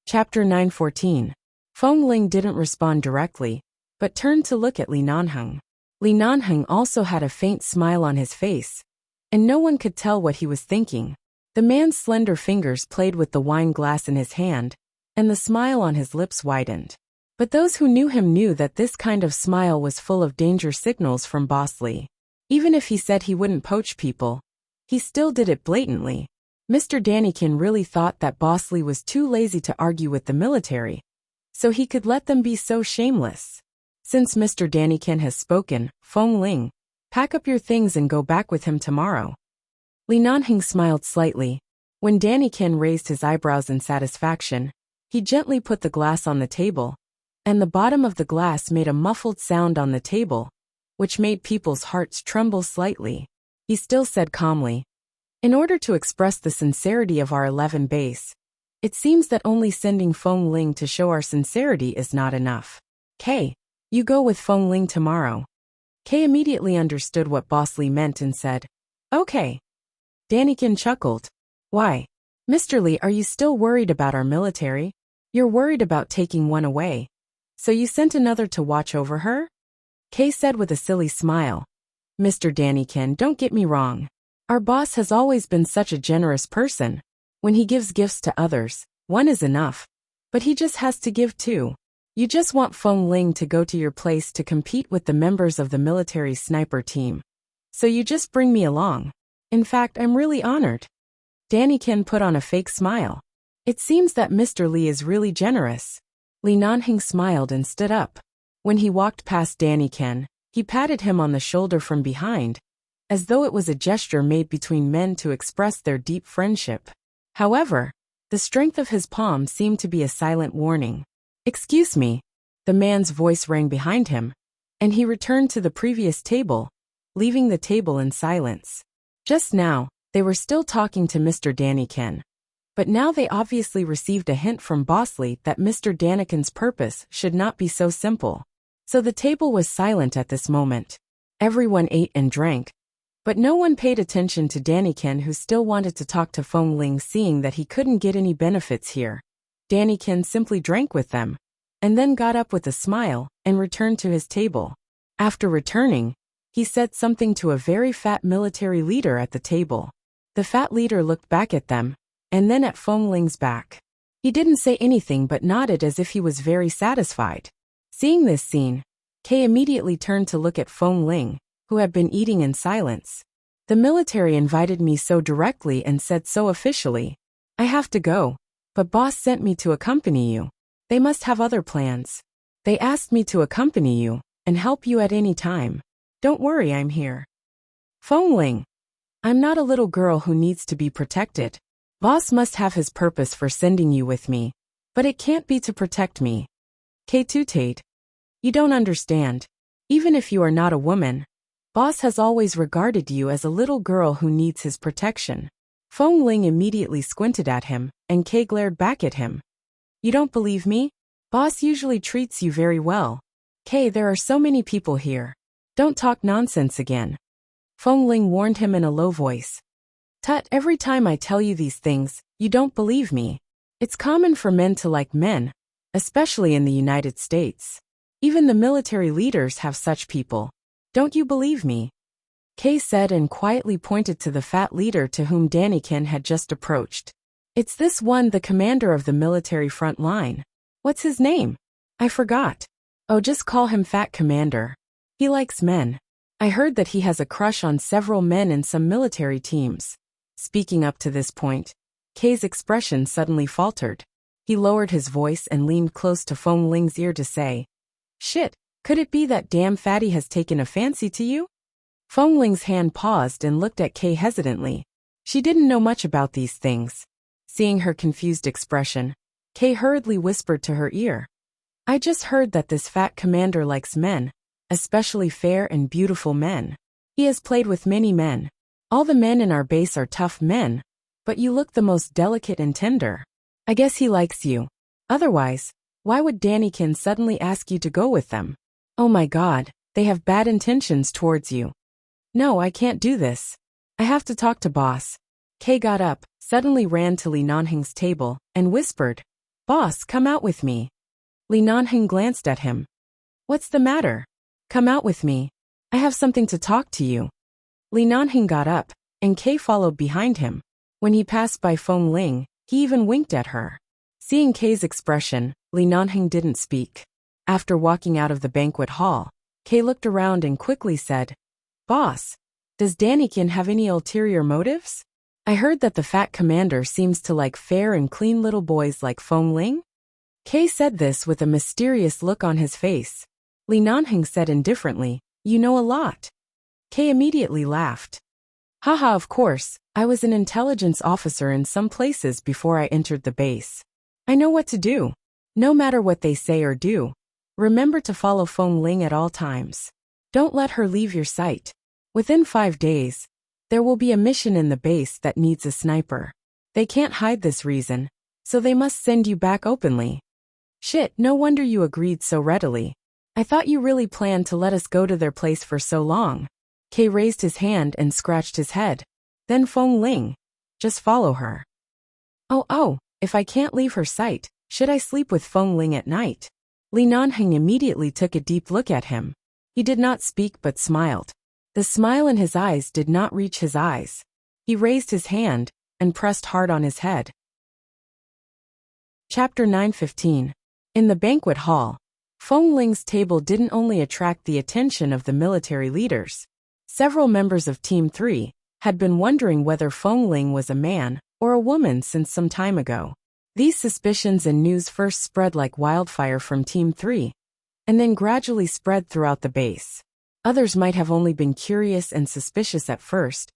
Chapter 914. Feng Ling didn't respond directly, but turned to look at Li Nanheng. Li Nanheng also had a faint smile on his face, and no one could tell what he was thinking. The man's slender fingers played with the wine glass in his hand, and the smile on his lips widened. But those who knew him knew that this kind of smile was full of danger signals from Boss Li. Even if he said he wouldn't poach people, he still did it blatantly. Mr. Daniken really thought that Boss Li was too lazy to argue with the military, so he could let them be so shameless. Since Mr. Daniken has spoken, Feng Ling, pack up your things and go back with him tomorrow. Li Nanheng smiled slightly. When Daniken raised his eyebrows in satisfaction, he gently put the glass on the table, and the bottom of the glass made a muffled sound on the table, which made people's hearts tremble slightly. He still said calmly, "In order to express the sincerity of our 11 base, it seems that only sending Feng Ling to show our sincerity is not enough. Kay, you go with Feng Ling tomorrow." Kay immediately understood what Boss Li meant and said, "Okay." Daniken chuckled. "Why? Mr. Li, are you still worried about our military? You're worried about taking one away, so you sent another to watch over her?" Kay said with a silly smile. "Mr. Daniken, don't get me wrong. Our boss has always been such a generous person. When he gives gifts to others, one is enough. But he just has to give too. You just want Feng Ling to go to your place to compete with the members of the military sniper team. So you just bring me along. In fact, I'm really honored." Daniken put on a fake smile. "It seems that Mr. Li is really generous." Li Nanheng smiled and stood up. When he walked past Daniken, he patted him on the shoulder from behind, as though it was a gesture made between men to express their deep friendship. However, the strength of his palm seemed to be a silent warning. "Excuse me." The man's voice rang behind him, and he returned to the previous table, leaving the table in silence. Just now, they were still talking to Mr. Daniken, but now they obviously received a hint from Boss Li that Mr. Daniken's purpose should not be so simple. So the table was silent at this moment. Everyone ate and drank, but no one paid attention to Daniken, who still wanted to talk to Feng Ling, seeing that he couldn't get any benefits here. Daniken simply drank with them, and then got up with a smile and returned to his table. After returning, he said something to a very fat military leader at the table. The fat leader looked back at them, and then at Feng Ling's back. He didn't say anything but nodded as if he was very satisfied. Seeing this scene, Kay immediately turned to look at Feng Ling, who had been eating in silence. "The military invited me so directly and said so officially. I have to go, but boss sent me to accompany you. They must have other plans. They asked me to accompany you and help you at any time. Don't worry, I'm here." "Feng Ling, I'm not a little girl who needs to be protected. Boss must have his purpose for sending you with me, but it can't be to protect me." Kay tooted. "You don't understand. Even if you are not a woman, boss has always regarded you as a little girl who needs his protection." Feng Ling immediately squinted at him, and Kay glared back at him. "You don't believe me? Boss usually treats you very well. Kay, there are so many people here. Don't talk nonsense again." Feng Ling warned him in a low voice. "Tut, every time I tell you these things, you don't believe me. It's common for men to like men, especially in the United States. Even the military leaders have such people. Don't you believe me?" Kay said and quietly pointed to the fat leader to whom Daniken had just approached. "It's this one, the commander of the military front line. What's his name? I forgot." "Oh, just call him Fat Commander. He likes men. I heard that he has a crush on several men in some military teams." Speaking up to this point, Kay's expression suddenly faltered. He lowered his voice and leaned close to Feng Ling's ear to say, "Shit, could it be that damn fatty has taken a fancy to you?" Feng Ling's hand paused and looked at Kay hesitantly. She didn't know much about these things. Seeing her confused expression, Kay hurriedly whispered to her ear, "I just heard that this fat commander likes men, especially fair and beautiful men. He has played with many men. All the men in our base are tough men, but you look the most delicate and tender. I guess he likes you. Otherwise, why would Daniken suddenly ask you to go with them? Oh my God, they have bad intentions towards you." "No, I can't do this. I have to talk to boss." Kay got up, suddenly ran to Li Nanheng's table, and whispered, Boss, come out with me. Li Nanheng glanced at him. What's the matter? Come out with me. I have something to talk to you. Li Nanheng got up, and Kay followed behind him. When he passed by Feng Ling, he even winked at her. Seeing Kay's expression, Li Nanheng didn't speak. After walking out of the banquet hall, Kay looked around and quickly said, Boss, does Daniken have any ulterior motives? I heard that the fat commander seems to like fair and clean little boys like Feng Ling. Kay said this with a mysterious look on his face. Li Nanheng said indifferently, You know a lot. Kay immediately laughed. Haha, of course, I was an intelligence officer in some places before I entered the base. I know what to do. No matter what they say or do, remember to follow Feng Ling at all times. Don't let her leave your sight. Within 5 days, there will be a mission in the base that needs a sniper. They can't hide this reason, so they must send you back openly. Shit, no wonder you agreed so readily. I thought you really planned to let us go to their place for so long. Kay raised his hand and scratched his head. Then Feng Ling. Just follow her. Oh, if I can't leave her sight, should I sleep with Feng Ling at night? Li Nanheng immediately took a deep look at him. He did not speak but smiled. The smile in his eyes did not reach his eyes. He raised his hand and pressed hard on his head. Chapter 9:15. In the banquet hall, Feng Ling's table didn't only attract the attention of the military leaders. Several members of Team 3 had been wondering whether Feng Ling was a man or a woman since some time ago. These suspicions and news first spread like wildfire from Team 3, and then gradually spread throughout the base. Others might have only been curious and suspicious at first,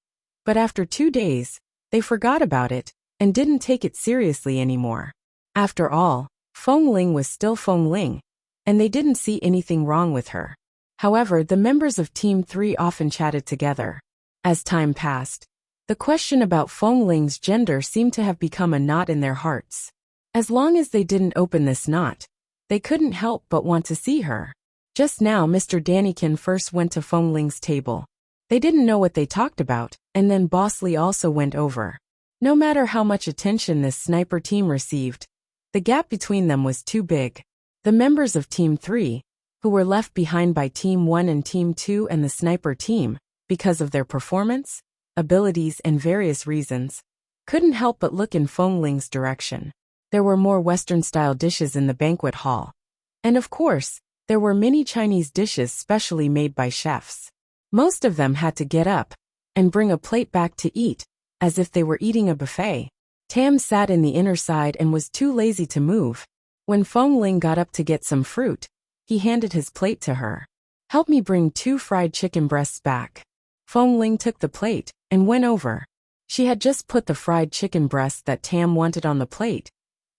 but after 2 days, they forgot about it and didn't take it seriously anymore. After all, Feng Ling was still Feng Ling, and they didn't see anything wrong with her. However, the members of Team 3 often chatted together. As time passed, the question about Feng Ling's gender seemed to have become a knot in their hearts. As long as they didn't open this knot, they couldn't help but want to see her. Just now Mr. Daniken first went to Feng Ling's table. They didn't know what they talked about, and then Boss Li also went over. No matter how much attention this sniper team received, the gap between them was too big. The members of Team 3, who were left behind by Team 1 and Team 2 and the sniper team, because of their performance, abilities and various reasons, couldn't help but look in Feng Ling's direction. There were more Western-style dishes in the banquet hall. And of course, there were many Chinese dishes specially made by chefs. Most of them had to get up and bring a plate back to eat, as if they were eating a buffet. Tam sat in the inner side and was too lazy to move. When Feng Ling got up to get some fruit, he handed his plate to her. Help me bring 2 fried chicken breasts back. Feng Ling took the plate and went over. She had just put the fried chicken breast that Tam wanted on the plate,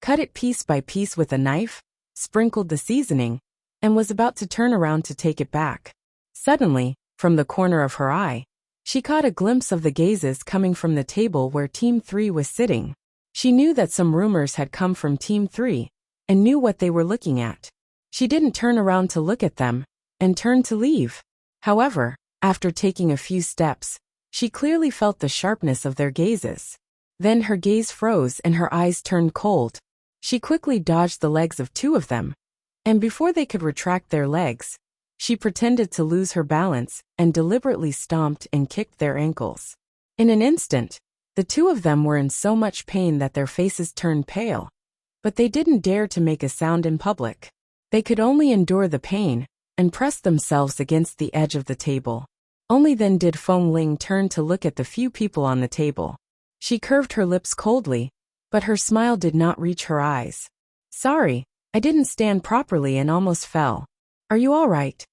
cut it piece by piece with a knife, sprinkled the seasoning, and was about to turn around to take it back. Suddenly, from the corner of her eye, she caught a glimpse of the gazes coming from the table where Team 3 was sitting. She knew that some rumors had come from Team 3, and knew what they were looking at. She didn't turn around to look at them, and turned to leave. However, after taking a few steps, she clearly felt the sharpness of their gazes. Then her gaze froze and her eyes turned cold. She quickly dodged the legs of 2 of them, and before they could retract their legs, she pretended to lose her balance and deliberately stomped and kicked their ankles. In an instant, the 2 of them were in so much pain that their faces turned pale, but they didn't dare to make a sound in public. They could only endure the pain and press themselves against the edge of the table. Only then did Feng Ling turn to look at the few people on the table. She curved her lips coldly, but her smile did not reach her eyes. Sorry, I didn't stand properly and almost fell. Are you all right?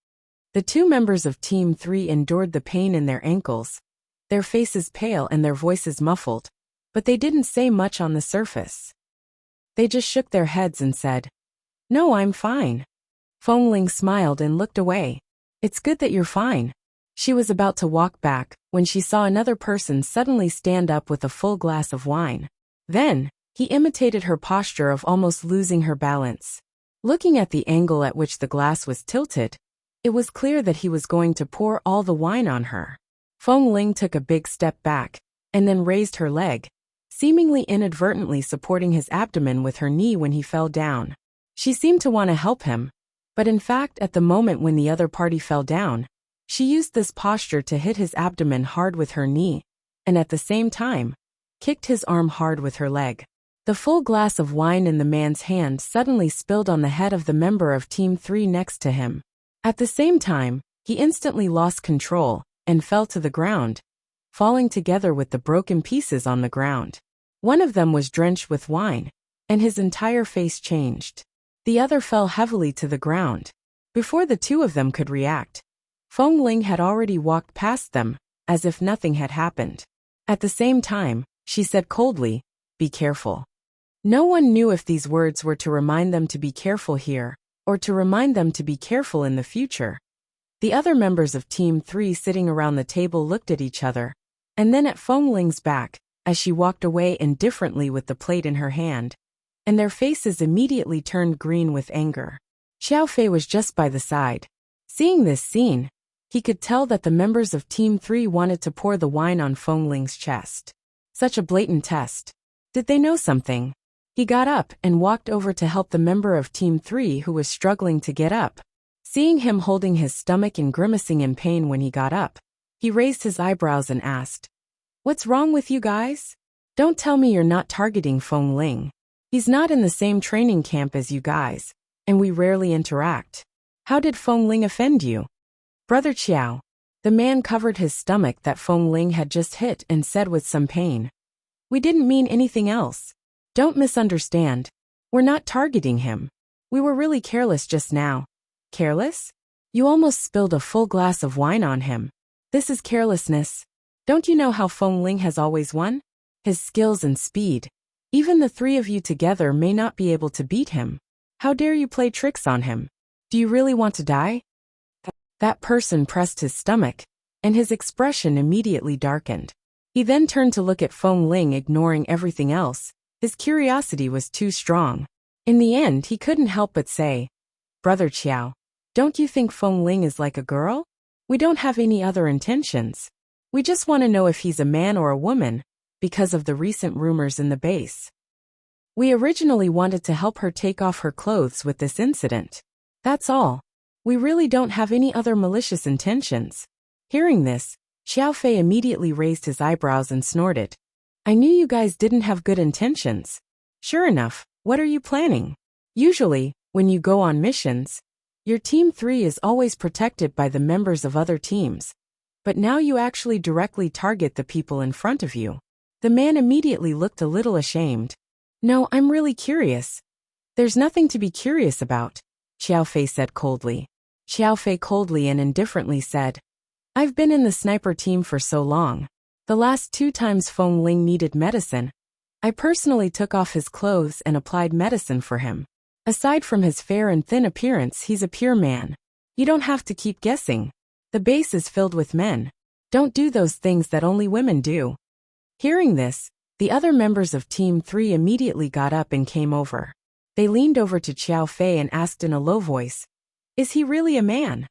The 2 members of Team 3 endured the pain in their ankles, their faces pale and their voices muffled, but they didn't say much on the surface. They just shook their heads and said, No, I'm fine. Feng Ling smiled and looked away. It's good that you're fine. She was about to walk back when she saw another person suddenly stand up with a full glass of wine. Then, he imitated her posture of almost losing her balance. Looking at the angle at which the glass was tilted, it was clear that he was going to pour all the wine on her. Feng Ling took a big step back, and then raised her leg, seemingly inadvertently supporting his abdomen with her knee when he fell down. She seemed to want to help him, but in fact at the moment when the other party fell down, she used this posture to hit his abdomen hard with her knee, and at the same time, kicked his arm hard with her leg. The full glass of wine in the man's hand suddenly spilled on the head of the member of Team 3 next to him. At the same time, he instantly lost control and fell to the ground, falling together with the broken pieces on the ground. One of them was drenched with wine, and his entire face changed. The other fell heavily to the ground. Before the two of them could react, Feng Ling had already walked past them, as if nothing had happened. At the same time, she said coldly, "Be careful." No one knew if these words were to remind them to be careful here, or to remind them to be careful in the future. The other members of Team 3 sitting around the table looked at each other, and then at Feng Ling's back, as she walked away indifferently with the plate in her hand, and their faces immediately turned green with anger. Xiao Fei was just by the side. Seeing this scene, he could tell that the members of Team 3 wanted to pour the wine on Feng Ling's chest. Such a blatant test. Did they know something? He got up and walked over to help the member of Team 3 who was struggling to get up. Seeing him holding his stomach and grimacing in pain when he got up, he raised his eyebrows and asked, "What's wrong with you guys? Don't tell me you're not targeting Feng Ling. He's not in the same training camp as you guys, and we rarely interact. How did Feng Ling offend you?" "Brother Qiao." The man covered his stomach that Feng Ling had just hit and said with some pain, "We didn't mean anything else. Don't misunderstand. We're not targeting him. We were really careless just now." "Careless? You almost spilled a full glass of wine on him. This is carelessness. Don't you know how Feng Ling has always won? His skills and speed. Even the three of you together may not be able to beat him. How dare you play tricks on him? Do you really want to die?" That person pressed his stomach, and his expression immediately darkened. He then turned to look at Feng Ling, ignoring everything else. His curiosity was too strong. In the end, he couldn't help but say, "Brother Qiao, don't you think Feng Ling is like a girl? We don't have any other intentions. We just want to know if he's a man or a woman, because of the recent rumors in the base. We originally wanted to help her take off her clothes with this incident. That's all. We really don't have any other malicious intentions." Hearing this, Xiao Fei immediately raised his eyebrows and snorted. "I knew you guys didn't have good intentions. Sure enough, what are you planning? Usually, when you go on missions, your Team 3 is always protected by the members of other teams. But now you actually directly target the people in front of you." The man immediately looked a little ashamed. "No, I'm really curious." "There's nothing to be curious about," Xiao Fei said coldly. Xiao Fei coldly and indifferently said, "I've been in the sniper team for so long. The last 2 times Feng Ling needed medicine, I personally took off his clothes and applied medicine for him. Aside from his fair and thin appearance, he's a pure man. You don't have to keep guessing. The base is filled with men. Don't do those things that only women do." Hearing this, the other members of Team 3 immediately got up and came over. They leaned over to Xiao Fei and asked in a low voice, "Is he really a man?"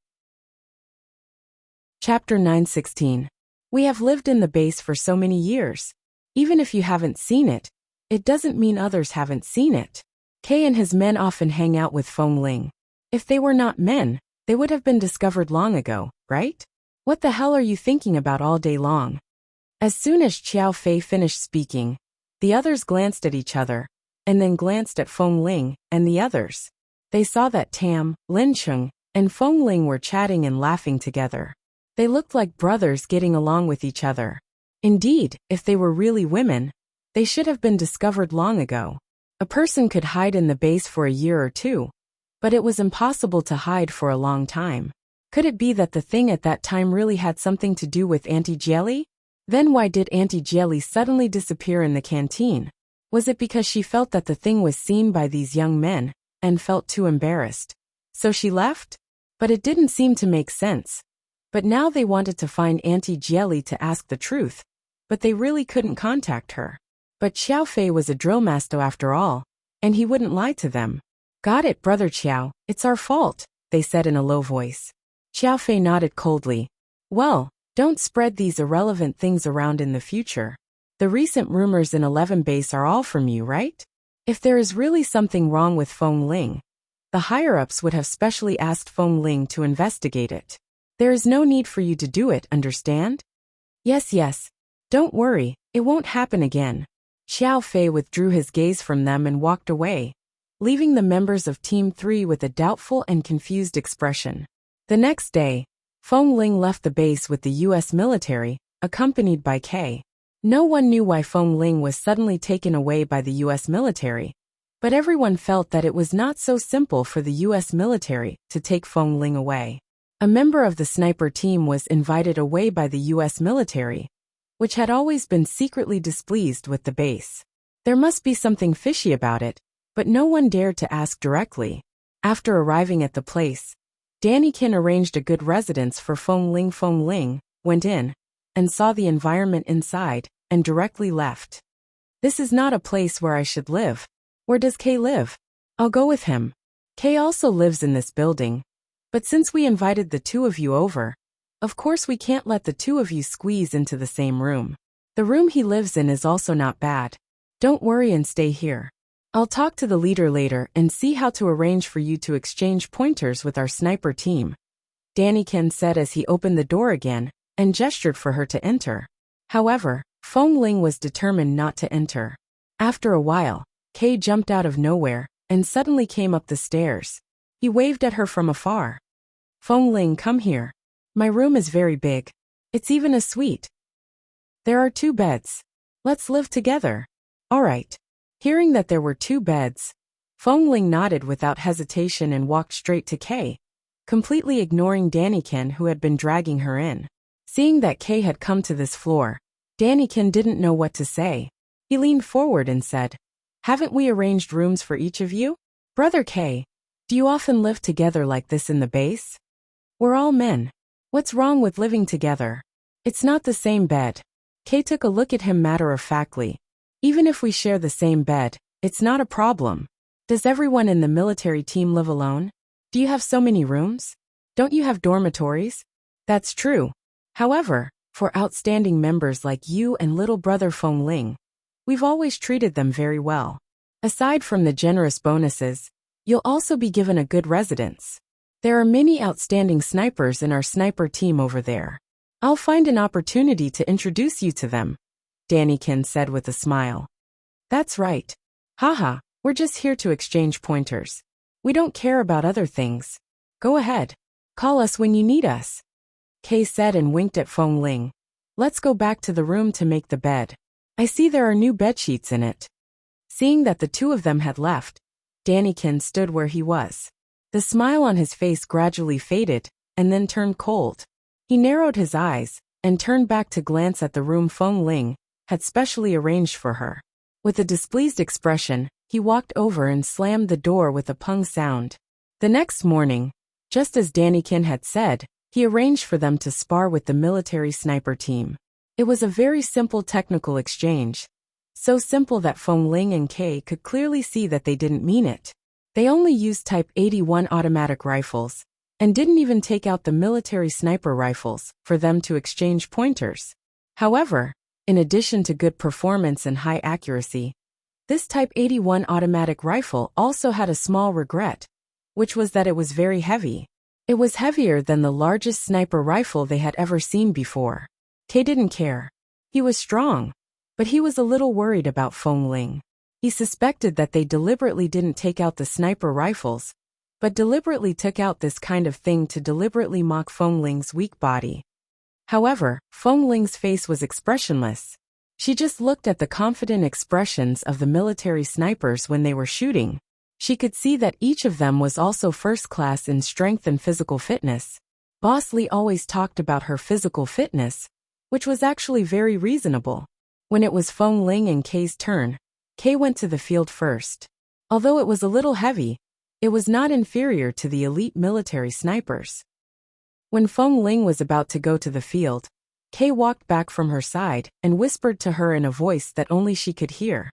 Chapter 916. We have lived in the base for so many years. Even if you haven't seen it, it doesn't mean others haven't seen it. Kay and his men often hang out with Feng Ling. If they were not men, they would have been discovered long ago, right? What the hell are you thinking about all day long? As soon as Xiao Fei finished speaking, the others glanced at each other, and then glanced at Feng Ling and the others. They saw that Tam, Lin Cheng, and Feng Ling were chatting and laughing together. They looked like brothers getting along with each other. Indeed, if they were really women, they should have been discovered long ago. A person could hide in the base for a year or 2, but it was impossible to hide for a long time. Could it be that the thing at that time really had something to do with Auntie Jelly? Then why did Auntie Jelly suddenly disappear in the canteen? Was it because she felt that the thing was seen by these young men, and felt too embarrassed? So she left? But it didn't seem to make sense. But now they wanted to find Auntie Jelly to ask the truth, but they really couldn't contact her. But Xiao Fei was a drill master after all, and he wouldn't lie to them. "Got it, Brother Qiao, it's our fault," they said in a low voice. Xiao Fei nodded coldly. "Well, don't spread these irrelevant things around in the future. The recent rumors in 11 base are all from you, right? If there is really something wrong with Feng Ling, the higher-ups would have specially asked Feng Ling to investigate it. There is no need for you to do it, understand? Yes. Don't worry, it won't happen again. Xiao Fei withdrew his gaze from them and walked away, leaving the members of Team 3 with a doubtful and confused expression. The next day, Feng Ling left the base with the U.S. military, accompanied by Kay. No one knew why Feng Ling was suddenly taken away by the U.S. military, but everyone felt that it was not so simple for the U.S. military to take Feng Ling away. A member of the sniper team was invited away by the U.S. military, which had always been secretly displeased with the base. There must be something fishy about it, but no one dared to ask directly. After arriving at the place, Danny Kin arranged a good residence for Feng Ling. Feng Ling went in and saw the environment inside and directly left. This is not a place where I should live. Where does Kay live? I'll go with him. Kay also lives in this building, but since we invited the two of you over, of course we can't let the two of you squeeze into the same room. The room he lives in is also not bad. Don't worry and stay here. I'll talk to the leader later and see how to arrange for you to exchange pointers with our sniper team, Danny Kin said as he opened the door again and gestured for her to enter. However, Feng Ling was determined not to enter. After a while, Kay jumped out of nowhere and suddenly came up the stairs. He waved at her from afar. Feng Ling, come here. My room is very big. It's even a suite. There are 2 beds. Let's live together. All right. Hearing that there were 2 beds, Feng Ling nodded without hesitation and walked straight to Kay, completely ignoring Danny Kin who had been dragging her in. Seeing that Kay had come to this floor, Danny Kin didn't know what to say. He leaned forward and said, haven't we arranged rooms for each of you? Brother Kay, do you often live together like this in the base? We're all men. What's wrong with living together? It's not the same bed. Kay took a look at him matter-of-factly. Even if we share the same bed, it's not a problem. Does everyone in the military team live alone? Do you have so many rooms? Don't you have dormitories? That's true. However, for outstanding members like you and little brother Feng Ling, we've always treated them very well. Aside from the generous bonuses, you'll also be given a good residence. There are many outstanding snipers in our sniper team over there. I'll find an opportunity to introduce you to them, Danny Kin said with a smile. That's right. Haha, we're just here to exchange pointers. We don't care about other things. Go ahead. Call us when you need us. Kay said and winked at Feng Ling. Let's go back to the room to make the bed. I see there are new bedsheets in it. Seeing that the two of them had left, Danny Kin stood where he was. The smile on his face gradually faded and then turned cold. He narrowed his eyes and turned back to glance at the room Feng Ling had specially arranged for her. With a displeased expression, he walked over and slammed the door with a pung sound. The next morning, just as Danny Kin had said, he arranged for them to spar with the military sniper team. It was a very simple technical exchange. So simple that Feng Ling and Kay could clearly see that they didn't mean it. They only used Type 81 automatic rifles, and didn't even take out the military sniper rifles for them to exchange pointers. However, in addition to good performance and high accuracy, this Type 81 automatic rifle also had a small regret, which was that it was very heavy. It was heavier than the largest sniper rifle they had ever seen before. Kay didn't care. He was strong, but he was a little worried about Feng Ling. He suspected that they deliberately didn't take out the sniper rifles, but deliberately took out this kind of thing to deliberately mock Feng Ling's weak body. However, Feng Ling's face was expressionless. She just looked at the confident expressions of the military snipers when they were shooting. She could see that each of them was also first class in strength and physical fitness. Boss Lee always talked about her physical fitness, which was actually very reasonable. When it was Feng Ling and Kay's turn, Kay went to the field first. Although it was a little heavy, it was not inferior to the elite military snipers. When Feng Ling was about to go to the field, Kay walked back from her side and whispered to her in a voice that only she could hear.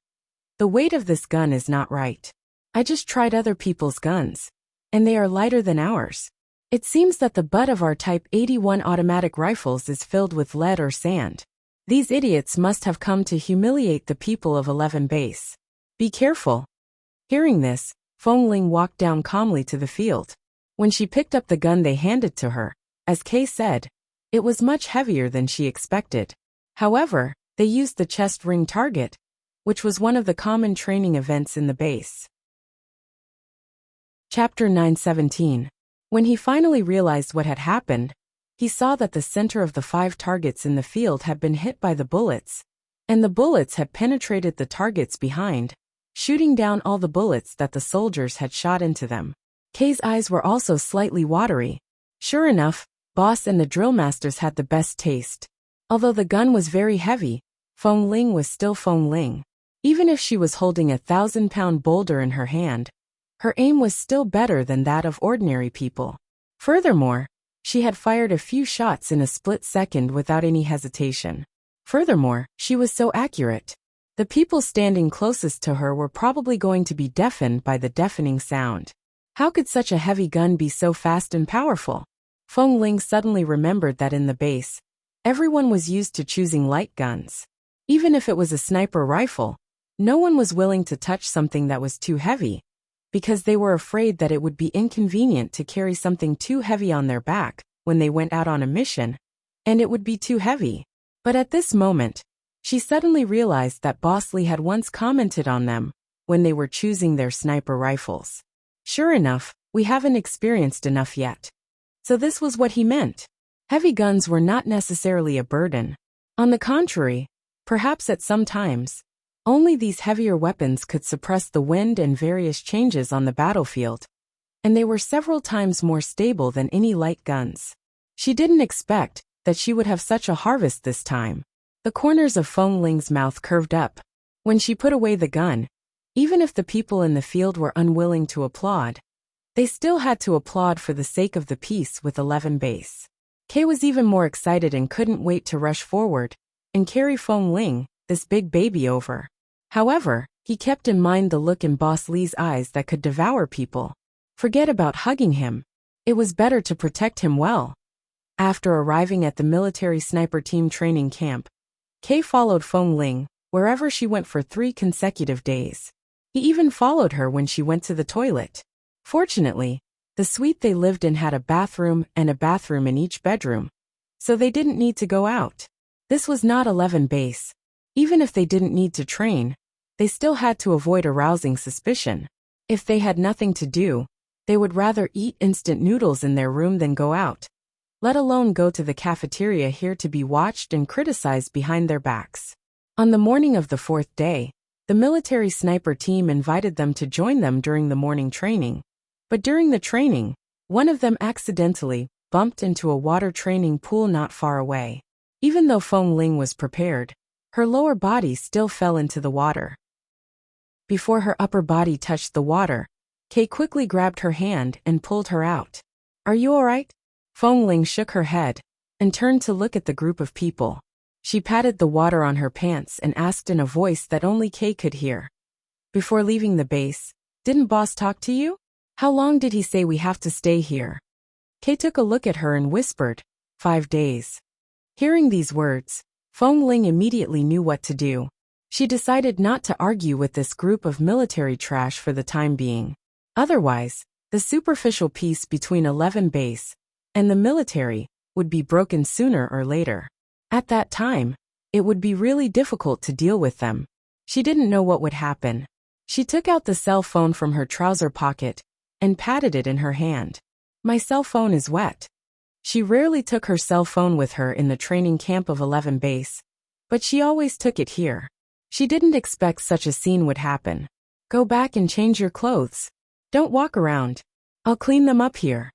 The weight of this gun is not right. I just tried other people's guns, and they are lighter than ours. It seems that the butt of our Type 81 automatic rifles is filled with lead or sand. These idiots must have come to humiliate the people of 11 Base. Be careful. Hearing this, Feng Ling walked down calmly to the field. When she picked up the gun they handed to her, as Kay said, it was much heavier than she expected. However, they used the chest ring target, which was one of the common training events in the base. Chapter 9:17. When he finally realized what had happened, he saw that the center of the 5 targets in the field had been hit by the bullets, and the bullets had penetrated the targets behind, shooting down all the bullets that the soldiers had shot into them. Kay's eyes were also slightly watery. Sure enough, Boss and the drill masters had the best taste. Although the gun was very heavy, Feng Ling was still Feng Ling. Even if she was holding a 1,000-pound boulder in her hand, her aim was still better than that of ordinary people. Furthermore, she had fired a few shots in a split second without any hesitation. Furthermore, she was so accurate. The people standing closest to her were probably going to be deafened by the deafening sound. How could such a heavy gun be so fast and powerful? Feng Ling suddenly remembered that in the base, everyone was used to choosing light guns. Even if it was a sniper rifle, no one was willing to touch something that was too heavy, because they were afraid that it would be inconvenient to carry something too heavy on their back when they went out on a mission, and it would be too heavy. But at this moment, she suddenly realized that Boss Lee had once commented on them when they were choosing their sniper rifles. Sure enough, we haven't experienced enough yet. So this was what he meant. Heavy guns were not necessarily a burden. On the contrary, perhaps at some times, only these heavier weapons could suppress the wind and various changes on the battlefield, and they were several times more stable than any light guns. She didn't expect that she would have such a harvest this time. The corners of Feng Ling's mouth curved up. When she put away the gun, even if the people in the field were unwilling to applaud, they still had to applaud for the sake of the peace with 11 Base. Kay was even more excited and couldn't wait to rush forward and carry Feng Ling, this big baby, over. However, he kept in mind the look in Boss Lee's eyes that could devour people. Forget about hugging him. It was better to protect him well. After arriving at the military sniper team training camp, Kay followed Feng Ling wherever she went for 3 consecutive days. He even followed her when she went to the toilet. Fortunately, the suite they lived in had a bathroom and a bathroom in each bedroom, so they didn't need to go out. This was not 11 Base. Even if they didn't need to train, they still had to avoid arousing suspicion. If they had nothing to do, they would rather eat instant noodles in their room than go out, let alone go to the cafeteria here to be watched and criticized behind their backs. On the morning of the 4th day, the military sniper team invited them to join them during the morning training. But during the training, one of them accidentally bumped into a water training pool not far away. Even though Feng Ling was prepared, her lower body still fell into the water. Before her upper body touched the water, Kay quickly grabbed her hand and pulled her out. "Are you alright?" Feng Ling shook her head and turned to look at the group of people. She patted the water on her pants and asked in a voice that only Kay could hear. "Before leaving the base, didn't Boss talk to you? How long did he say we have to stay here?" Kay took a look at her and whispered, 5 days. Hearing these words, Feng Ling immediately knew what to do. She decided not to argue with this group of military trash for the time being. Otherwise, the superficial peace between 11 Base and the military would be broken sooner or later. At that time, it would be really difficult to deal with them. She didn't know what would happen. She took out the cell phone from her trouser pocket and patted it in her hand. "My cell phone is wet." She rarely took her cell phone with her in the training camp of 11 Base, but she always took it here. She didn't expect such a scene would happen. "Go back and change your clothes. Don't walk around. I'll clean them up here."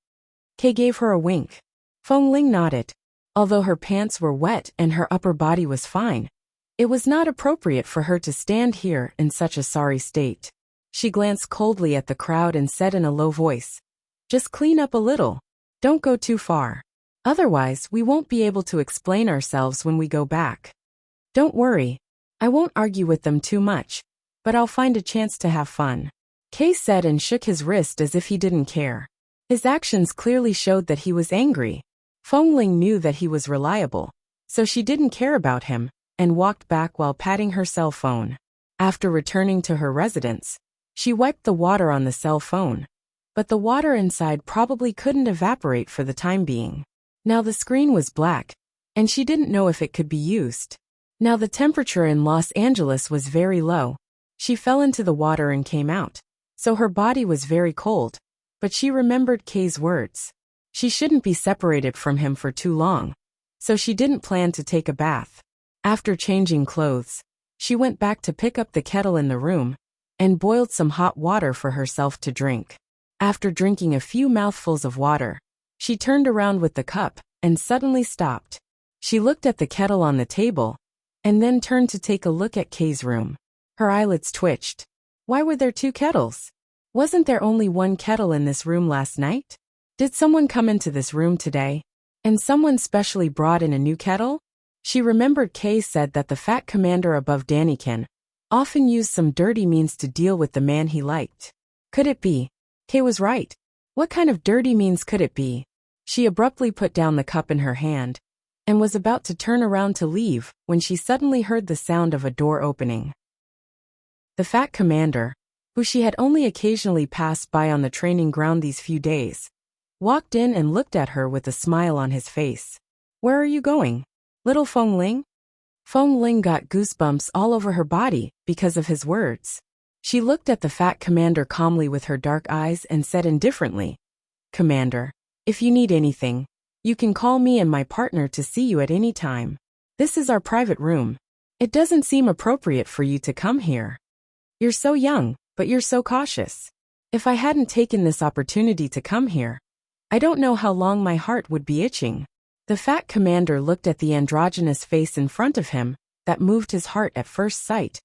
Kay gave her a wink. Feng Ling nodded. Although her pants were wet and her upper body was fine, it was not appropriate for her to stand here in such a sorry state. She glanced coldly at the crowd and said in a low voice, "Just clean up a little. Don't go too far. Otherwise, we won't be able to explain ourselves when we go back. Don't worry. I won't argue with them too much, but I'll find a chance to have fun." Kay said and shook his wrist as if he didn't care. His actions clearly showed that he was angry. Feng Ling knew that he was reliable, so she didn't care about him, and walked back while patting her cell phone. After returning to her residence, she wiped the water on the cell phone, but the water inside probably couldn't evaporate for the time being. Now the screen was black, and she didn't know if it could be used. Now the temperature in Los Angeles was very low. She fell into the water and came out, so her body was very cold, but she remembered Kay's words. She shouldn't be separated from him for too long, so she didn't plan to take a bath. After changing clothes, she went back to pick up the kettle in the room and boiled some hot water for herself to drink. After drinking a few mouthfuls of water, she turned around with the cup and suddenly stopped. She looked at the kettle on the table and then turned to take a look at Kay's room. Her eyelids twitched. Why were there two kettles? Wasn't there only one kettle in this room last night? Did someone come into this room today, and someone specially brought in a new kettle? She remembered Kay said that the fat commander above Daniken often used some dirty means to deal with the man he liked. Could it be? Kay was right. What kind of dirty means could it be? She abruptly put down the cup in her hand and was about to turn around to leave when she suddenly heard the sound of a door opening. The fat commander, who she had only occasionally passed by on the training ground these few days, walked in and looked at her with a smile on his face. Where are you going, little Feng Ling? Feng Ling got goosebumps all over her body because of his words. She looked at the fat commander calmly with her dark eyes and said indifferently, Commander, if you need anything, you can call me and my partner to see you at any time. This is our private room. It doesn't seem appropriate for you to come here. You're so young, but you're so cautious. If I hadn't taken this opportunity to come here, I don't know how long my heart would be itching. The fat commander looked at the androgynous face in front of him that moved his heart at first sight,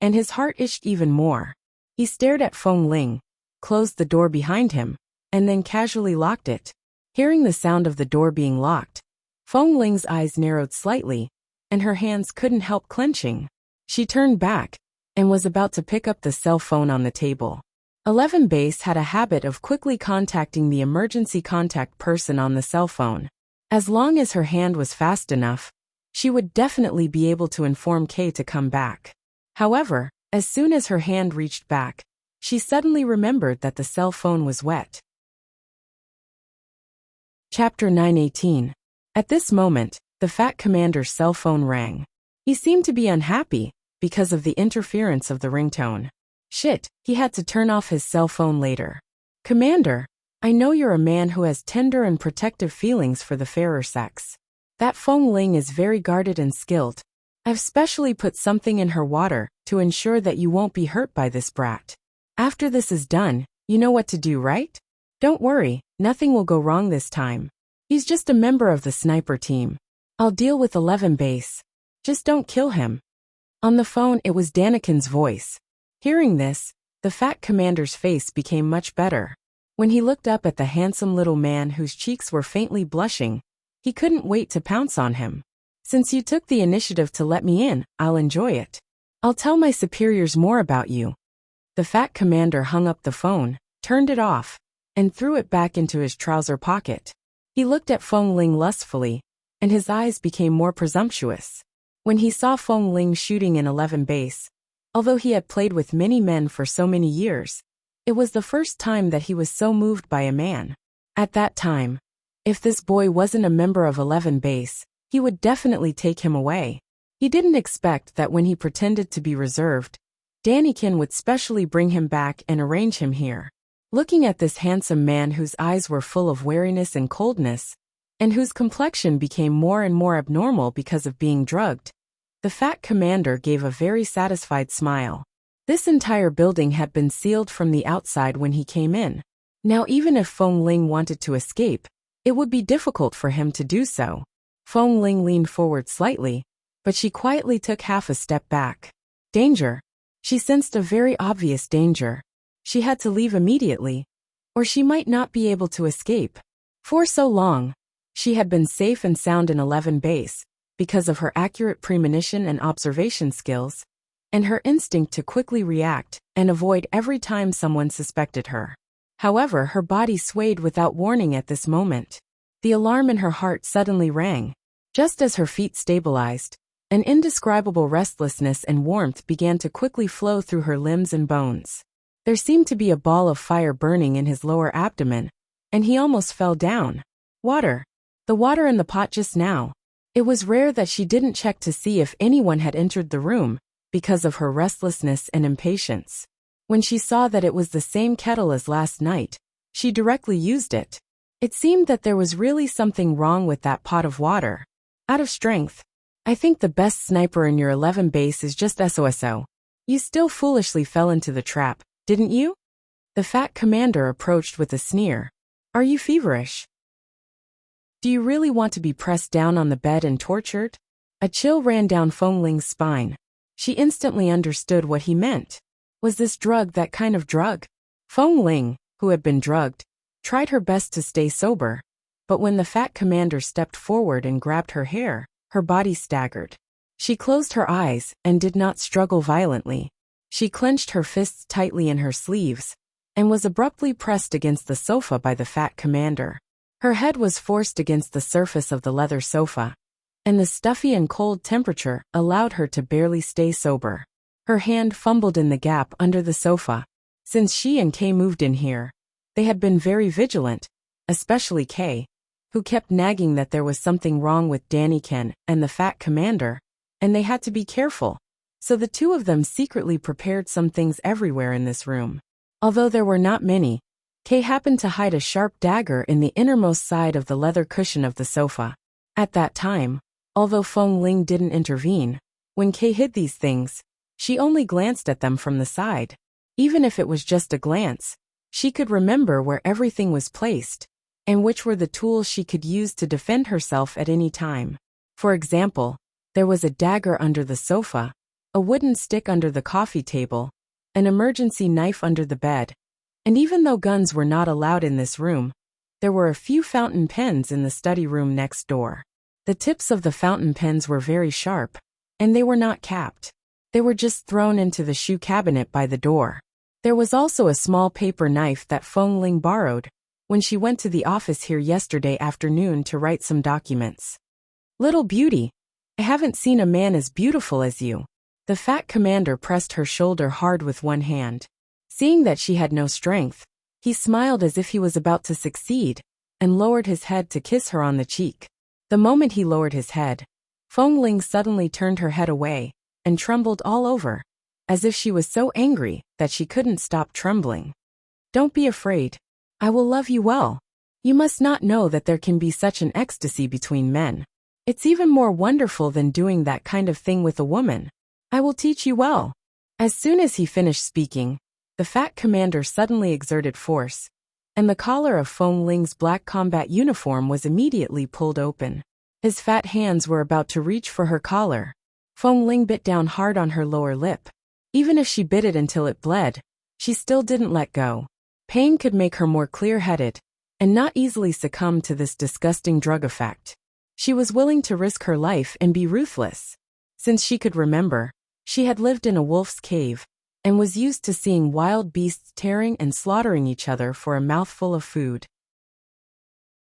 and his heart itched even more. He stared at Feng Ling, closed the door behind him, and then casually locked it. Hearing the sound of the door being locked, Feng Ling's eyes narrowed slightly, and her hands couldn't help clenching. She turned back and was about to pick up the cell phone on the table. 11 Base had a habit of quickly contacting the emergency contact person on the cell phone. As long as her hand was fast enough, she would definitely be able to inform Kay to come back. However, as soon as her hand reached back, she suddenly remembered that the cell phone was wet. Chapter 9:18. At this moment, the fat commander's cell phone rang. He seemed to be unhappy because of the interference of the ringtone. Shit, he had to turn off his cell phone later. Commander, I know you're a man who has tender and protective feelings for the fairer sex. That Feng Ling is very guarded and skilled. I've specially put something in her water to ensure that you won't be hurt by this brat. After this is done, you know what to do, right? Don't worry, nothing will go wrong this time. He's just a member of the sniper team. I'll deal with 11 Base. Just don't kill him. On the phone it was Daniken's voice. Hearing this, the fat commander's face became much better. When he looked up at the handsome little man whose cheeks were faintly blushing, he couldn't wait to pounce on him. Since you took the initiative to let me in, I'll enjoy it. I'll tell my superiors more about you. The fat commander hung up the phone, turned it off, and threw it back into his trouser pocket. He looked at Feng Ling lustfully, and his eyes became more presumptuous. When he saw Feng Ling shooting in 11 Base, although he had played with many men for so many years, it was the first time that he was so moved by a man. At that time, if this boy wasn't a member of 11 Base, he would definitely take him away. He didn't expect that when he pretended to be reserved, Daniken would specially bring him back and arrange him here. Looking at this handsome man whose eyes were full of wariness and coldness, and whose complexion became more and more abnormal because of being drugged, the fat commander gave a very satisfied smile. This entire building had been sealed from the outside when he came in. Now even if Feng Ling wanted to escape, it would be difficult for him to do so. Feng Ling leaned forward slightly, but she quietly took half a step back. Danger. She sensed a very obvious danger. She had to leave immediately, or she might not be able to escape. For so long, she had been safe and sound in 11 Base, because of her accurate premonition and observation skills, and her instinct to quickly react and avoid every time someone suspected her. However, her body swayed without warning at this moment. The alarm in her heart suddenly rang. Just as her feet stabilized, An indescribable restlessness and warmth began to quickly flow through her limbs and bones. There seemed to be a ball of fire burning in his lower abdomen, and he almost fell down. Water. The water in the pot just now. It was rare that she didn't check to see if anyone had entered the room, because of her restlessness and impatience. When she saw that it was the same kettle as last night, she directly used it. It seemed that there was really something wrong with that pot of water. Out of strength. I think the best sniper in your 11 base is just SOSO. You still foolishly fell into the trap, didn't you? The fat commander approached with a sneer. Are you feverish? Do you really want to be pressed down on the bed and tortured? A chill ran down Feng Ling's spine. She instantly understood what he meant. Was this drug that kind of drug? Feng Ling, who had been drugged, tried her best to stay sober, but when the fat commander stepped forward and grabbed her hair, her body staggered. She closed her eyes and did not struggle violently. She clenched her fists tightly in her sleeves and was abruptly pressed against the sofa by the fat commander. Her head was forced against the surface of the leather sofa, and the stuffy and cold temperature allowed her to barely stay sober. Her hand fumbled in the gap under the sofa. Since she and Kay moved in here, they had been very vigilant, especially Kay, who kept nagging that there was something wrong with Danny-ken and the fat commander, and they had to be careful. So the two of them secretly prepared some things everywhere in this room. Although there were not many, Kay happened to hide a sharp dagger in the innermost side of the leather cushion of the sofa. At that time, although Feng Ling didn't intervene, when Kay hid these things, she only glanced at them from the side. Even if it was just a glance, she could remember where everything was placed, and which were the tools she could use to defend herself at any time. For example, there was a dagger under the sofa, a wooden stick under the coffee table, an emergency knife under the bed, and even though guns were not allowed in this room, there were a few fountain pens in the study room next door. The tips of the fountain pens were very sharp, and they were not capped. They were just thrown into the shoe cabinet by the door. There was also a small paper knife that Feng Ling borrowed when she went to the office here yesterday afternoon to write some documents. Little beauty, I haven't seen a man as beautiful as you. The fat commander pressed her shoulder hard with one hand. Seeing that she had no strength, he smiled as if he was about to succeed, and lowered his head to kiss her on the cheek. The moment he lowered his head, Feng Ling suddenly turned her head away, and trembled all over, as if she was so angry that she couldn't stop trembling. Don't be afraid. I will love you well. You must not know that there can be such an ecstasy between men. It's even more wonderful than doing that kind of thing with a woman. I will teach you well. As soon as he finished speaking, the fat commander suddenly exerted force, and the collar of Feng Ling's black combat uniform was immediately pulled open. His fat hands were about to reach for her collar. Feng Ling bit down hard on her lower lip. Even if she bit it until it bled, she still didn't let go. Pain could make her more clear-headed, and not easily succumb to this disgusting drug effect. She was willing to risk her life and be ruthless. Since she could remember, she had lived in a wolf's cave, and was used to seeing wild beasts tearing and slaughtering each other for a mouthful of food.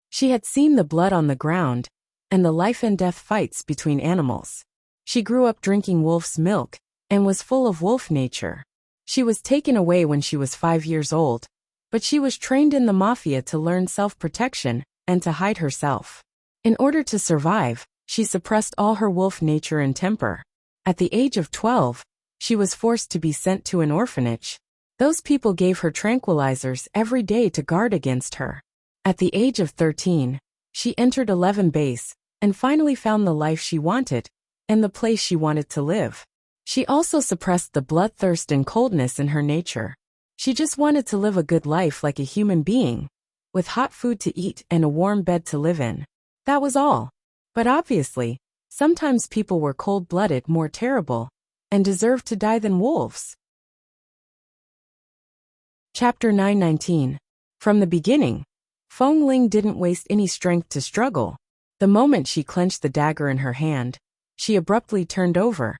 She had seen the blood on the ground, and the life-and-death fights between animals. She grew up drinking wolf's milk, and was full of wolf nature. She was taken away when she was 5 years old, but she was trained in the mafia to learn self-protection and to hide herself. In order to survive, she suppressed all her wolf nature and temper. At the age of 12, she was forced to be sent to an orphanage. Those people gave her tranquilizers every day to guard against her. At the age of 13, she entered 11 base, and finally found the life she wanted, and the place she wanted to live. She also suppressed the bloodthirst and coldness in her nature. She just wanted to live a good life like a human being, with hot food to eat and a warm bed to live in. That was all. But obviously, sometimes people were cold-blooded, more terrible, and deserved to die than wolves. Chapter 919. From the beginning, Feng Ling didn't waste any strength to struggle. The moment she clenched the dagger in her hand, she abruptly turned over,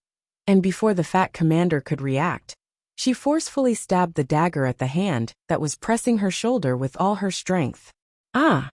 and before the fat commander could react, she forcefully stabbed the dagger at the hand that was pressing her shoulder with all her strength. Ah!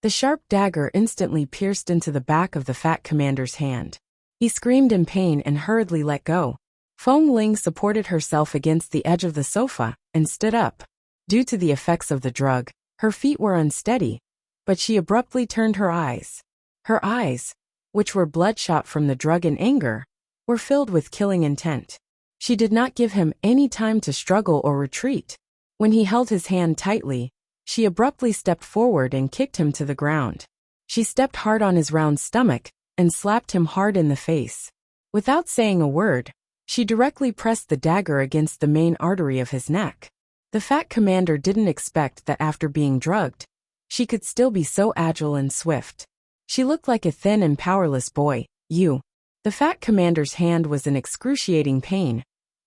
The sharp dagger instantly pierced into the back of the fat commander's hand. He screamed in pain and hurriedly let go. Feng Ling supported herself against the edge of the sofa and stood up. Due to the effects of the drug, her feet were unsteady, but she abruptly turned her eyes. Her eyes, which were bloodshot from the drug and anger, were filled with killing intent. She did not give him any time to struggle or retreat. When he held his hand tightly, she abruptly stepped forward and kicked him to the ground. She stepped hard on his round stomach and slapped him hard in the face. Without saying a word, she directly pressed the dagger against the main artery of his neck. The fat commander didn't expect that after being drugged, she could still be so agile and swift. She looked like a thin and powerless boy. The fat commander's hand was in excruciating pain,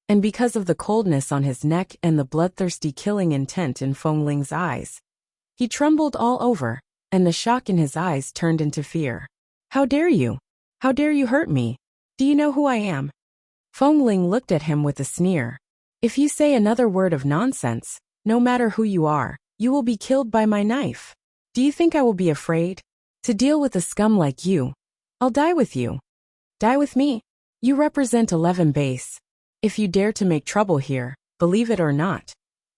and because of the coldness on his neck and the bloodthirsty killing intent in Feng Ling's eyes, he trembled all over, and the shock in his eyes turned into fear. How dare you? How dare you hurt me? Do you know who I am? Feng Ling looked at him with a sneer. If you say another word of nonsense, no matter who you are, you will be killed by my knife. Do you think I will be afraid? To deal with a scum like you, I'll die with you. Die with me? You represent 11 base. If you dare to make trouble here, believe it or not,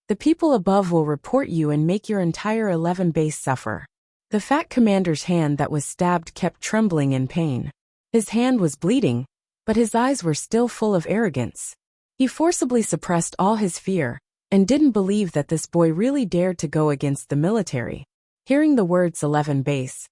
the people above will report you and make your entire 11 base suffer. The fat commander's hand that was stabbed kept trembling in pain. His hand was bleeding, but his eyes were still full of arrogance. He forcibly suppressed all his fear, and didn't believe that this boy really dared to go against the military. Hearing the words 11 base,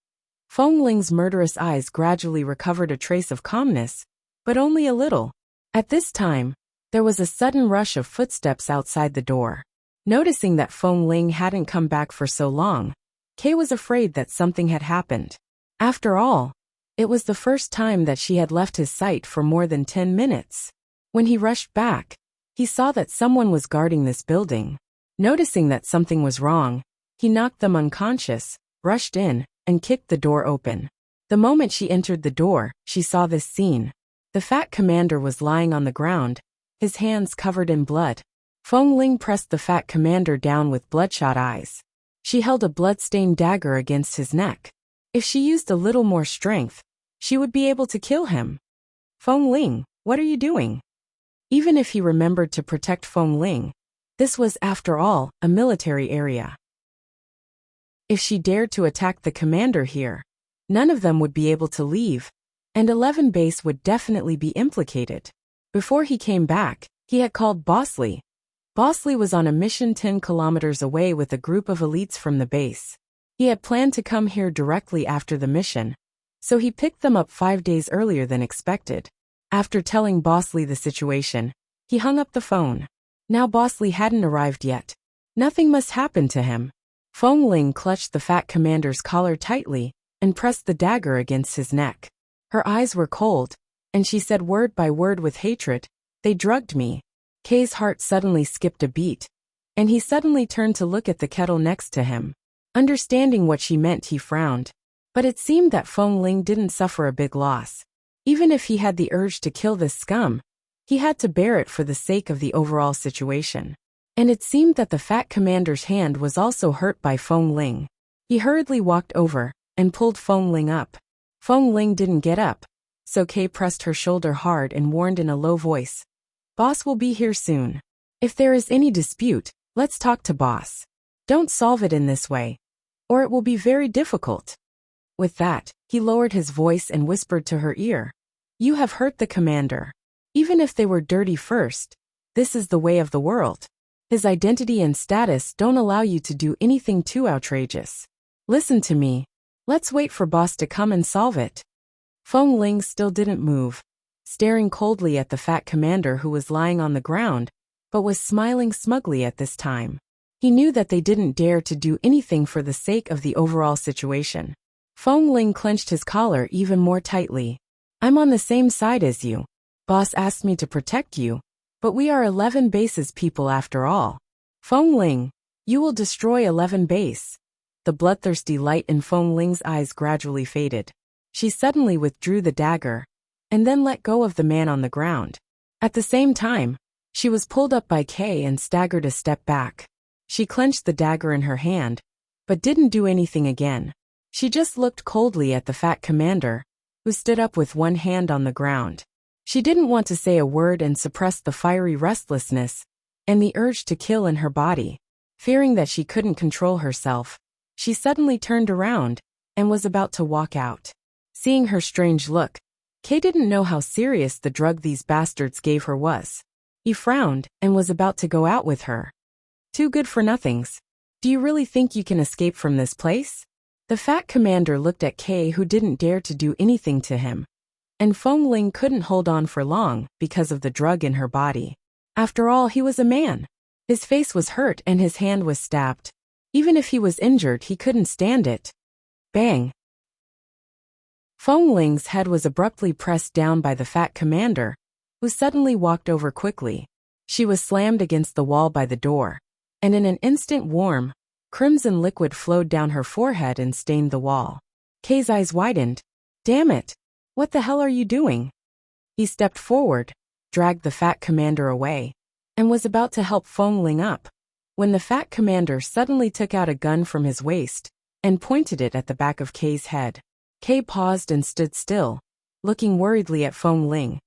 Feng Ling's murderous eyes gradually recovered a trace of calmness, but only a little. At this time, there was a sudden rush of footsteps outside the door. Noticing that Feng Ling hadn't come back for so long, Kay was afraid that something had happened. After all, it was the first time that she had left his sight for more than 10 minutes. When he rushed back, he saw that someone was guarding this building. Noticing that something was wrong, he knocked them unconscious, rushed in, and kicked the door open. The moment she entered the door, she saw this scene. The fat commander was lying on the ground, his hands covered in blood. Feng Ling pressed the fat commander down with bloodshot eyes. She held a blood-stained dagger against his neck. If she used a little more strength, she would be able to kill him. Feng Ling, what are you doing? Even if he remembered to protect Feng Ling, this was, after all, a military area. If she dared to attack the commander here, none of them would be able to leave, and 11 base would definitely be implicated. Before he came back, he had called Bosley. Bosley was on a mission 10 kilometers away with a group of elites from the base. He had planned to come here directly after the mission, so he picked them up 5 days earlier than expected. After telling Bosley the situation, he hung up the phone. Now Bosley hadn't arrived yet. Nothing must happen to him. Feng Ling clutched the fat commander's collar tightly and pressed the dagger against his neck. Her eyes were cold, and she said word by word with hatred, "They drugged me." Kay's heart suddenly skipped a beat, and he suddenly turned to look at the kettle next to him. Understanding what she meant, he frowned. But it seemed that Feng Ling didn't suffer a big loss. Even if he had the urge to kill this scum, he had to bear it for the sake of the overall situation. And it seemed that the fat commander's hand was also hurt by Feng Ling. He hurriedly walked over and pulled Feng Ling up. Feng Ling didn't get up, so Kay pressed her shoulder hard and warned in a low voice, "Boss will be here soon. If there is any dispute, let's talk to boss. Don't solve it in this way, or it will be very difficult." With that, he lowered his voice and whispered to her ear, "You have hurt the commander. Even if they were dirty first, this is the way of the world. His identity and status don't allow you to do anything too outrageous. Listen to me. Let's wait for boss to come and solve it." Feng Ling still didn't move, staring coldly at the fat commander who was lying on the ground, but was smiling smugly at this time. He knew that they didn't dare to do anything for the sake of the overall situation. Feng Ling clenched his collar even more tightly. "I'm on the same side as you. Boss asked me to protect you, but we are 11 base's people after all. Feng Ling, you will destroy 11 base." The bloodthirsty light in Feng Ling's eyes gradually faded. She suddenly withdrew the dagger, and then let go of the man on the ground. At the same time, she was pulled up by Kay and staggered a step back. She clenched the dagger in her hand, but didn't do anything again. She just looked coldly at the fat commander, who stood up with one hand on the ground. She didn't want to say a word and suppressed the fiery restlessness and the urge to kill in her body. Fearing that she couldn't control herself, she suddenly turned around and was about to walk out. Seeing her strange look, Kay didn't know how serious the drug these bastards gave her was. He frowned and was about to go out with her. Too good for nothings. Do you really think you can escape from this place? The fat commander looked at Kay, who didn't dare to do anything to him. And Feng Ling couldn't hold on for long because of the drug in her body. After all, he was a man. His face was hurt and his hand was stabbed. Even if he was injured, he couldn't stand it. Bang! Feng Ling's head was abruptly pressed down by the fat commander, who suddenly walked over quickly. She was slammed against the wall by the door, and in an instant warm, crimson liquid flowed down her forehead and stained the wall. Kay's eyes widened. Damn it! What the hell are you doing? He stepped forward, dragged the fat commander away, and was about to help Feng Ling up, when the fat commander suddenly took out a gun from his waist and pointed it at the back of Kay's head. Kay paused and stood still, looking worriedly at Feng Ling,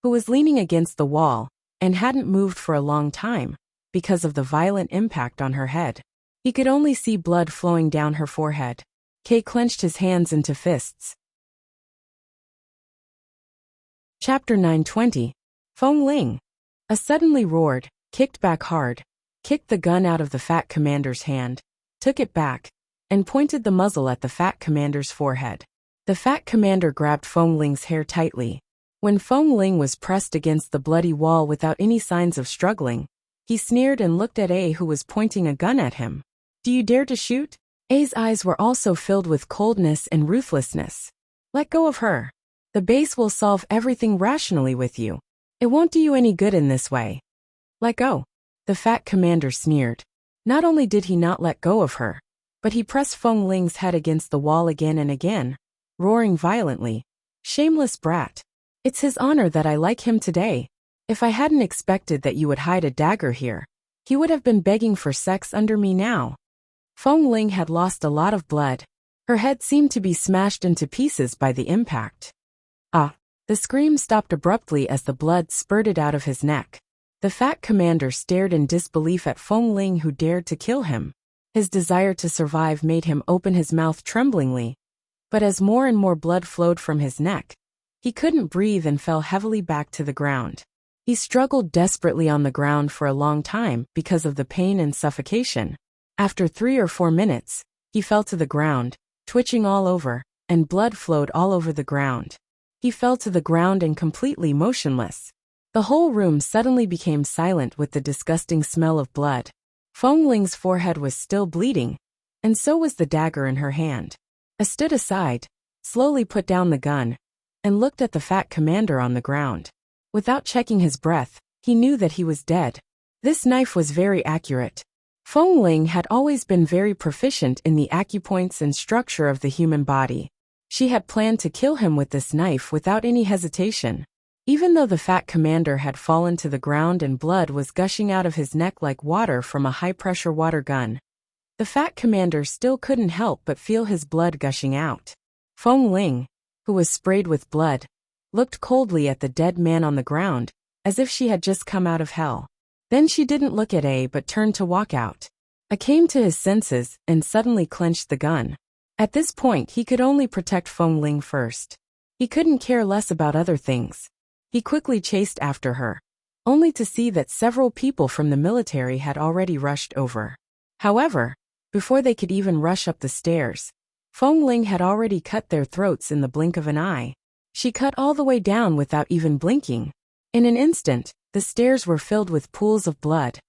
who was leaning against the wall and hadn't moved for a long time because of the violent impact on her head. He could only see blood flowing down her forehead. Kay clenched his hands into fists. Chapter 920. Feng Ling. Suddenly roared, kicked back hard, kicked the gun out of the fat commander's hand, took it back, and pointed the muzzle at the fat commander's forehead. The fat commander grabbed Feng Ling's hair tightly. When Feng Ling was pressed against the bloody wall without any signs of struggling, he sneered and looked at A, who was pointing a gun at him. Do you dare to shoot? A's eyes were also filled with coldness and ruthlessness. Let go of her. The base will solve everything rationally with you. It won't do you any good in this way. Let go. The fat commander sneered. Not only did he not let go of her, but he pressed Feng Ling's head against the wall again and again, roaring violently. Shameless brat. It's his honor that I like him today. If I hadn't expected that you would hide a dagger here, he would have been begging for sex under me now. Feng Ling had lost a lot of blood. Her head seemed to be smashed into pieces by the impact. Ah! The scream stopped abruptly as the blood spurted out of his neck. The fat commander stared in disbelief at Feng Ling, who dared to kill him. His desire to survive made him open his mouth tremblingly, but as more and more blood flowed from his neck, he couldn't breathe and fell heavily back to the ground. He struggled desperately on the ground for a long time because of the pain and suffocation. After 3 or 4 minutes, he fell to the ground, twitching all over, and blood flowed all over the ground. He fell to the ground and completely motionless. The whole room suddenly became silent with the disgusting smell of blood. Feng Ling's forehead was still bleeding, and so was the dagger in her hand. I stood aside, slowly put down the gun, and looked at the fat commander on the ground. Without checking his breath, he knew that he was dead. This knife was very accurate. Feng Ling had always been very proficient in the acupoints and structure of the human body. She had planned to kill him with this knife without any hesitation. Even though the fat commander had fallen to the ground and blood was gushing out of his neck like water from a high-pressure water gun, the fat commander still couldn't help but feel his blood gushing out. Feng Ling, who was sprayed with blood, looked coldly at the dead man on the ground, as if she had just come out of hell. Then she didn't look at A but turned to walk out. A came to his senses and suddenly clenched the gun. At this point he could only protect Feng Ling first. He couldn't care less about other things. He quickly chased after her, only to see that several people from the military had already rushed over. However, before they could even rush up the stairs, Feng Ling had already cut their throats in the blink of an eye. She cut all the way down without even blinking. In an instant, the stairs were filled with pools of blood.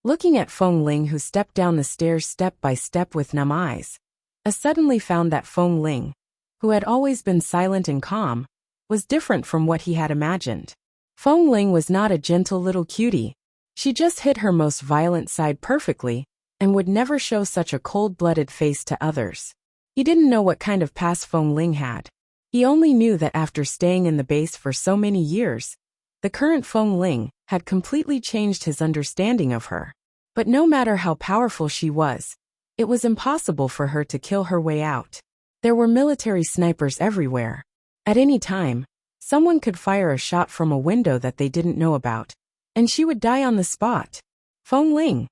Looking at Feng Ling, who stepped down the stairs step by step with numb eyes, I suddenly found that Feng Ling, who had always been silent and calm, was different from what he had imagined. Feng Ling was not a gentle little cutie. She just hid her most violent side perfectly, and would never show such a cold-blooded face to others. He didn't know what kind of past Feng Ling had. He only knew that after staying in the base for so many years, the current Feng Ling had completely changed his understanding of her. But no matter how powerful she was, it was impossible for her to kill her way out. There were military snipers everywhere. At any time, someone could fire a shot from a window that they didn't know about, and she would die on the spot. Feng Ling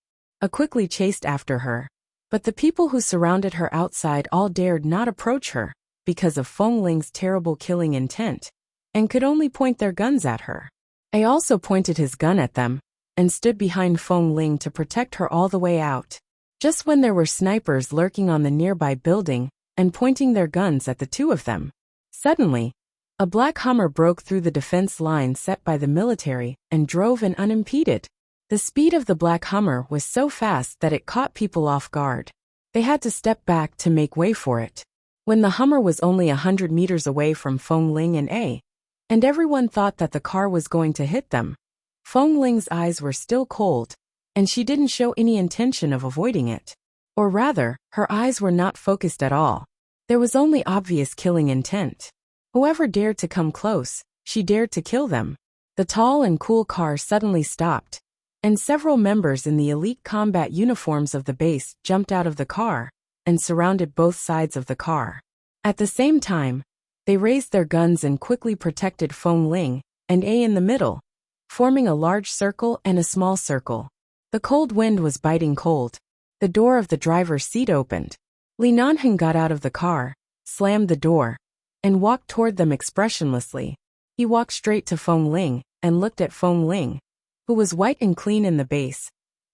quickly chased after her, but the people who surrounded her outside all dared not approach her because of Feng Ling's terrible killing intent, and could only point their guns at her. A also pointed his gun at them, and stood behind Feng Ling to protect her all the way out. Just when there were snipers lurking on the nearby building and pointing their guns at the two of them, suddenly, a black Hummer broke through the defense line set by the military and drove in unimpeded. The speed of the black Hummer was so fast that it caught people off guard. They had to step back to make way for it. When the Hummer was only 100 meters away from Feng Ling and everyone thought that the car was going to hit them, Feng Ling's eyes were still cold, and she didn't show any intention of avoiding it. Or rather, her eyes were not focused at all. There was only obvious killing intent. Whoever dared to come close, she dared to kill them. The tall and cool car suddenly stopped, and several members in the elite combat uniforms of the base jumped out of the car and surrounded both sides of the car. At the same time, they raised their guns and quickly protected Feng Ling and in the middle, forming a large circle and a small circle. The cold wind was biting cold. The door of the driver's seat opened. Li Nanheng got out of the car, slammed the door, and walked toward them expressionlessly. He walked straight to Feng Ling and looked at Feng Ling, who was white and clean in the base,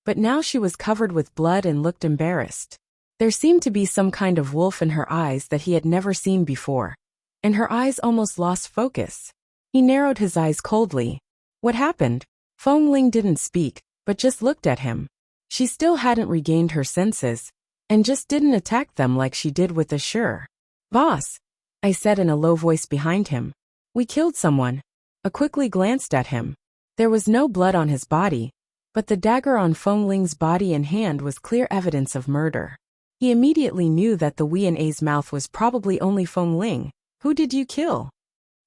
but now she was covered with blood and looked embarrassed. There seemed to be some kind of wolf in her eyes that he had never seen before, and her eyes almost lost focus. He narrowed his eyes coldly. What happened? Feng Ling didn't speak, but just looked at him. She still hadn't regained her senses, and just didn't attack them like she did with Assure. Boss, I said in a low voice behind him. We killed someone. I quickly glanced at him. There was no blood on his body, but the dagger on Feng Ling's body and hand was clear evidence of murder. He immediately knew that the Wei and A's mouth was probably only Feng Ling. Who did you kill?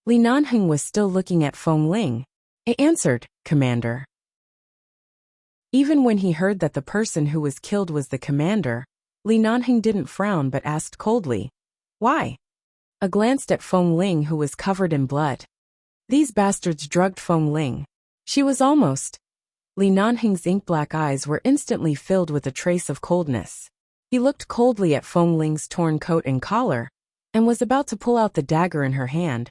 Li Nanheng was still looking at Feng Ling. I answered, Commander. Even when he heard that the person who was killed was the commander, Li Nanheng didn't frown but asked coldly, why? I glanced at Feng Ling, who was covered in blood. These bastards drugged Feng Ling. She was almost. Li Nanheng's ink-black eyes were instantly filled with a trace of coldness. He looked coldly at Feng Ling's torn coat and collar, and was about to pull out the dagger in her hand,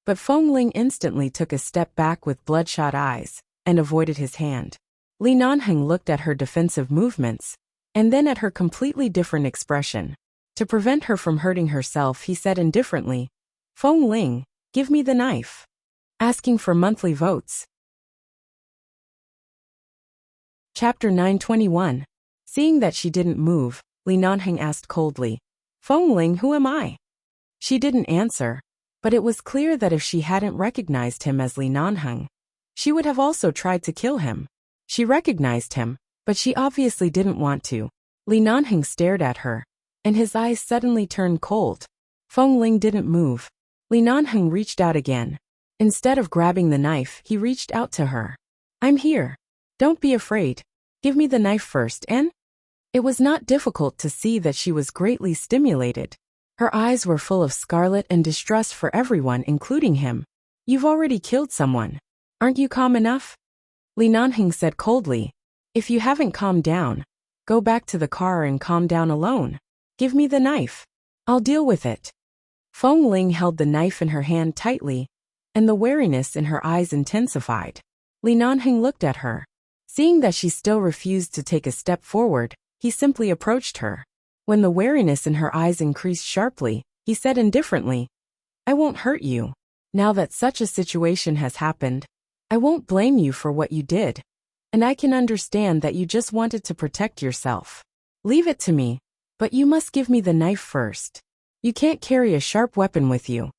but Feng Ling instantly took a step back with bloodshot eyes, and avoided his hand. Li Nanheng looked at her defensive movements, and then at her completely different expression. To prevent her from hurting herself, he said indifferently, Feng Ling, give me the knife. Asking for monthly votes. Chapter 921. Seeing that she didn't move, Li Nanheng asked coldly, Feng Ling, who am I? She didn't answer, but it was clear that if she hadn't recognized him as Li Nanheng, she would have also tried to kill him. She recognized him, but she obviously didn't want to. Li Nanheng stared at her, and his eyes suddenly turned cold. Feng Ling didn't move. Li Nanheng reached out again. Instead of grabbing the knife, he reached out to her. I'm here. Don't be afraid. Give me the knife first, and? It was not difficult to see that she was greatly stimulated. Her eyes were full of scarlet and distrust for everyone, including him. You've already killed someone. Aren't you calm enough? Li Nanheng said coldly. If you haven't calmed down, go back to the car and calm down alone. Give me the knife. I'll deal with it. Feng Ling held the knife in her hand tightly, and the wariness in her eyes intensified. Li Nanheng looked at her. Seeing that she still refused to take a step forward, he simply approached her. When the wariness in her eyes increased sharply, he said indifferently, I won't hurt you. Now that such a situation has happened, I won't blame you for what you did, and I can understand that you just wanted to protect yourself. Leave it to me, but you must give me the knife first. You can't carry a sharp weapon with you.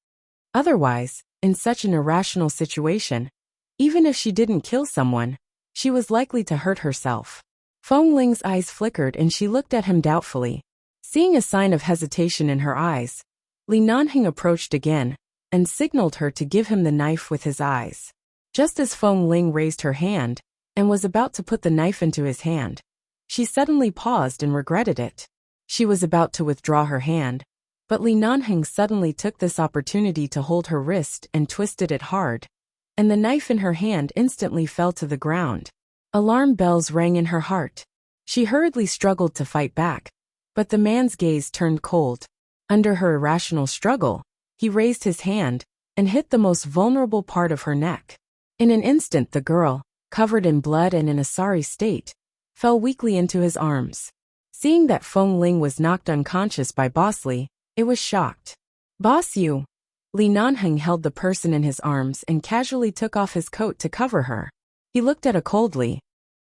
Otherwise, in such an irrational situation, even if she didn't kill someone, she was likely to hurt herself. Feng Ling's eyes flickered and she looked at him doubtfully. Seeing a sign of hesitation in her eyes, Li Nanheng approached again and signaled her to give him the knife with his eyes. Just as Feng Ling raised her hand and was about to put the knife into his hand, she suddenly paused and regretted it. She was about to withdraw her hand, But Li Nanheng suddenly took this opportunity to hold her wrist and twisted it hard, and the knife in her hand instantly fell to the ground. Alarm bells rang in her heart. She hurriedly struggled to fight back, but the man's gaze turned cold. Under her irrational struggle, he raised his hand and hit the most vulnerable part of her neck. In an instant the girl, covered in blood and in a sorry state, fell weakly into his arms. Seeing that Feng Ling was knocked unconscious by Boss Li, it was shocked. "Boss you!" Li Nanheng held the person in his arms and casually took off his coat to cover her. He looked at her coldly.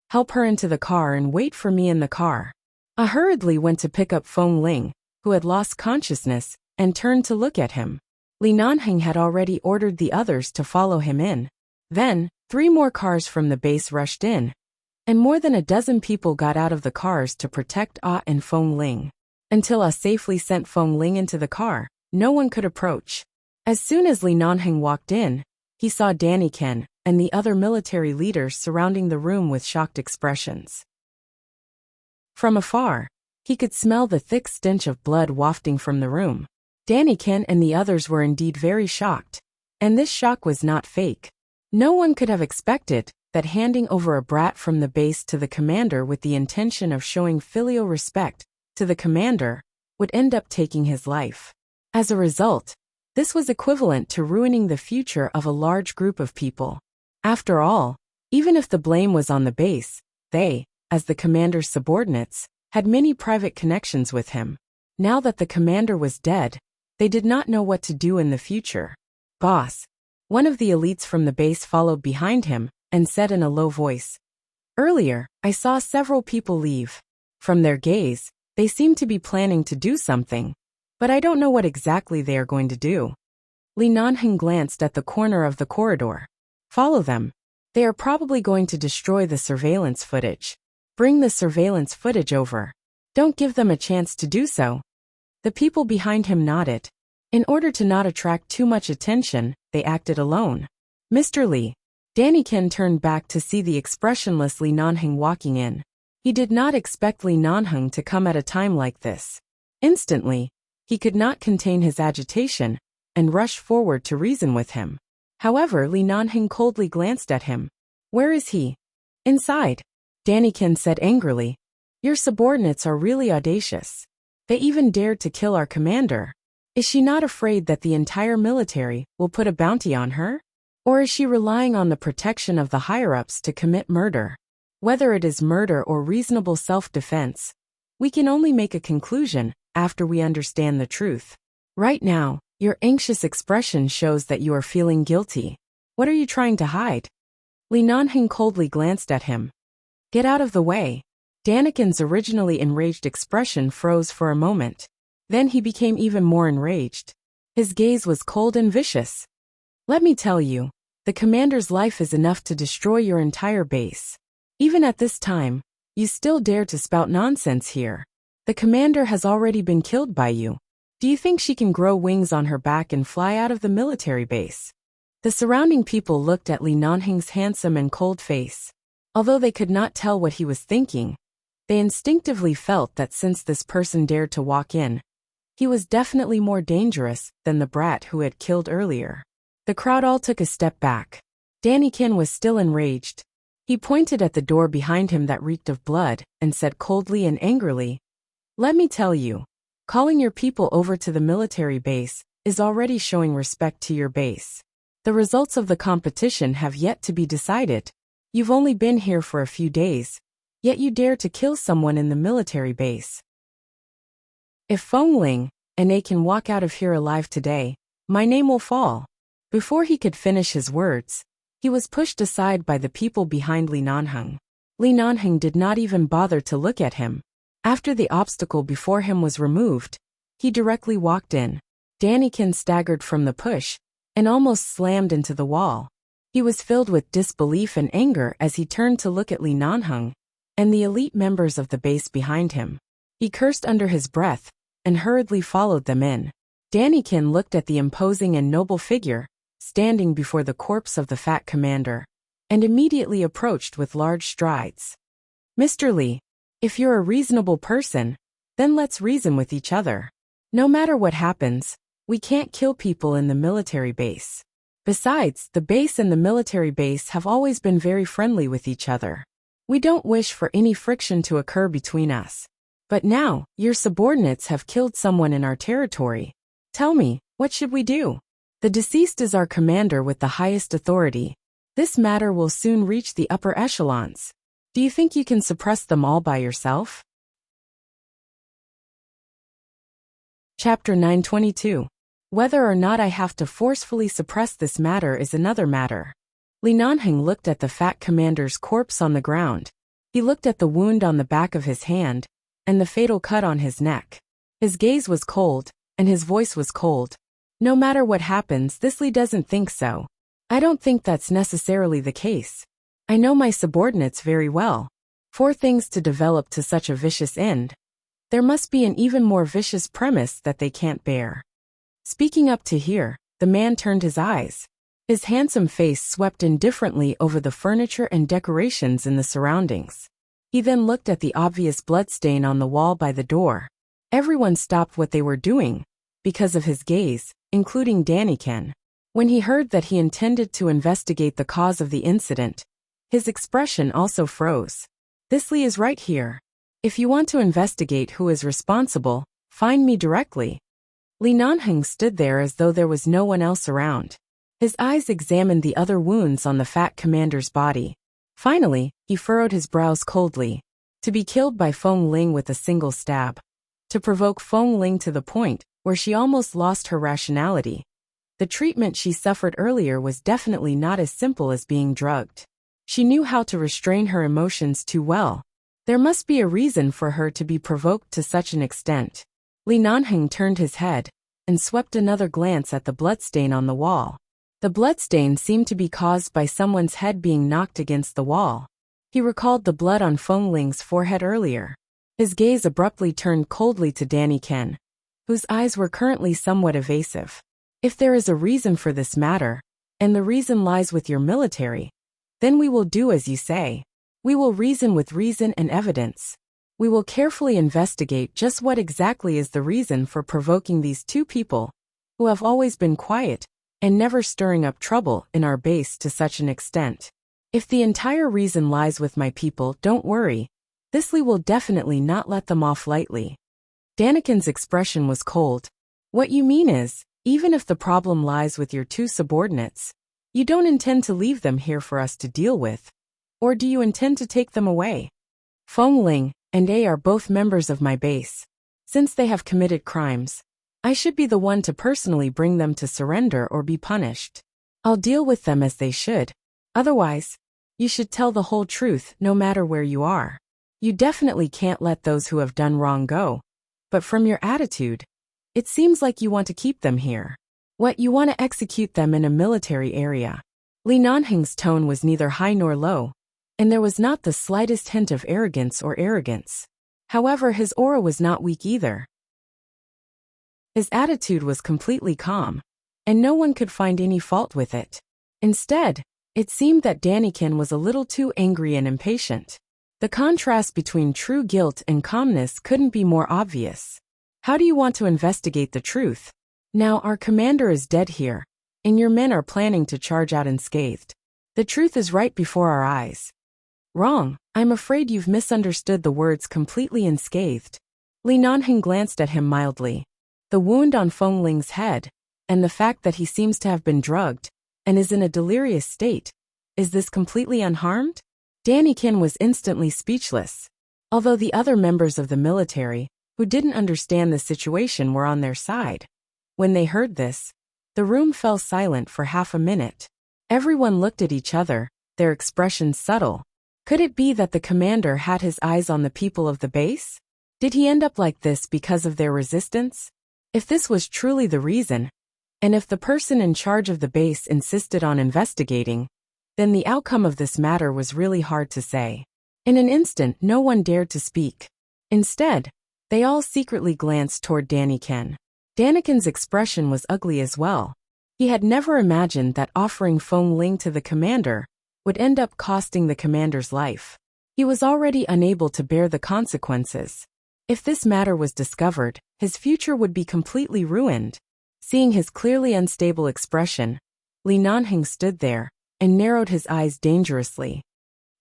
"Help her into the car and wait for me in the car." I hurriedly went to pick up Feng Ling, who had lost consciousness, and turned to look at him. Li Nanheng had already ordered the others to follow him in. Then, 3 more cars from the base rushed in, and more than a dozen people got out of the cars to protect Ah and Feng Ling. Until Ah safely sent Feng Ling into the car, no one could approach. As soon as Li Nanheng walked in, he saw Danny Ken and the other military leaders surrounding the room with shocked expressions. From afar, he could smell the thick stench of blood wafting from the room. Danny Ken and the others were indeed very shocked, and this shock was not fake. No one could have expected that handing over a brat from the base to the commander with the intention of showing filial respect to the commander would end up taking his life. As a result, this was equivalent to ruining the future of a large group of people. After all, even if the blame was on the base, they, as the commander's subordinates, had many private connections with him. Now that the commander was dead, they did not know what to do in the future. "Boss." One of the elites from the base followed behind him and said in a low voice, "Earlier, I saw several people leave. From their gaze, they seem to be planning to do something, but I don't know what exactly they are going to do." Li Nanheng glanced at the corner of the corridor. "Follow them. They are probably going to destroy the surveillance footage. Bring the surveillance footage over. Don't give them a chance to do so." The people behind him nodded. In order to not attract too much attention, they acted alone. "Mr. Li." Danny Ken turned back to see the expressionless Li Nanheng walking in. He did not expect Li Nanheng to come at a time like this. Instantly, he could not contain his agitation and rushed forward to reason with him. However, Li Nanheng coldly glanced at him. "Where is he?" "Inside." Danny Ken said angrily. "Your subordinates are really audacious. They even dared to kill our commander. Is she not afraid that the entire military will put a bounty on her? Or is she relying on the protection of the higher-ups to commit murder? Whether it is murder or reasonable self-defense, we can only make a conclusion after we understand the truth. Right now, your anxious expression shows that you are feeling guilty. What are you trying to hide?" Li Nanheng coldly glanced at him. "Get out of the way." Daniken's originally enraged expression froze for a moment. Then he became even more enraged. His gaze was cold and vicious. "Let me tell you, the commander's life is enough to destroy your entire base. Even at this time, you still dare to spout nonsense here. The commander has already been killed by you. Do you think she can grow wings on her back and fly out of the military base?" The surrounding people looked at Li Nanheng's handsome and cold face. Although they could not tell what he was thinking, they instinctively felt that since this person dared to walk in, he was definitely more dangerous than the brat who had killed earlier. The crowd all took a step back. Danny Ken was still enraged. He pointed at the door behind him that reeked of blood and said coldly and angrily, "Let me tell you, calling your people over to the military base is already showing respect to your base. The results of the competition have yet to be decided. You've only been here for a few days, yet you dare to kill someone in the military base. If Feng Ling and I can walk out of here alive today, my name will fall." Before he could finish his words, he was pushed aside by the people behind Li Nanheng. Li Nanheng did not even bother to look at him. After the obstacle before him was removed, he directly walked in. Danny Ken staggered from the push and almost slammed into the wall. He was filled with disbelief and anger as he turned to look at Li Nanheng and the elite members of the base behind him. He cursed under his breath and hurriedly followed them in. Danny Ken looked at the imposing and noble figure standing before the corpse of the fat commander, and immediately approached with large strides. "Mr. Li, if you're a reasonable person, then let's reason with each other." No matter what happens, we can't kill people in the military base. Besides, the base and the military base have always been very friendly with each other. We don't wish for any friction to occur between us. But now, your subordinates have killed someone in our territory. Tell me, what should we do? The deceased is our commander with the highest authority. This matter will soon reach the upper echelons. Do you think you can suppress them all by yourself? Chapter 922. Whether or not I have to forcefully suppress this matter is another matter. Li Nanheng looked at the fat commander's corpse on the ground. He looked at the wound on the back of his hand, and the fatal cut on his neck. His gaze was cold, and his voice was cold. No matter what happens, this Li doesn't think so. I don't think that's necessarily the case. I know my subordinates very well. For things to develop to such a vicious end, there must be an even more vicious premise that they can't bear. Speaking up to here, the man turned his eyes. His handsome face swept indifferently over the furniture and decorations in the surroundings. He then looked at the obvious bloodstain on the wall by the door. Everyone stopped what they were doing, because of his gaze, including Daniken. When he heard that he intended to investigate the cause of the incident, his expression also froze. This Li is right here. If you want to investigate who is responsible, find me directly. Li Nanheng stood there as though there was no one else around. His eyes examined the other wounds on the fat commander's body. Finally, he furrowed his brows coldly. To be killed by Feng Ling with a single stab. To provoke Feng Ling to the point where she almost lost her rationality. The treatment she suffered earlier was definitely not as simple as being drugged. She knew how to restrain her emotions too well. There must be a reason for her to be provoked to such an extent. Li Nanheng turned his head and swept another glance at the bloodstain on the wall. The bloodstain seemed to be caused by someone's head being knocked against the wall. He recalled the blood on Feng Ling's forehead earlier. His gaze abruptly turned coldly to Daniken, whose eyes were currently somewhat evasive. If there is a reason for this matter, and the reason lies with your military, then we will do as you say. We will reason with reason and evidence. We will carefully investigate just what exactly is the reason for provoking these two people, who have always been quiet and never stirring up trouble in our base to such an extent. If the entire reason lies with my people, don't worry. This Li will definitely not let them off lightly. Daniken's expression was cold. What you mean is, even if the problem lies with your two subordinates, you don't intend to leave them here for us to deal with? Or do you intend to take them away? Feng Ling and A are both members of my base. Since they have committed crimes, I should be the one to personally bring them to surrender or be punished. I'll deal with them as they should. Otherwise, you should tell the whole truth no matter where you are. You definitely can't let those who have done wrong go. But from your attitude, it seems like you want to keep them here. What, you want to execute them in a military area? Li Nanheng's tone was neither high nor low, and there was not the slightest hint of arrogance or arrogance. However, his aura was not weak either. His attitude was completely calm, and no one could find any fault with it. Instead, it seemed that Daniken was a little too angry and impatient. The contrast between true guilt and calmness couldn't be more obvious. How do you want to investigate the truth? Now our commander is dead here, and your men are planning to charge out unscathed. The truth is right before our eyes. Wrong, I'm afraid you've misunderstood the words completely unscathed. Li Nanheng glanced at him mildly. The wound on Feng Ling's head, and the fact that he seems to have been drugged, and is in a delirious state, is this completely unharmed? Daniken was instantly speechless. Although the other members of the military, who didn't understand the situation, were on their side. When they heard this, the room fell silent for half a minute. Everyone looked at each other, their expressions subtle. Could it be that the commander had his eyes on the people of the base? Did he end up like this because of their resistance? If this was truly the reason, and if the person in charge of the base insisted on investigating, then the outcome of this matter was really hard to say. In an instant, no one dared to speak. Instead, they all secretly glanced toward Daniken. Daniken's expression was ugly as well. He had never imagined that offering Feng Ling to the commander would end up costing the commander's life. He was already unable to bear the consequences. If this matter was discovered, his future would be completely ruined. Seeing his clearly unstable expression, Li Nanheng stood there and narrowed his eyes dangerously.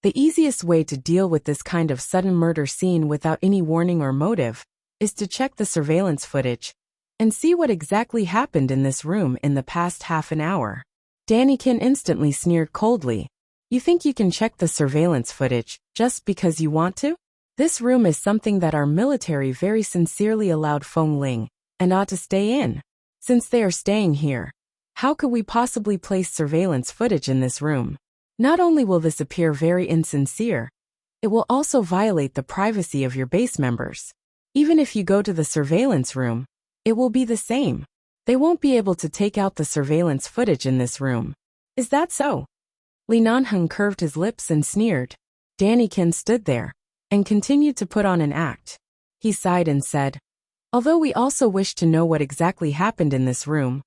The easiest way to deal with this kind of sudden murder scene without any warning or motive is to check the surveillance footage and see what exactly happened in this room in the past half an hour. Daniken instantly sneered coldly. You think you can check the surveillance footage just because you want to? This room is something that our military very sincerely allowed Feng Ling and ought to stay in. Since they are staying here, how could we possibly place surveillance footage in this room? Not only will this appear very insincere, it will also violate the privacy of your base members. Even if you go to the surveillance room, it will be the same. They won't be able to take out the surveillance footage in this room. Is that so? Li Nanheng curved his lips and sneered. Daniken stood there and continued to put on an act. He sighed and said, although we also wish to know what exactly happened in this room,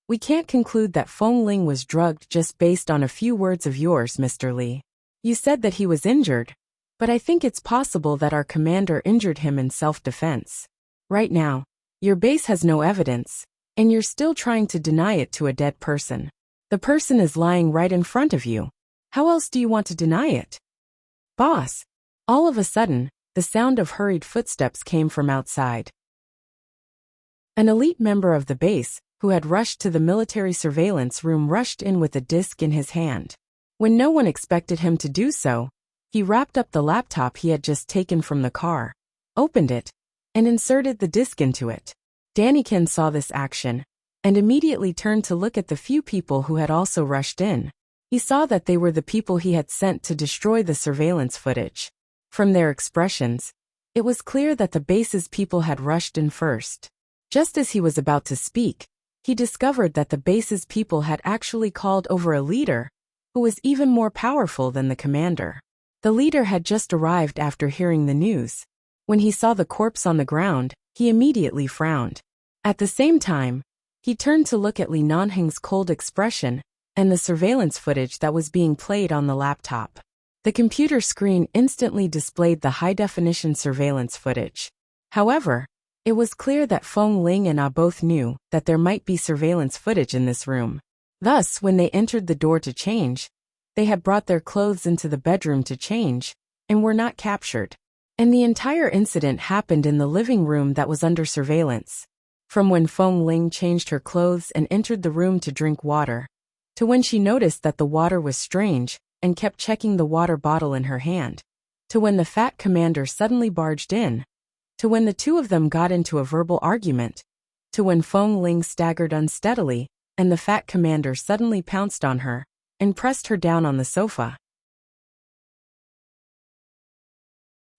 we can't conclude that Feng Ling was drugged just based on a few words of yours, Mr. Li. You said that he was injured, but I think it's possible that our commander injured him in self-defense. Right now, your base has no evidence, and you're still trying to deny it to a dead person. The person is lying right in front of you. How else do you want to deny it? Boss! All of a sudden, the sound of hurried footsteps came from outside. An elite member of the base, who had rushed to the military surveillance room, rushed in with a disc in his hand. When no one expected him to do so, he wrapped up the laptop he had just taken from the car, opened it, and inserted the disc into it. Daniken saw this action and immediately turned to look at the few people who had also rushed in. He saw that they were the people he had sent to destroy the surveillance footage. From their expressions, it was clear that the base's people had rushed in first. Just as he was about to speak, he discovered that the base's people had actually called over a leader who was even more powerful than the commander. The leader had just arrived after hearing the news. When he saw the corpse on the ground, he immediately frowned. At the same time, he turned to look at Li Nanheng's cold expression and the surveillance footage that was being played on the laptop. The computer screen instantly displayed the high-definition surveillance footage. However, it was clear that Feng Ling and Ah both knew that there might be surveillance footage in this room. Thus, when they entered the door to change, they had brought their clothes into the bedroom to change and were not captured. And the entire incident happened in the living room that was under surveillance. From when Feng Ling changed her clothes and entered the room to drink water, to when she noticed that the water was strange and kept checking the water bottle in her hand, to when the fat commander suddenly barged in, to when the two of them got into a verbal argument, to when Feng Ling staggered unsteadily and the fat commander suddenly pounced on her and pressed her down on the sofa.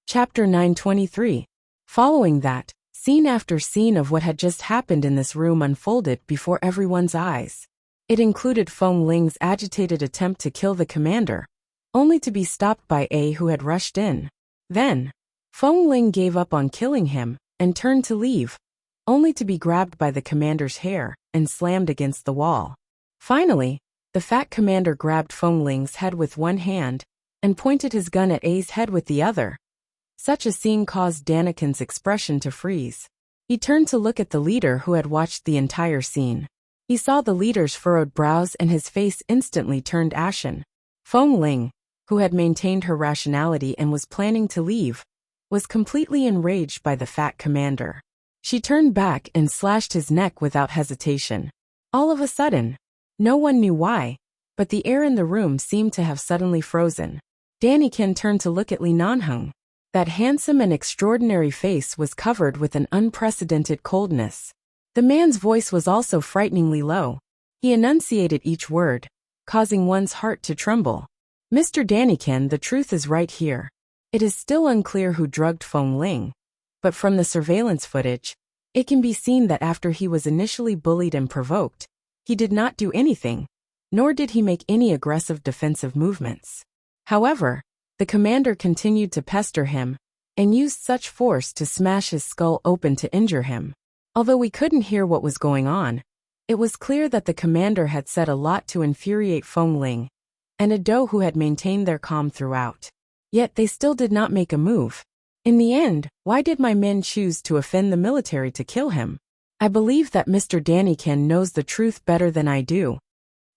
Chapter 923. Following that, scene after scene of what had just happened in this room unfolded before everyone's eyes. It included Feng Ling's agitated attempt to kill the commander, only to be stopped by A who had rushed in. Then, Feng Ling gave up on killing him and turned to leave, only to be grabbed by the commander's hair and slammed against the wall. Finally, the fat commander grabbed Feng Ling's head with one hand and pointed his gun at A's head with the other. Such a scene caused Daniken's expression to freeze. He turned to look at the leader who had watched the entire scene. He saw the leader's furrowed brows and his face instantly turned ashen. Feng Ling, who had maintained her rationality and was planning to leave, was completely enraged by the fat commander. She turned back and slashed his neck without hesitation. All of a sudden, no one knew why, but the air in the room seemed to have suddenly frozen. Daniken turned to look at Li Nanheng. That handsome and extraordinary face was covered with an unprecedented coldness. The man's voice was also frighteningly low. He enunciated each word, causing one's heart to tremble. Mr. Daniken, the truth is right here. It is still unclear who drugged Feng Ling, but from the surveillance footage, it can be seen that after he was initially bullied and provoked, he did not do anything, nor did he make any aggressive defensive movements. However, the commander continued to pester him and used such force to smash his skull open to injure him. Although we couldn't hear what was going on, it was clear that the commander had said a lot to infuriate Feng Ling and Ado, who had maintained their calm throughout. Yet they still did not make a move. In the end, why did my men choose to offend the military to kill him? I believe that Mr. Daniken knows the truth better than I do.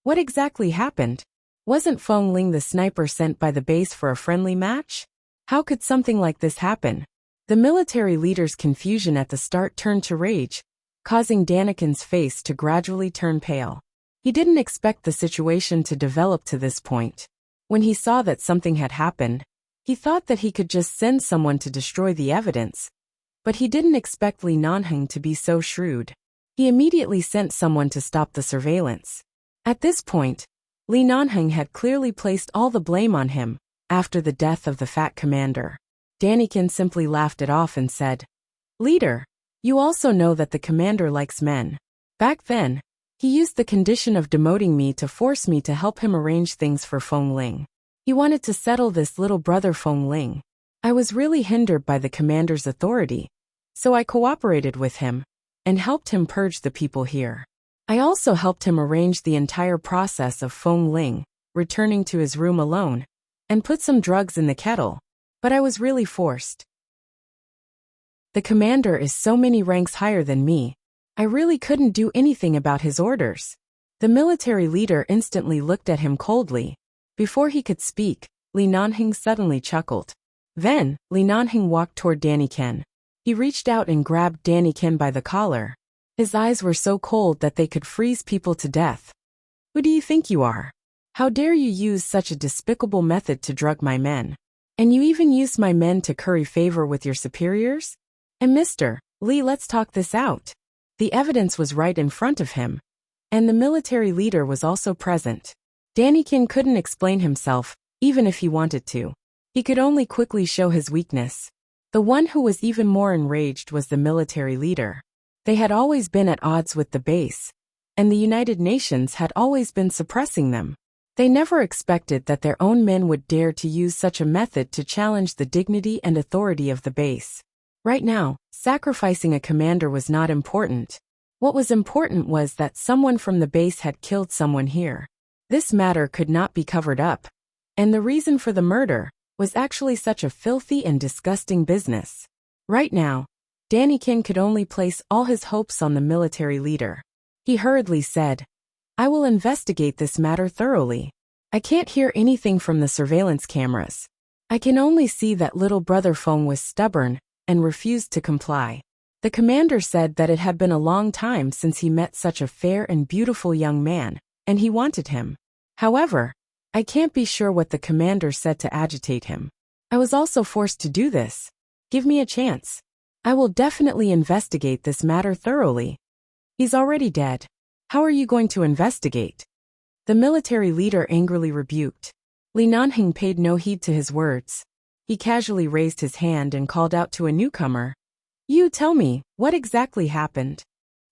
What exactly happened? Wasn't Feng Ling the sniper sent by the base for a friendly match? How could something like this happen? The military leader's confusion at the start turned to rage, causing Daniken's face to gradually turn pale. He didn't expect the situation to develop to this point. When he saw that something had happened, he thought that he could just send someone to destroy the evidence. But he didn't expect Li Nanheng to be so shrewd. He immediately sent someone to stop the surveillance. At this point, Li Nanheng had clearly placed all the blame on him, after the death of the fat commander. Daniken simply laughed it off and said, "Leader, you also know that the commander likes men. Back then, he used the condition of demoting me to force me to help him arrange things for Feng Ling. He wanted to settle this little brother Feng Ling. I was really hindered by the commander's authority, so I cooperated with him and helped him purge the people here. I also helped him arrange the entire process of Feng Ling returning to his room alone and put some drugs in the kettle, but I was really forced. The commander is so many ranks higher than me. I really couldn't do anything about his orders." The military leader instantly looked at him coldly. Before he could speak, Li Nanheng suddenly chuckled. Then, Li Nanheng walked toward Daniken. He reached out and grabbed Daniken by the collar. His eyes were so cold that they could freeze people to death. "Who do you think you are? How dare you use such a despicable method to drug my men? And you even used my men to curry favor with your superiors? And Mr. Li, let's talk this out." The evidence was right in front of him, and the military leader was also present. Daniken couldn't explain himself, even if he wanted to. He could only quickly show his weakness. The one who was even more enraged was the military leader. They had always been at odds with the base, and the United Nations had always been suppressing them. They never expected that their own men would dare to use such a method to challenge the dignity and authority of the base. Right now, sacrificing a commander was not important. What was important was that someone from the base had killed someone here. This matter could not be covered up, and the reason for the murder was actually such a filthy and disgusting business. Right now, Daniken could only place all his hopes on the military leader. He hurriedly said, "I will investigate this matter thoroughly. I can't hear anything from the surveillance cameras. I can only see that little brother Feng was stubborn and refused to comply. The commander said that it had been a long time since he met such a fair and beautiful young man, and he wanted him. However, I can't be sure what the commander said to agitate him. I was also forced to do this. Give me a chance. I will definitely investigate this matter thoroughly." "He's already dead. How are you going to investigate?" the military leader angrily rebuked. Li Nanheng paid no heed to his words. He casually raised his hand and called out to a newcomer, "You tell me, what exactly happened?"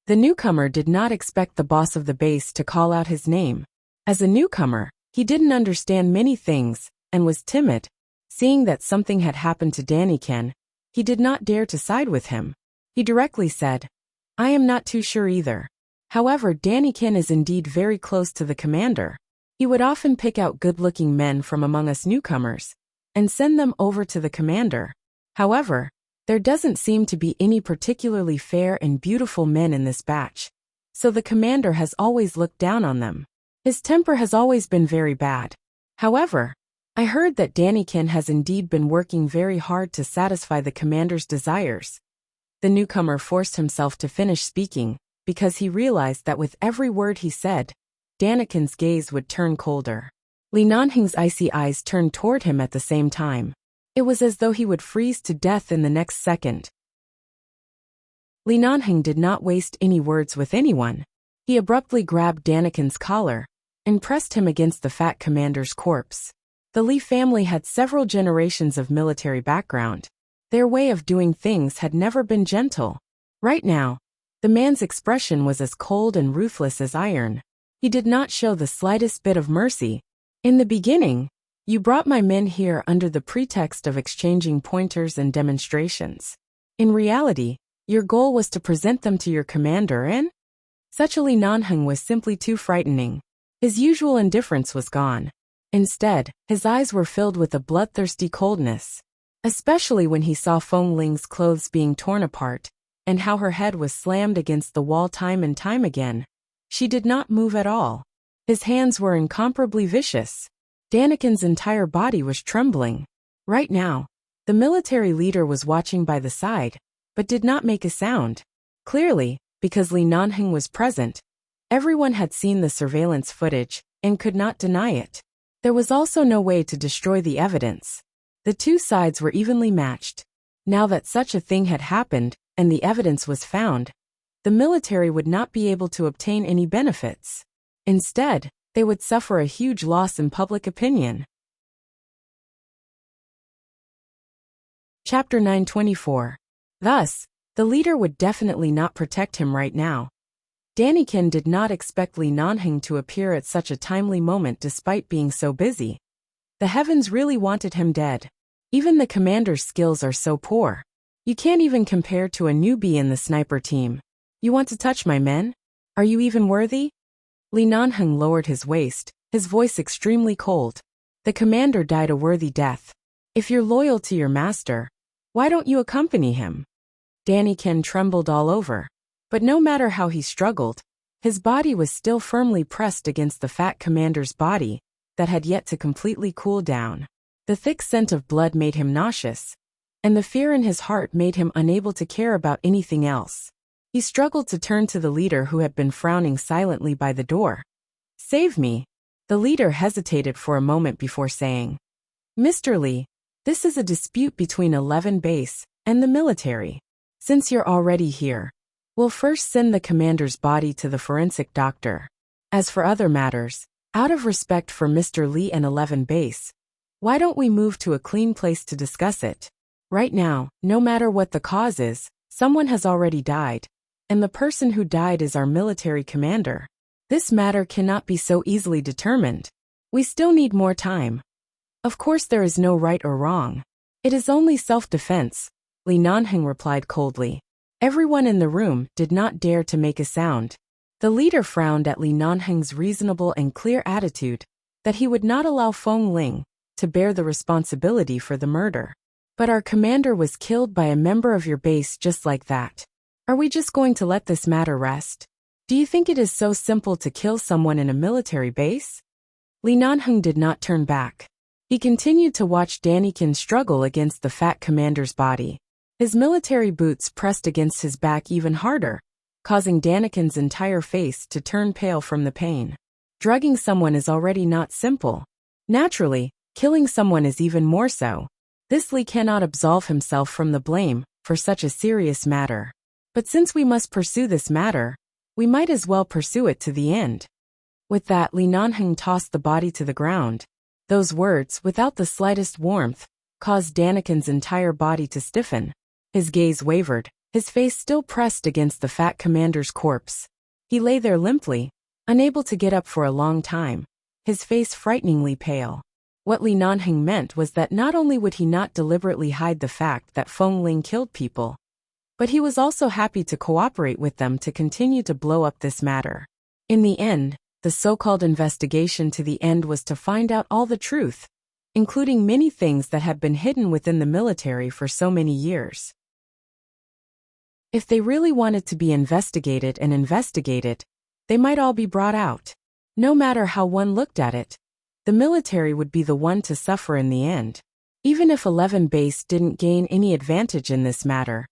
The newcomer did not expect the boss of the base to call out his name. As a newcomer, he didn't understand many things and was timid. Seeing that something had happened to Daniken, he did not dare to side with him. He directly said, "I am not too sure either. However, Daniken is indeed very close to the commander. He would often pick out good-looking men from among us newcomers and send them over to the commander. However, there doesn't seem to be any particularly fair and beautiful men in this batch, so the commander has always looked down on them. His temper has always been very bad. However, I heard that Daniken has indeed been working very hard to satisfy the commander's desires." The newcomer forced himself to finish speaking, because he realized that with every word he said, Daniken's gaze would turn colder. Li Nanheng's icy eyes turned toward him at the same time. It was as though he would freeze to death in the next second. Li Nanheng did not waste any words with anyone. He abruptly grabbed Daniken's collar and pressed him against the fat commander's corpse. The Li family had several generations of military background. Their way of doing things had never been gentle. Right now, the man's expression was as cold and ruthless as iron. He did not show the slightest bit of mercy. "In the beginning, you brought my men here under the pretext of exchanging pointers and demonstrations. In reality, your goal was to present them to your commander, and such a Li Nanheng was simply too frightening. His usual indifference was gone. Instead, his eyes were filled with a bloodthirsty coldness. especially when he saw Feng Ling's clothes being torn apart, and how her head was slammed against the wall time and time again. She did not move at all. His hands were incomparably vicious. Daniken's entire body was trembling. Right now, the military leader was watching by the side, but did not make a sound. Clearly, because Li Nanheng was present, everyone had seen the surveillance footage and could not deny it. There was also no way to destroy the evidence. The two sides were evenly matched. Now that such a thing had happened and the evidence was found, the military would not be able to obtain any benefits. Instead, they would suffer a huge loss in public opinion. Chapter 924. Thus, the leader would definitely not protect him right now. Daniken did not expect Li Nanheng to appear at such a timely moment despite being so busy. The heavens really wanted him dead. Even the commander's skills are so poor. You can't even compare to a newbie in the sniper team. You want to touch my men? Are you even worthy? Li Nanheng lowered his waist, his voice extremely cold. The commander died a worthy death. If you're loyal to your master, why don't you accompany him? Daniken trembled all over. But no matter how he struggled, his body was still firmly pressed against the fat commander's body that had yet to completely cool down. The thick scent of blood made him nauseous, and the fear in his heart made him unable to care about anything else. He struggled to turn to the leader who had been frowning silently by the door. Save me. The leader hesitated for a moment before saying, Mr. Li, this is a dispute between 11 Base and the military. Since you're already here, we'll first send the commander's body to the forensic doctor. As for other matters, out of respect for Mr. Li and 11 Base, why don't we move to a clean place to discuss it? Right now, no matter what the cause is, someone has already died, and the person who died is our military commander. This matter cannot be so easily determined. We still need more time. Of course there is no right or wrong. It is only self-defense, Li Nanheng replied coldly. Everyone in the room did not dare to make a sound. The leader frowned at Li Nanheng's reasonable and clear attitude that he would not allow Feng Ling to bear the responsibility for the murder. But our commander was killed by a member of your base just like that. Are we just going to let this matter rest? Do you think it is so simple to kill someone in a military base? Li Nanheng did not turn back. He continued to watch Daniken struggle against the fat commander's body. His military boots pressed against his back even harder, causing Daniken's entire face to turn pale from the pain. Drugging someone is already not simple. Naturally, killing someone is even more so. This Li cannot absolve himself from the blame for such a serious matter. But since we must pursue this matter, we might as well pursue it to the end. With that, Li Nanheng tossed the body to the ground. Those words, without the slightest warmth, caused Daniken's entire body to stiffen. His gaze wavered, his face still pressed against the fat commander's corpse. He lay there limply, unable to get up for a long time, his face frighteningly pale. What Li Nanheng meant was that not only would he not deliberately hide the fact that Feng Ling killed people, but he was also happy to cooperate with them to continue to blow up this matter. In the end, the so-called investigation to the end was to find out all the truth, including many things that had been hidden within the military for so many years. If they really wanted to be investigated, they might all be brought out. No matter how one looked at it, the military would be the one to suffer in the end. Even if 11 Base didn't gain any advantage in this matter,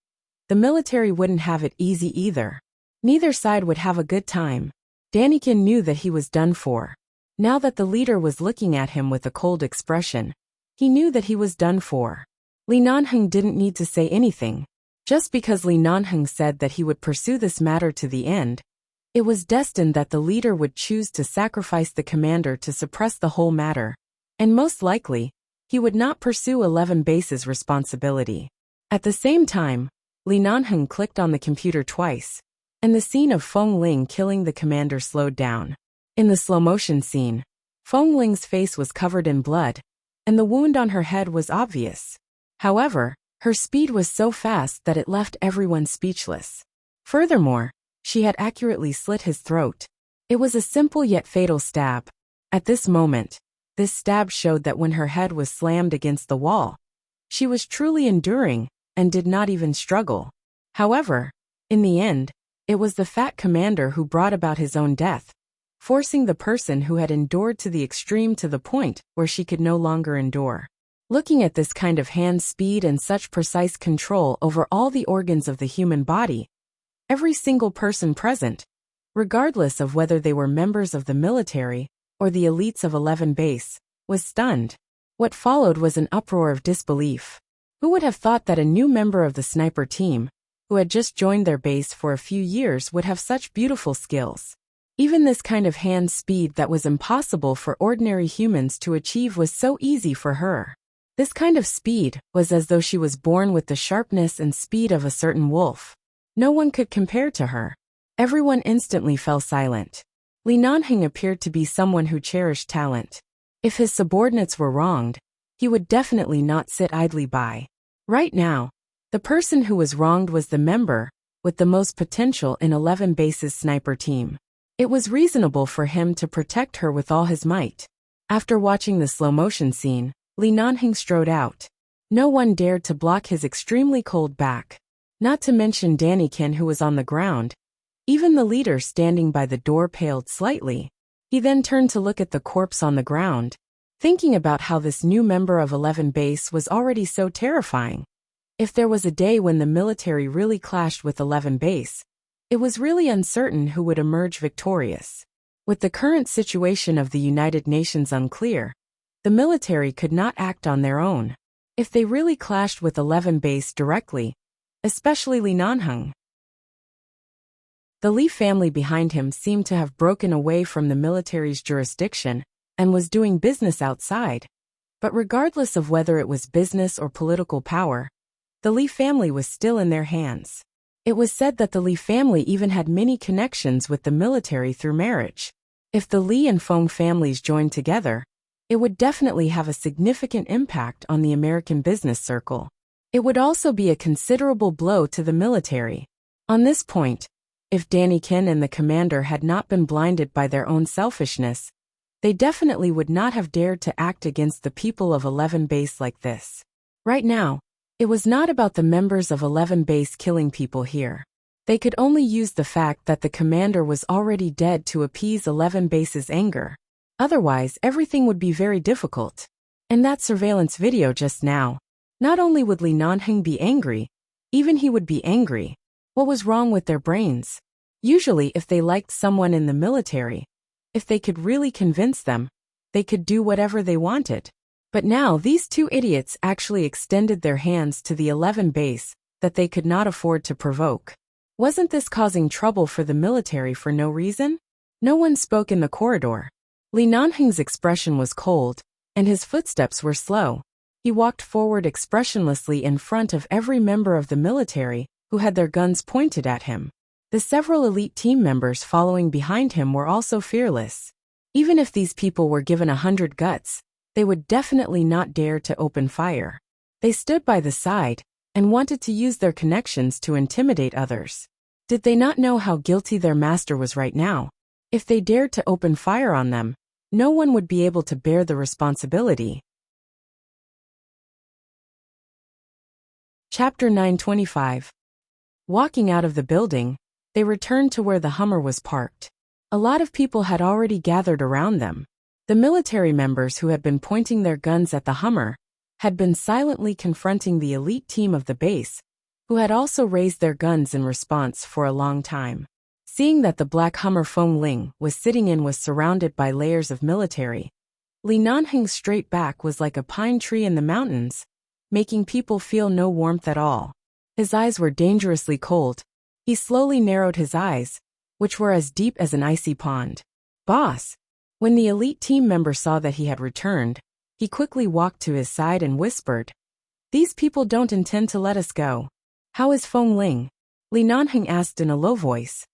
the military wouldn't have it easy either. Neither side would have a good time. Daniken knew that he was done for. Now that the leader was looking at him with a cold expression, he knew that he was done for. Li Nanheng didn't need to say anything. Just because Li Nanheng said that he would pursue this matter to the end, it was destined that the leader would choose to sacrifice the commander to suppress the whole matter, and most likely, he would not pursue 11 Base's responsibility. At the same time, Li Nanheng clicked on the computer twice, and the scene of Feng Ling killing the commander slowed down. In the slow-motion scene, Feng Ling's face was covered in blood, and the wound on her head was obvious. However, her speed was so fast that it left everyone speechless. Furthermore, she had accurately slit his throat. It was a simple yet fatal stab. At this moment, this stab showed that when her head was slammed against the wall, She was truly enduring and did not even struggle. However, in the end, it was the fat commander who brought about his own death, forcing the person who had endured to the extreme to the point where she could no longer endure. Looking at this kind of hand speed and such precise control over all the organs of the human body, every single person present, regardless of whether they were members of the military or the elites of 11 Base, was stunned. What followed was an uproar of disbelief. Who would have thought that a new member of the sniper team, who had just joined their base for a few years, would have such beautiful skills? Even this kind of hand speed that was impossible for ordinary humans to achieve was so easy for her. This kind of speed was as though she was born with the sharpness and speed of a certain wolf. No one could compare to her. Everyone instantly fell silent. Li Nanheng appeared to be someone who cherished talent. If his subordinates were wronged, he would definitely not sit idly by. Right now, the person who was wronged was the member with the most potential in 11 Base's sniper team. It was reasonable for him to protect her with all his might. After watching the slow-motion scene, Li Nanheng strode out. No one dared to block his extremely cold back. Not to mention Danny Kin, who was on the ground. Even the leader standing by the door paled slightly. He then turned to look at the corpse on the ground, thinking about how this new member of 11 Base was already so terrifying. If there was a day when the military really clashed with 11 Base, it was really uncertain who would emerge victorious. With the current situation of the United Nations unclear, the military could not act on their own. If they really clashed with 11 Base directly, especially Li Nanheng, the Li family behind him seemed to have broken away from the military's jurisdiction and was doing business outside. But regardless of whether it was business or political power, the Li family was still in their hands. It was said that the Li family even had many connections with the military through marriage. If the Li and Feng families joined together, it would definitely have a significant impact on the American business circle. It would also be a considerable blow to the military. On this point, if Danny Kin and the commander had not been blinded by their own selfishness, they definitely would not have dared to act against the people of 11 Base like this. Right now, it was not about the members of 11 Base killing people here. They could only use the fact that the commander was already dead to appease 11 Base's anger. Otherwise, everything would be very difficult. In that surveillance video just now, not only would Li Nanheng be angry, even he would be angry. What was wrong with their brains? Usually, if they liked someone in the military, if they could really convince them, they could do whatever they wanted. But now these two idiots actually extended their hands to the 11 Base that they could not afford to provoke. Wasn't this causing trouble for the military for no reason? No one spoke in the corridor. Li Nanheng's expression was cold, and his footsteps were slow. He walked forward expressionlessly in front of every member of the military who had their guns pointed at him. The several elite team members following behind him were also fearless. Even if these people were given 100 guts, they would definitely not dare to open fire. They stood by the side and wanted to use their connections to intimidate others. Did they not know how guilty their master was right now? If they dared to open fire on them, no one would be able to bear the responsibility. Chapter 925. Walking out of the building, they returned to where the Hummer was parked. A lot of people had already gathered around them. The military members who had been pointing their guns at the Hummer had been silently confronting the elite team of the base, who had also raised their guns in response for a long time. Seeing that the black Hummer Feng Ling was sitting in was surrounded by layers of military, Li Nanheng's straight back was like a pine tree in the mountains, making people feel no warmth at all. His eyes were dangerously cold. He slowly narrowed his eyes, which were as deep as an icy pond. "Boss!" When the elite team member saw that he had returned, he quickly walked to his side and whispered, "These people don't intend to let us go. How is Feng Ling?" Li Nanheng asked in a low voice.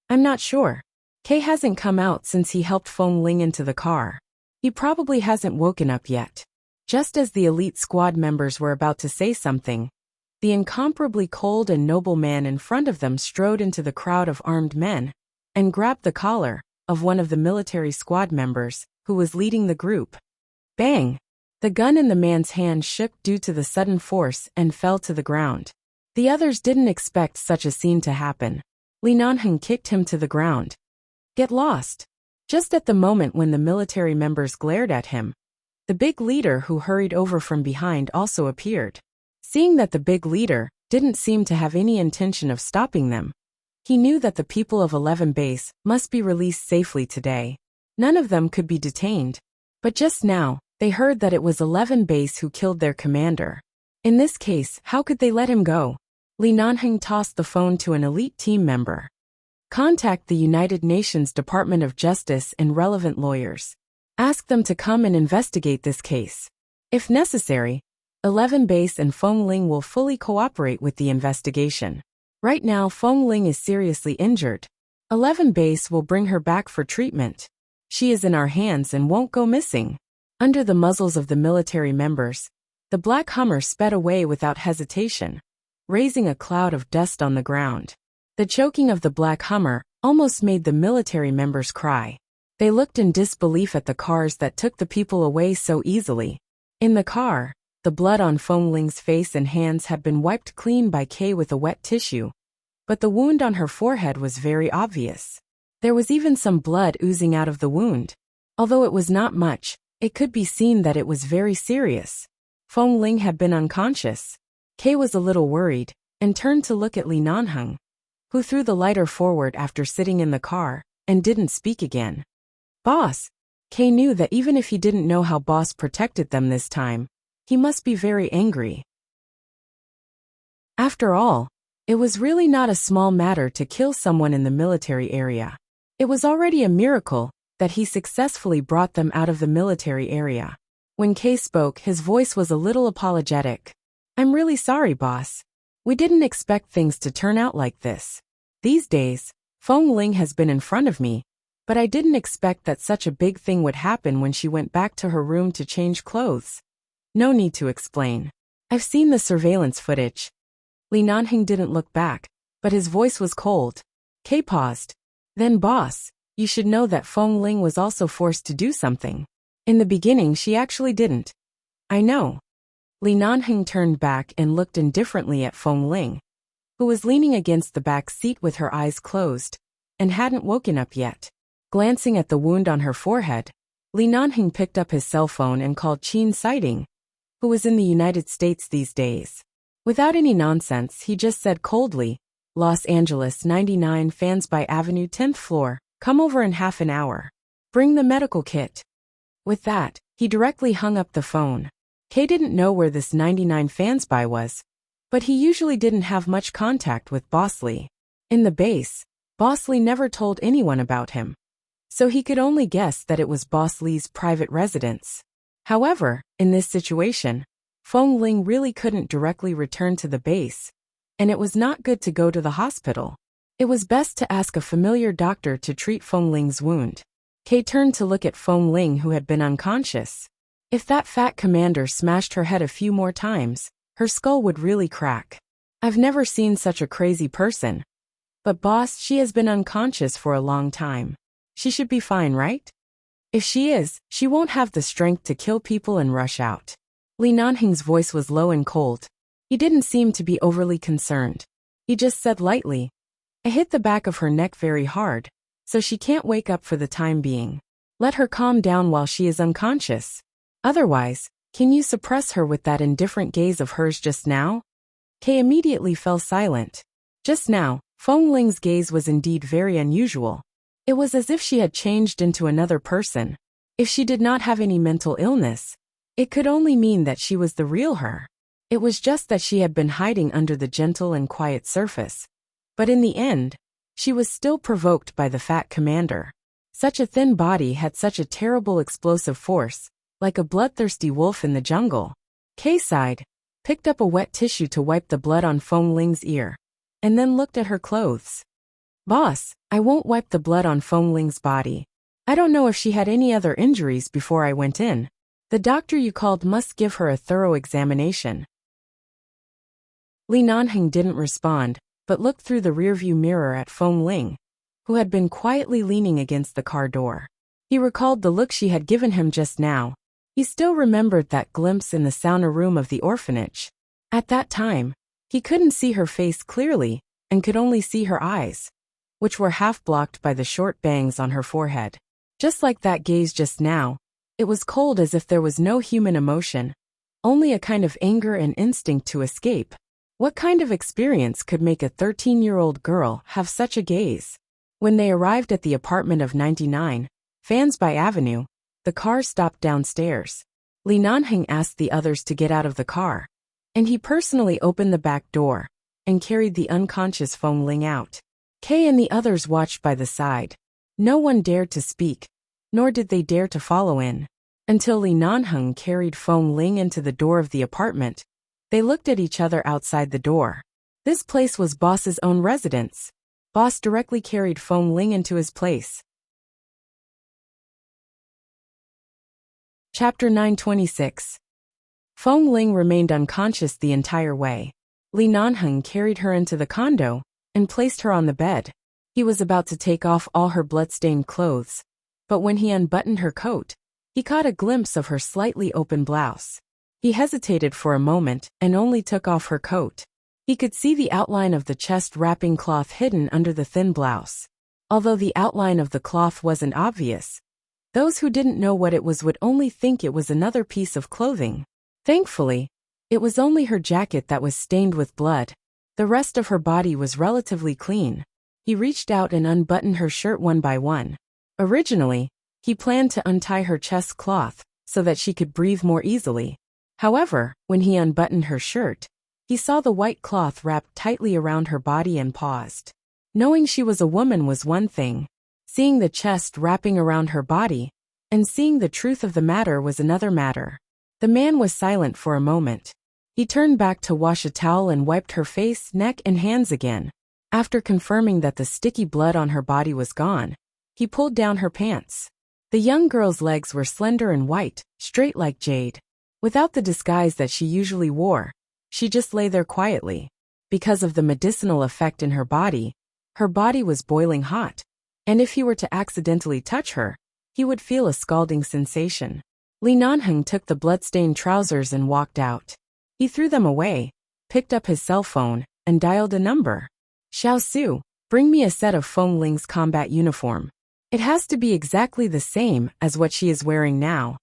"I'm not sure. Kay hasn't come out since he helped Feng Ling into the car. He probably hasn't woken up yet." Just as the elite squad members were about to say something, the incomparably cold and noble man in front of them strode into the crowd of armed men and grabbed the collar of one of the military squad members who was leading the group. Bang! The gun in the man's hand shook due to the sudden force and fell to the ground. The others didn't expect such a scene to happen. Li Nanheng kicked him to the ground. Get lost! Just at the moment when the military members glared at him, the big leader who hurried over from behind also appeared. Seeing that the big leader didn't seem to have any intention of stopping them, he knew that the people of 11 Base must be released safely today. None of them could be detained. But just now, they heard that it was 11 Base who killed their commander. In this case, how could they let him go? Li Nanheng tossed the phone to an elite team member. Contact the United Nations Department of Justice and relevant lawyers. Ask them to come and investigate this case. If necessary, 11 Base and Feng Ling will fully cooperate with the investigation. Right now, Feng Ling is seriously injured. 11 Base will bring her back for treatment. She is in our hands and won't go missing. Under the muzzles of the military members, the black Hummer sped away without hesitation, raising a cloud of dust on the ground. The choking of the black Hummer almost made the military members cry. They looked in disbelief at the cars that took the people away so easily. In the car, the blood on Feng Ling's face and hands had been wiped clean by Kay with a wet tissue, but the wound on her forehead was very obvious. There was even some blood oozing out of the wound. Although it was not much, it could be seen that it was very serious. Feng Ling had been unconscious. Kay was a little worried, and turned to look at Li Nanheng, who threw the lighter forward after sitting in the car, and didn't speak again. Boss! Kay knew that even if he didn't know how Boss protected them this time, he must be very angry. After all, it was really not a small matter to kill someone in the military area. It was already a miracle that he successfully brought them out of the military area. When Kay spoke, his voice was a little apologetic. I'm really sorry, boss. We didn't expect things to turn out like this. These days, Feng Ling has been in front of me, but I didn't expect that such a big thing would happen when she went back to her room to change clothes. No need to explain. I've seen the surveillance footage. Li Nanheng didn't look back, but his voice was cold. Kay paused. Then boss, you should know that Feng Ling was also forced to do something. In the beginning she actually didn't. I know. Li Nanheng turned back and looked indifferently at Feng Ling, who was leaning against the back seat with her eyes closed, and hadn't woken up yet. Glancing at the wound on her forehead, Li Nanheng picked up his cell phone and called Qin Sighting, who was in the United States these days. Without any nonsense, he just said coldly, Los Angeles 99 Fansby Avenue 10th floor, come over in half an hour. Bring the medical kit. With that, he directly hung up the phone. Kay didn't know where this 99 Fansby was, but he usually didn't have much contact with Boss Lee. In the base, Boss Lee never told anyone about him, so he could only guess that it was Boss Lee's private residence. However, in this situation, Feng Ling really couldn't directly return to the base, and it was not good to go to the hospital. It was best to ask a familiar doctor to treat Feng Ling's wound. Kay turned to look at Feng Ling, who had been unconscious. If that fat commander smashed her head a few more times, her skull would really crack. I've never seen such a crazy person. But boss, she has been unconscious for a long time. She should be fine, right? If she is, she won't have the strength to kill people and rush out. Li Nanheng's voice was low and cold. He didn't seem to be overly concerned. He just said lightly, I hit the back of her neck very hard, so she can't wake up for the time being. Let her calm down while she is unconscious. Otherwise, can you suppress her with that indifferent gaze of hers just now? Kay immediately fell silent. Just now, Feng Ling's gaze was indeed very unusual. It was as if she had changed into another person. If she did not have any mental illness, it could only mean that she was the real her. It was just that she had been hiding under the gentle and quiet surface. But in the end, she was still provoked by the fat commander. Such a thin body had such a terrible explosive force, like a bloodthirsty wolf in the jungle. Kay sighed, picked up a wet tissue to wipe the blood on Feng Ling's ear, and then looked at her clothes. Boss, I won't wipe the blood on Feng Ling's body. I don't know if she had any other injuries before I went in. The doctor you called must give her a thorough examination. Li Nanheng didn't respond, but looked through the rearview mirror at Feng Ling, who had been quietly leaning against the car door. He recalled the look she had given him just now, He still remembered that glimpse in the sauna room of the orphanage. At that time, he couldn't see her face clearly and could only see her eyes, which were half blocked by the short bangs on her forehead. Just like that gaze just now, it was cold as if there was no human emotion, only a kind of anger and instinct to escape. What kind of experience could make a 13-year-old girl have such a gaze? When they arrived at the apartment of 99, Fansby Avenue, the car stopped downstairs. Li Nanheng asked the others to get out of the car, and he personally opened the back door and carried the unconscious Feng Ling out. Kay and the others watched by the side. No one dared to speak, nor did they dare to follow in. Until Li Nanheng carried Feng Ling into the door of the apartment, they looked at each other outside the door. This place was Boss's own residence. Boss directly carried Feng Ling into his place. Chapter 926. Feng Ling remained unconscious the entire way. Li Nanheng carried her into the condo and placed her on the bed. He was about to take off all her blood-stained clothes, but when he unbuttoned her coat, he caught a glimpse of her slightly open blouse. He hesitated for a moment and only took off her coat. He could see the outline of the chest wrapping cloth hidden under the thin blouse. Although the outline of the cloth wasn't obvious, those who didn't know what it was would only think it was another piece of clothing. Thankfully, it was only her jacket that was stained with blood. The rest of her body was relatively clean. He reached out and unbuttoned her shirt one by one. Originally, he planned to untie her chest cloth so that she could breathe more easily. However, when he unbuttoned her shirt, he saw the white cloth wrapped tightly around her body and paused. Knowing she was a woman was one thing. Seeing the chest wrapping around her body and seeing the truth of the matter was another matter. The man was silent for a moment. He turned back to wash a towel and wiped her face, neck, and hands again. After confirming that the sticky blood on her body was gone, he pulled down her pants. The young girl's legs were slender and white, straight like jade. Without the disguise that she usually wore, she just lay there quietly. Because of the medicinal effect in her body was boiling hot, and if he were to accidentally touch her, he would feel a scalding sensation. Li Nanheng took the blood-stained trousers and walked out. He threw them away, picked up his cell phone, and dialed a number. Xiao Su, bring me a set of Feng Ling's combat uniform. It has to be exactly the same as what she is wearing now.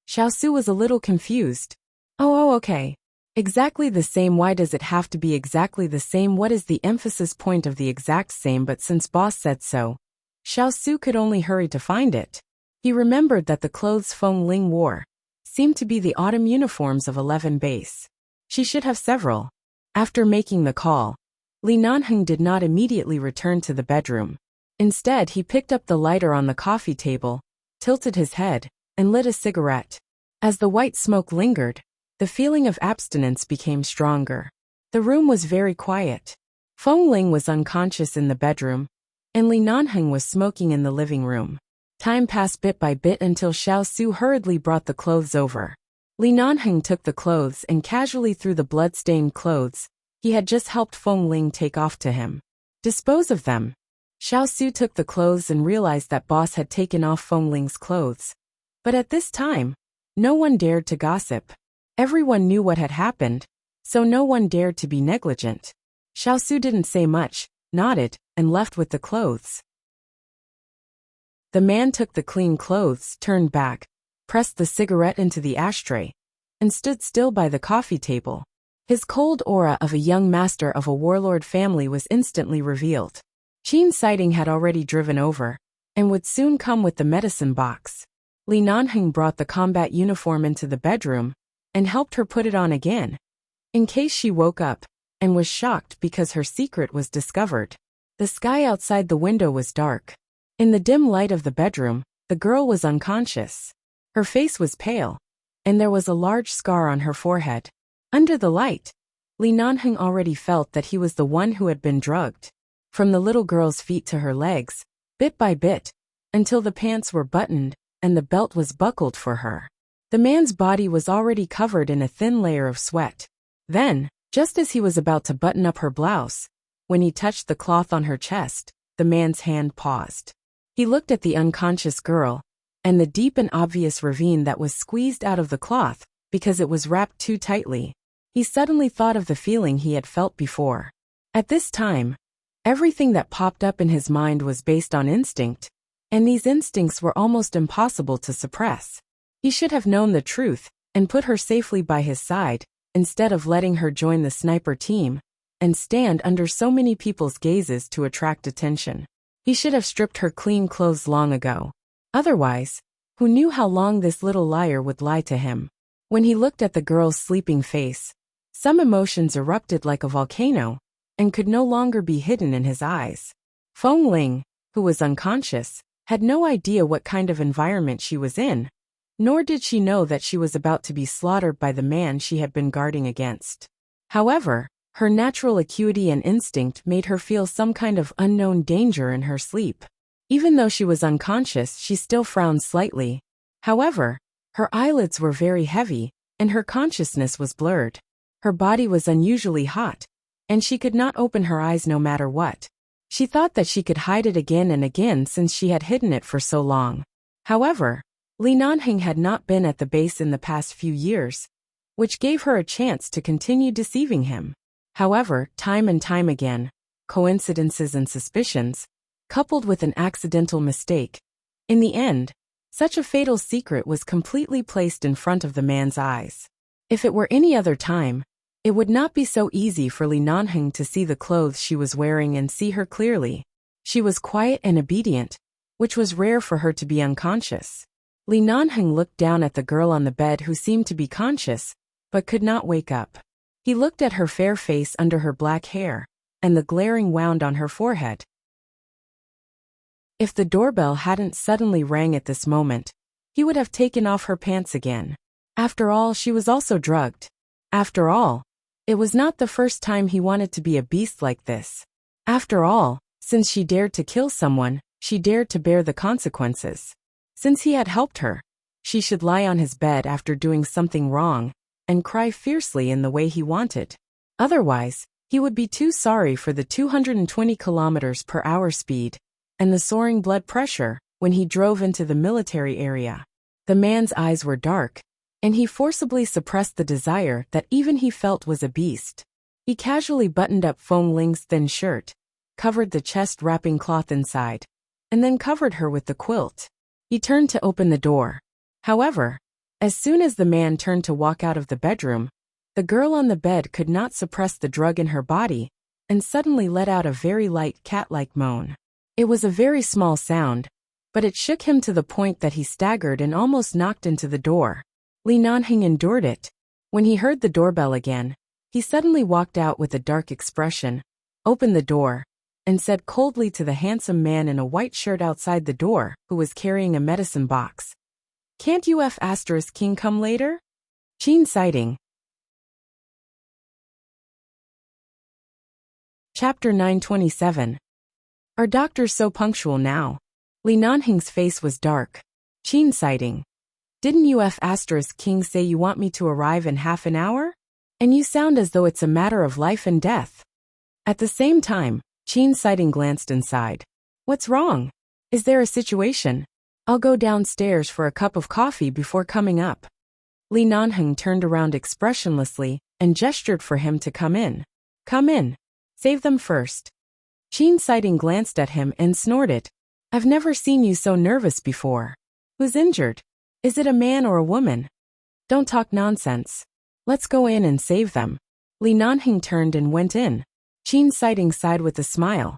Xiao Su was a little confused. Oh, okay. Exactly the same. Why does it have to be exactly the same? What is the emphasis point of the exact same? But since boss said so, Xiao Su could only hurry to find it. He remembered that the clothes Feng Ling wore seemed to be the autumn uniforms of 11 base. She should have several. After making the call, Li Nanheng did not immediately return to the bedroom. Instead, he picked up the lighter on the coffee table, tilted his head, and lit a cigarette. As the white smoke lingered, the feeling of abstinence became stronger. The room was very quiet. Feng Ling was unconscious in the bedroom, and Li Nanheng was smoking in the living room. Time passed bit by bit until Xiao Su hurriedly brought the clothes over. Li Nanheng took the clothes and casually threw the blood-stained clothes he had just helped Feng Ling take off to him. Dispose of them. Xiao Su took the clothes and realized that boss had taken off Feng Ling's clothes. But at this time, no one dared to gossip. Everyone knew what had happened, so no one dared to be negligent. Xiao Su didn't say much, nodded, and left with the clothes. The man took the clean clothes, turned back, pressed the cigarette into the ashtray, and stood still by the coffee table. His cold aura of a young master of a warlord family was instantly revealed. Qin's sighting had already driven over, and would soon come with the medicine box. Li Nanheng brought the combat uniform into the bedroom, and helped her put it on again, in case she woke up, and was shocked because her secret was discovered. The sky outside the window was dark. In the dim light of the bedroom, the girl was unconscious. Her face was pale, and there was a large scar on her forehead. Under the light, Li Nanheng already felt that he was the one who had been drugged. From the little girl's feet to her legs, bit by bit, until the pants were buttoned and the belt was buckled for her. The man's body was already covered in a thin layer of sweat. Then, just as he was about to button up her blouse, when he touched the cloth on her chest, the man's hand paused. He looked at the unconscious girl, and the deep and obvious ravine that was squeezed out of the cloth because it was wrapped too tightly. He suddenly thought of the feeling he had felt before. At this time, everything that popped up in his mind was based on instinct, and these instincts were almost impossible to suppress. He should have known the truth and put her safely by his side, instead of letting her join the sniper team and stand under so many people's gazes to attract attention. He should have stripped her clean clothes long ago. Otherwise, who knew how long this little liar would lie to him? When he looked at the girl's sleeping face, some emotions erupted like a volcano and could no longer be hidden in his eyes. Feng Ling, who was unconscious, had no idea what kind of environment she was in, nor did she know that she was about to be slaughtered by the man she had been guarding against. However, her natural acuity and instinct made her feel some kind of unknown danger in her sleep. Even though she was unconscious, she still frowned slightly. However, her eyelids were very heavy, and her consciousness was blurred. Her body was unusually hot, and she could not open her eyes no matter what. She thought that she could hide it again and again since she had hidden it for so long. However, Li Nanheng had not been at the base in the past few years, which gave her a chance to continue deceiving him. However, time and time again, coincidences and suspicions, coupled with an accidental mistake, in the end, such a fatal secret was completely placed in front of the man's eyes. If it were any other time, it would not be so easy for Li Nanheng to see the clothes she was wearing and see her clearly. She was quiet and obedient, which was rare for her to be unconscious. Li Nanheng looked down at the girl on the bed who seemed to be conscious, but could not wake up. He looked at her fair face under her black hair, and the glaring wound on her forehead. If the doorbell hadn't suddenly rang at this moment, he would have taken off her pants again. After all, she was also drugged. After all, it was not the first time he wanted to be a beast like this. After all, since she dared to kill someone, she dared to bear the consequences. Since he had helped her, she should lie on his bed after doing something wrong and cry fiercely in the way he wanted. Otherwise, he would be too sorry for the 220 kilometers per hour speed and the soaring blood pressure when he drove into the military area. The man's eyes were dark, and he forcibly suppressed the desire that even he felt was a beast. He casually buttoned up Feng Ling's thin shirt, covered the chest wrapping cloth inside, and then covered her with the quilt. He turned to open the door. However, as soon as the man turned to walk out of the bedroom, the girl on the bed could not suppress the drug in her body and suddenly let out a very light cat-like moan. It was a very small sound, but it shook him to the point that he staggered and almost knocked into the door. Li Nanheng endured it. When he heard the doorbell again, he suddenly walked out with a dark expression, opened the door, and said coldly to the handsome man in a white shirt outside the door, who was carrying a medicine box, "Can't King come later?" Qin sighting. Chapter 927. Are doctors so punctual now? Li Nanheng's face was dark. Qin sighting. Didn't King say you want me to arrive in half an hour? And you sound as though it's a matter of life and death. At the same time, Qin sighting glanced inside. What's wrong? Is there a situation? I'll go downstairs for a cup of coffee before coming up. Li Nanheng turned around expressionlessly and gestured for him to come in. Come in. Save them first. Qin sighting glanced at him and snorted. I've never seen you so nervous before. Who's injured? Is it a man or a woman? Don't talk nonsense. Let's go in and save them. Li Nanheng turned and went in. Qin sighting sighed with a smile.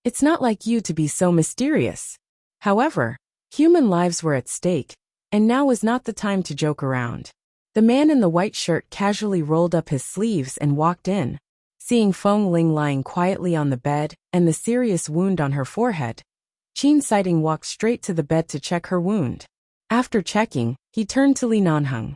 It's not like you to be so mysterious. However, human lives were at stake, and now was not the time to joke around. The man in the white shirt casually rolled up his sleeves and walked in. Seeing Feng Ling lying quietly on the bed and the serious wound on her forehead, Qin sighting walked straight to the bed to check her wound. After checking, he turned to Li Nanheng.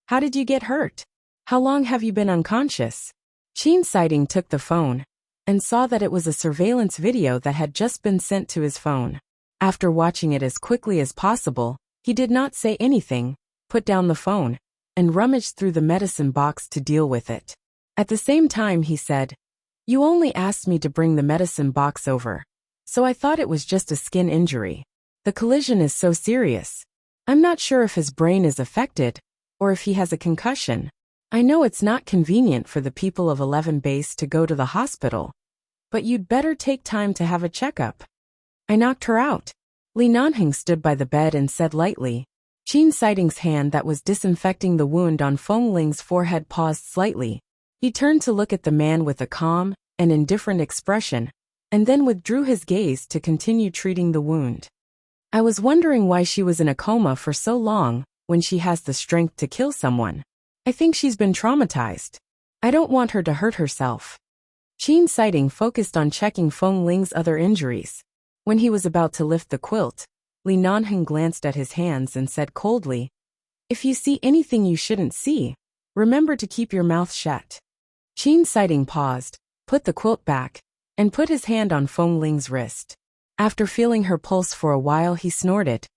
How did you get hurt? How long have you been unconscious? Qin sighting took the phone and saw that it was a surveillance video that had just been sent to his phone. After watching it as quickly as possible, he did not say anything, put down the phone, and rummaged through the medicine box to deal with it. At the same time he said, You only asked me to bring the medicine box over, so I thought it was just a skin injury. The collision is so serious. I'm not sure if his brain is affected, or if he has a concussion. I know it's not convenient for the people of 11 Base to go to the hospital, but you'd better take time to have a checkup. I knocked her out. Li Nanheng stood by the bed and said lightly. Qin Sighting's hand that was disinfecting the wound on Feng Ling's forehead paused slightly. He turned to look at the man with a calm and indifferent expression, and then withdrew his gaze to continue treating the wound. I was wondering why she was in a coma for so long when she has the strength to kill someone. I think she's been traumatized. I don't want her to hurt herself. Qin Sighting focused on checking Feng Ling's other injuries. When he was about to lift the quilt, Li Nanheng glanced at his hands and said coldly, "If you see anything you shouldn't see, remember to keep your mouth shut." Qin Sighting paused, put the quilt back, and put his hand on Feng Ling's wrist. After feeling her pulse for a while, he snorted.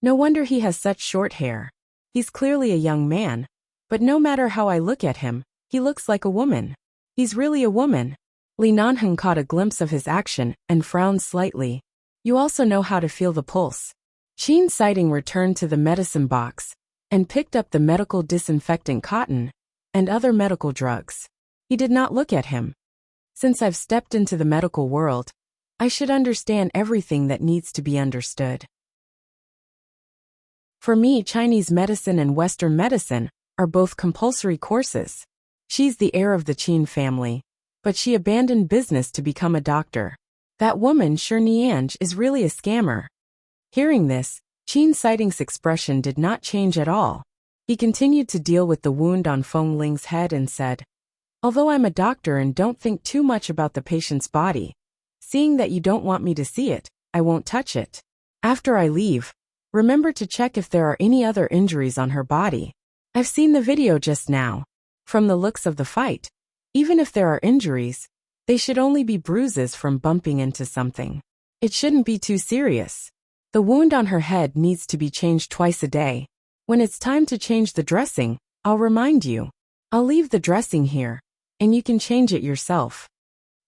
No wonder he has such short hair. He's clearly a young man, but no matter how I look at him, he looks like a woman. He's really a woman. Li Nanheng caught a glimpse of his action and frowned slightly. You also know how to feel the pulse. Qin Sighting returned to the medicine box and picked up the medical disinfectant cotton and other medical drugs. He did not look at him. Since I've stepped into the medical world, I should understand everything that needs to be understood. For me, Chinese medicine and Western medicine are both compulsory courses. She's the heir of the Qin family, but she abandoned business to become a doctor. That woman, Shi Niange, is really a scammer. Hearing this, Qin Sighting's expression did not change at all. He continued to deal with the wound on Feng Ling's head and said, "Although I'm a doctor and don't think too much about the patient's body, seeing that you don't want me to see it, I won't touch it. After I leave, remember to check if there are any other injuries on her body. I've seen the video just now. From the looks of the fight, even if there are injuries, they should only be bruises from bumping into something. It shouldn't be too serious. The wound on her head needs to be changed twice a day. When it's time to change the dressing, I'll remind you. I'll leave the dressing here, and you can change it yourself."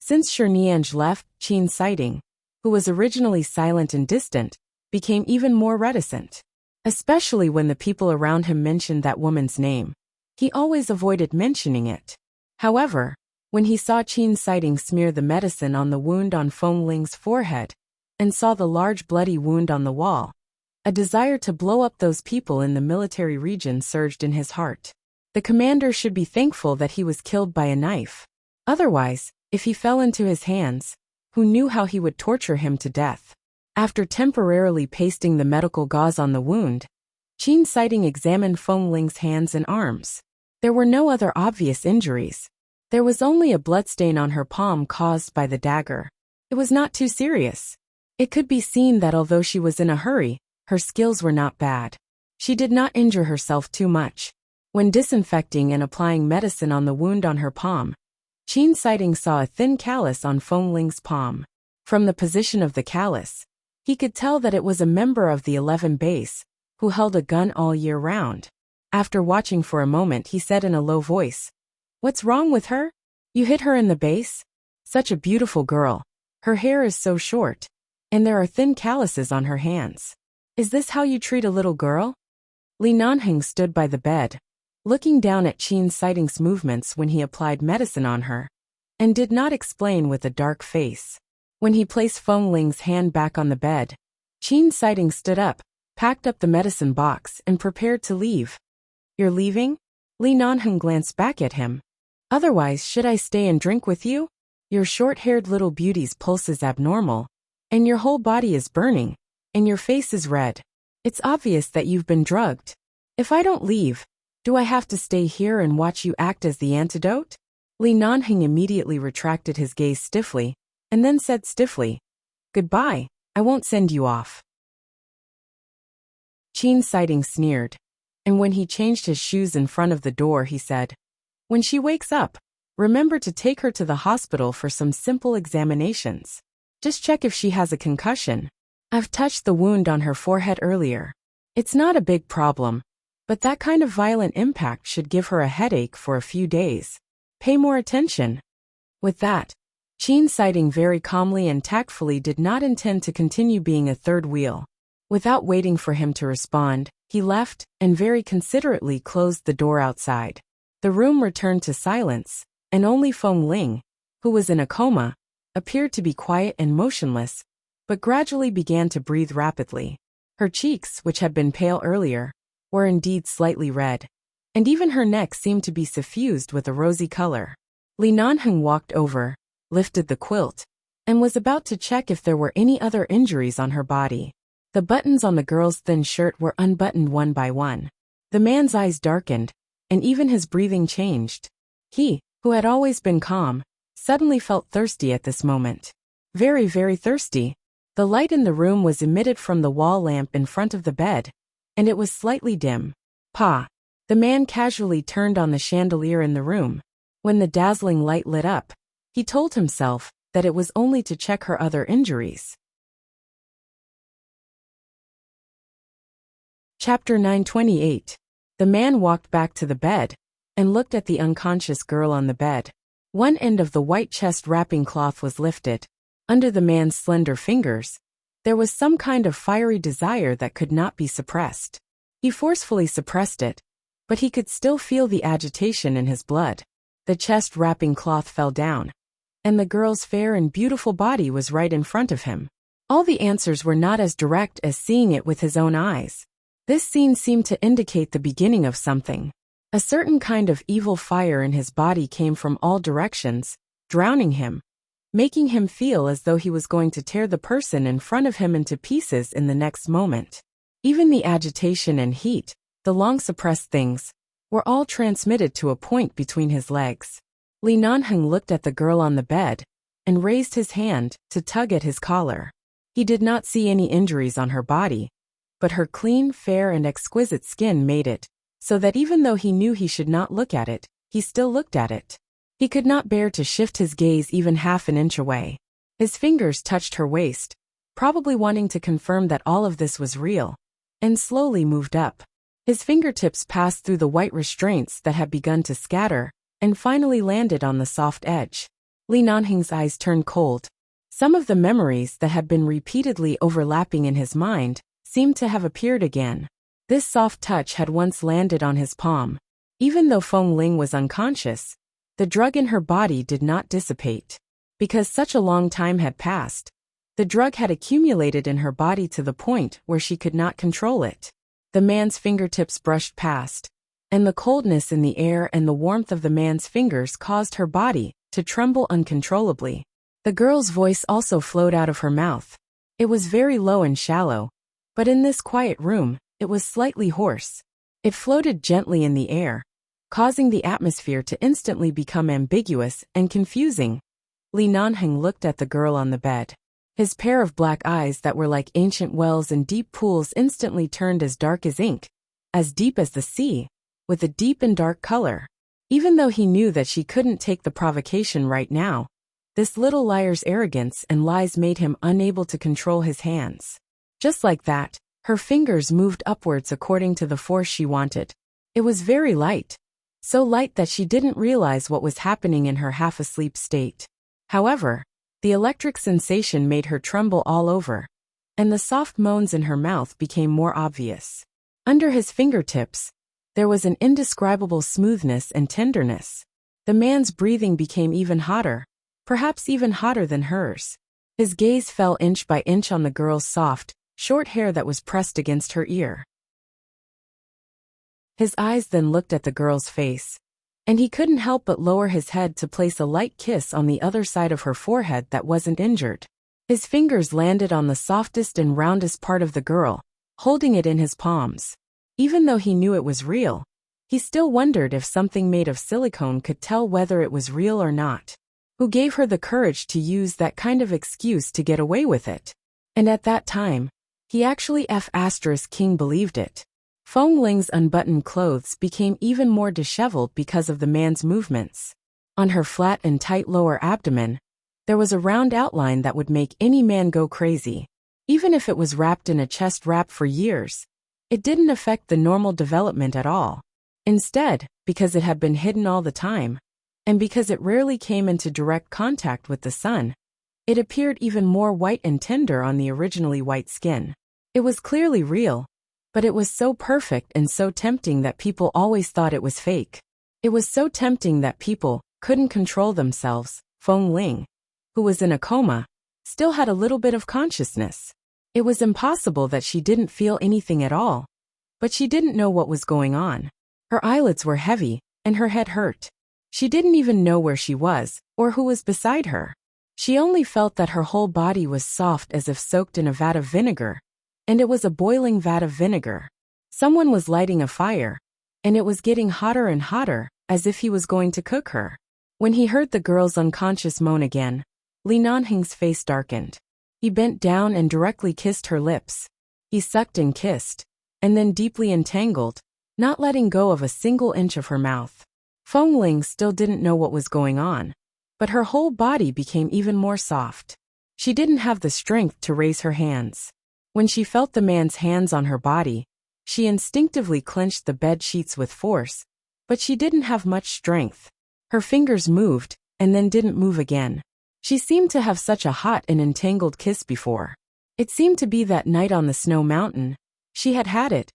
Since Shi Niange left, Qin Sighting, who was originally silent and distant, became even more reticent. Especially when the people around him mentioned that woman's name. He always avoided mentioning it. However, when he saw Qin Sighting smear the medicine on the wound on Feng Ling's forehead, and saw the large bloody wound on the wall, a desire to blow up those people in the military region surged in his heart. The commander should be thankful that he was killed by a knife. Otherwise, if he fell into his hands, who knew how he would torture him to death? After temporarily pasting the medical gauze on the wound, Qin Sighting examined Feng Ling's hands and arms. There were no other obvious injuries. There was only a bloodstain on her palm caused by the dagger. It was not too serious. It could be seen that although she was in a hurry, her skills were not bad. She did not injure herself too much. When disinfecting and applying medicine on the wound on her palm, Qin Sighting saw a thin callus on Feng Ling's palm. From the position of the callus, he could tell that it was a member of the 11 Base, who held a gun all year round. After watching for a moment, he said in a low voice, "What's wrong with her? You hit her in the base? Such a beautiful girl. Her hair is so short, and there are thin calluses on her hands. Is this how you treat a little girl?" Li Nanheng stood by the bed, looking down at Qin Sighting's movements when he applied medicine on her, and did not explain with a dark face. When he placed Feng Ling's hand back on the bed, Qin Sighting stood up, packed up the medicine box, and prepared to leave. "You're leaving?" Li Nanheng glanced back at him. "Otherwise, should I stay and drink with you? Your short-haired little beauty's pulse is abnormal, and your whole body is burning, and your face is red. It's obvious that you've been drugged. If I don't leave, do I have to stay here and watch you act as the antidote?" Li Nanheng immediately retracted his gaze stiffly, and then said stiffly, "Goodbye, I won't send you off." Qin Sighting sneered, and when he changed his shoes in front of the door, he said, "When she wakes up, remember to take her to the hospital for some simple examinations. Just check if she has a concussion. I've touched the wound on her forehead earlier. It's not a big problem, but that kind of violent impact should give her a headache for a few days. Pay more attention." With that, Qin Sighting very calmly and tactfully did not intend to continue being a third wheel. Without waiting for him to respond, he left and very considerately closed the door outside. The room returned to silence, and only Feng Ling, who was in a coma, appeared to be quiet and motionless, but gradually began to breathe rapidly. Her cheeks, which had been pale earlier, were indeed slightly red, and even her neck seemed to be suffused with a rosy color. Li Nanheng walked over, lifted the quilt, and was about to check if there were any other injuries on her body. The buttons on the girl's thin shirt were unbuttoned one by one. The man's eyes darkened, and even his breathing changed. He, who had always been calm, suddenly felt thirsty at this moment. Very, very thirsty. The light in the room was emitted from the wall lamp in front of the bed, and it was slightly dim. Pa! The man casually turned on the chandelier in the room. When the dazzling light lit up, he told himself that it was only to check her other injuries. Chapter 928. The man walked back to the bed and looked at the unconscious girl on the bed. One end of the white chest wrapping cloth was lifted. Under the man's slender fingers, there was some kind of fiery desire that could not be suppressed. He forcefully suppressed it, but he could still feel the agitation in his blood. The chest wrapping cloth fell down, and the girl's fair and beautiful body was right in front of him. All the answers were not as direct as seeing it with his own eyes. This scene seemed to indicate the beginning of something. A certain kind of evil fire in his body came from all directions, drowning him, making him feel as though he was going to tear the person in front of him into pieces in the next moment. Even the agitation and heat, the long-suppressed things, were all transmitted to a point between his legs. Li Nanheng looked at the girl on the bed and raised his hand to tug at his collar. He did not see any injuries on her body, but her clean, fair, and exquisite skin made it so that even though he knew he should not look at it, he still looked at it. He could not bear to shift his gaze even half an inch away. His fingers touched her waist, probably wanting to confirm that all of this was real, and slowly moved up. His fingertips passed through the white restraints that had begun to scatter, and finally landed on the soft edge. Li Nanheng's eyes turned cold. Some of the memories that had been repeatedly overlapping in his mind seemed to have appeared again. This soft touch had once landed on his palm. Even though Feng Ling was unconscious, the drug in her body did not dissipate. Because such a long time had passed, the drug had accumulated in her body to the point where she could not control it. The man's fingertips brushed past, and the coldness in the air and the warmth of the man's fingers caused her body to tremble uncontrollably. The girl's voice also flowed out of her mouth. It was very low and shallow, but in this quiet room, it was slightly hoarse. It floated gently in the air, causing the atmosphere to instantly become ambiguous and confusing. Li Nanheng looked at the girl on the bed. His pair of black eyes that were like ancient wells and deep pools instantly turned as dark as ink, as deep as the sea, with a deep and dark color. Even though he knew that she couldn't take the provocation right now, this little liar's arrogance and lies made him unable to control his hands. Just like that, her fingers moved upwards according to the force she wanted. It was very light, so light that she didn't realize what was happening in her half-asleep state. However, the electric sensation made her tremble all over, and the soft moans in her mouth became more obvious. Under his fingertips, there was an indescribable smoothness and tenderness. The man's breathing became even hotter, perhaps even hotter than hers. His gaze fell inch by inch on the girl's soft, short hair that was pressed against her ear. His eyes then looked at the girl's face, and he couldn't help but lower his head to place a light kiss on the other side of her forehead that wasn't injured. His fingers landed on the softest and roundest part of the girl, holding it in his palms. Even though he knew it was real, he still wondered if something made of silicone could tell whether it was real or not. Who gave her the courage to use that kind of excuse to get away with it? And at that time, he actually King believed it. Feng Ling's unbuttoned clothes became even more disheveled because of the man's movements. On her flat and tight lower abdomen, there was a round outline that would make any man go crazy. Even if it was wrapped in a chest wrap for years, it didn't affect the normal development at all. Instead, because it had been hidden all the time, and because it rarely came into direct contact with the sun, it appeared even more white and tender on the originally white skin. It was clearly real, but it was so perfect and so tempting that people always thought it was fake. It was so tempting that people couldn't control themselves. Feng Ling, who was in a coma, still had a little bit of consciousness. It was impossible that she didn't feel anything at all, but she didn't know what was going on. Her eyelids were heavy, and her head hurt. She didn't even know where she was, or who was beside her. She only felt that her whole body was soft as if soaked in a vat of vinegar, and it was a boiling vat of vinegar. Someone was lighting a fire, and it was getting hotter and hotter, as if he was going to cook her. When he heard the girl's unconscious moan again, Li Nanheng's face darkened. He bent down and directly kissed her lips. He sucked and kissed, and then deeply entangled, not letting go of a single inch of her mouth. Feng Ling still didn't know what was going on, but her whole body became even more soft. She didn't have the strength to raise her hands. When she felt the man's hands on her body, she instinctively clenched the bed sheets with force, but she didn't have much strength. Her fingers moved, and then didn't move again. She seemed to have such a hot and entangled kiss before. It seemed to be that night on the snow mountain. She had had it.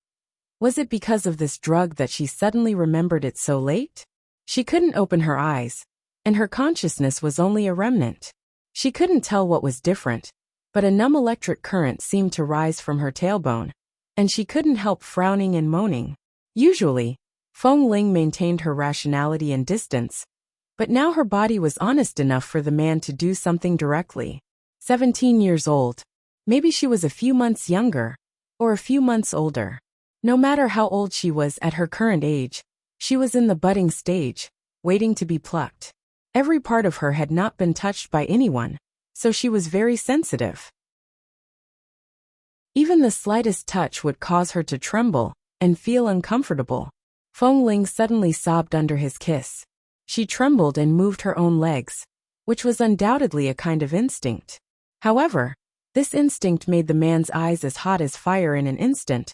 Was it because of this drug that she suddenly remembered it so late? She couldn't open her eyes, and her consciousness was only a remnant. She couldn't tell what was different, but a numb electric current seemed to rise from her tailbone, and she couldn't help frowning and moaning. Usually, Feng Ling maintained her rationality and distance, but now her body was honest enough for the man to do something directly. 17 years old. Maybe she was a few months younger, or a few months older. No matter how old she was at her current age, she was in the budding stage, waiting to be plucked. Every part of her had not been touched by anyone, so she was very sensitive. Even the slightest touch would cause her to tremble and feel uncomfortable. Feng Ling suddenly sobbed under his kiss. She trembled and moved her own legs, which was undoubtedly a kind of instinct. However, this instinct made the man's eyes as hot as fire in an instant,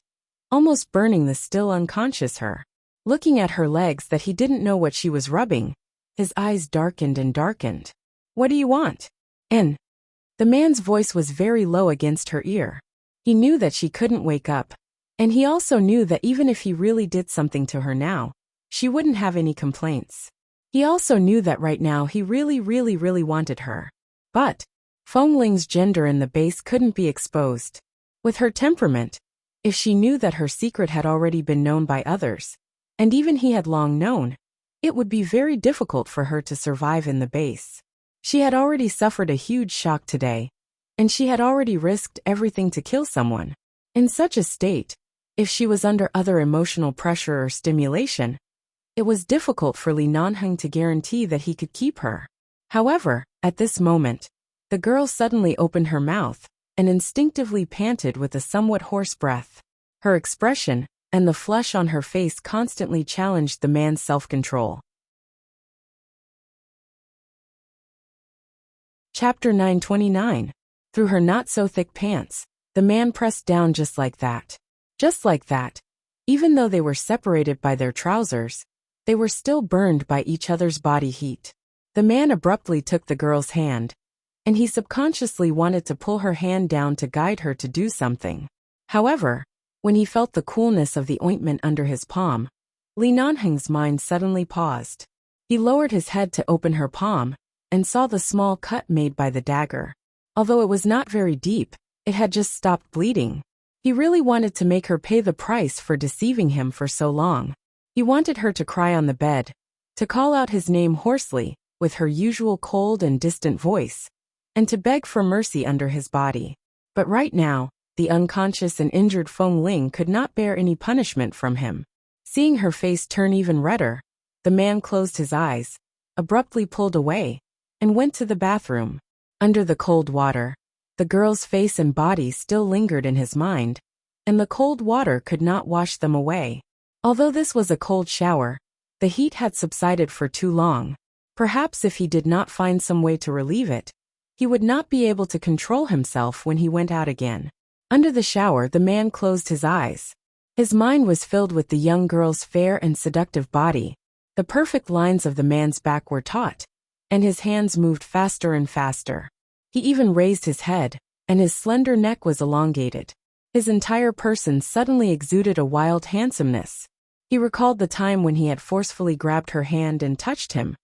almost burning the still unconscious her. Looking at her legs that he didn't know what she was rubbing, his eyes darkened and darkened. "What do you want?" And the man's voice was very low against her ear. He knew that she couldn't wake up, and he also knew that even if he really did something to her now, she wouldn't have any complaints. He also knew that right now he really wanted her. But Feng Ling's gender in the base couldn't be exposed. With her temperament, if she knew that her secret had already been known by others, and even he had long known, it would be very difficult for her to survive in the base. She had already suffered a huge shock today, and she had already risked everything to kill someone. In such a state, if she was under other emotional pressure or stimulation, it was difficult for Li Nanheng to guarantee that he could keep her. However, at this moment, the girl suddenly opened her mouth and instinctively panted with a somewhat hoarse breath. Her expression and the flush on her face constantly challenged the man's self-control. Chapter 929. Through her not-so-thick pants, the man pressed down just like that. Just like that. Even though they were separated by their trousers, they were still burned by each other's body heat. The man abruptly took the girl's hand, and he subconsciously wanted to pull her hand down to guide her to do something. However, when he felt the coolness of the ointment under his palm, Li Nanheng's mind suddenly paused. He lowered his head to open her palm, and saw the small cut made by the dagger. Although it was not very deep, it had just stopped bleeding. He really wanted to make her pay the price for deceiving him for so long. He wanted her to cry on the bed, to call out his name hoarsely, with her usual cold and distant voice, and to beg for mercy under his body. But right now, the unconscious and injured Feng Ling could not bear any punishment from him. Seeing her face turn even redder, the man closed his eyes, abruptly pulled away, and went to the bathroom. Under the cold water, the girl's face and body still lingered in his mind, and the cold water could not wash them away. Although this was a cold shower, the heat had subsided for too long. Perhaps if he did not find some way to relieve it, he would not be able to control himself when he went out again. Under the shower, the man closed his eyes. His mind was filled with the young girl's fair and seductive body. The perfect lines of the man's back were taut, and his hands moved faster and faster. He even raised his head, and his slender neck was elongated. His entire person suddenly exuded a wild handsomeness. He recalled the time when he had forcefully grabbed her hand and touched him,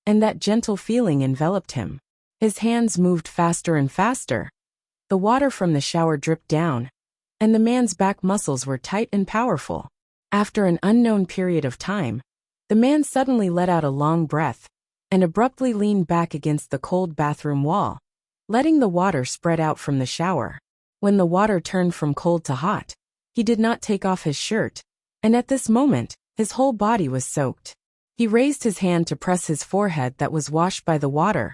and that gentle feeling enveloped him. His hands moved faster and faster. The water from the shower dripped down, and the man's back muscles were tight and powerful. After an unknown period of time, the man suddenly let out a long breath and abruptly leaned back against the cold bathroom wall, letting the water spread out from the shower. When the water turned from cold to hot, he did not take off his shirt, and at this moment, his whole body was soaked. He raised his hand to press his forehead that was washed by the water,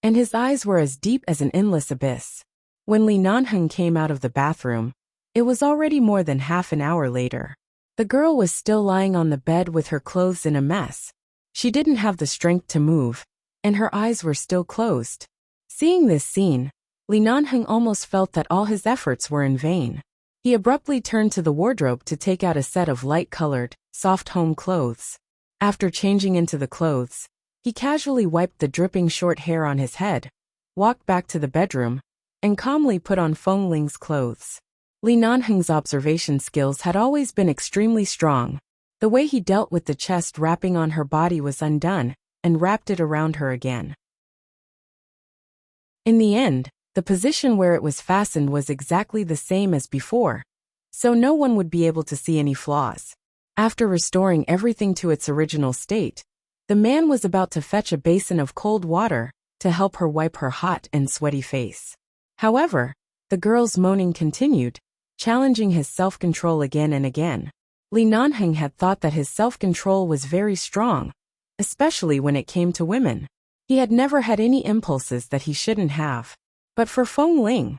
and his eyes were as deep as an endless abyss. When Lee Nanhung came out of the bathroom, it was already more than half an hour later. The girl was still lying on the bed with her clothes in a mess. She didn't have the strength to move, and her eyes were still closed. Seeing this scene, Lee Nanhung almost felt that all his efforts were in vain. He abruptly turned to the wardrobe to take out a set of light-colored, soft home clothes. After changing into the clothes, he casually wiped the dripping short hair on his head, walked back to the bedroom, and calmly put on Feng Ling's clothes. Lee Nanhung's observation skills had always been extremely strong. The way he dealt with the chest wrapping on her body was undone, and wrapped it around her again. In the end, the position where it was fastened was exactly the same as before, so no one would be able to see any flaws. After restoring everything to its original state, the man was about to fetch a basin of cold water to help her wipe her hot and sweaty face. However, the girl's moaning continued, challenging his self-control again and again. Lee Nanhung had thought that his self-control was very strong, especially when it came to women. He had never had any impulses that he shouldn't have. But for Feng Ling,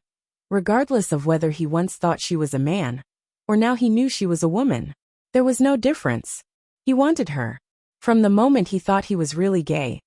regardless of whether he once thought she was a man, or now he knew she was a woman, there was no difference. He wanted her. From the moment he thought he was really gay,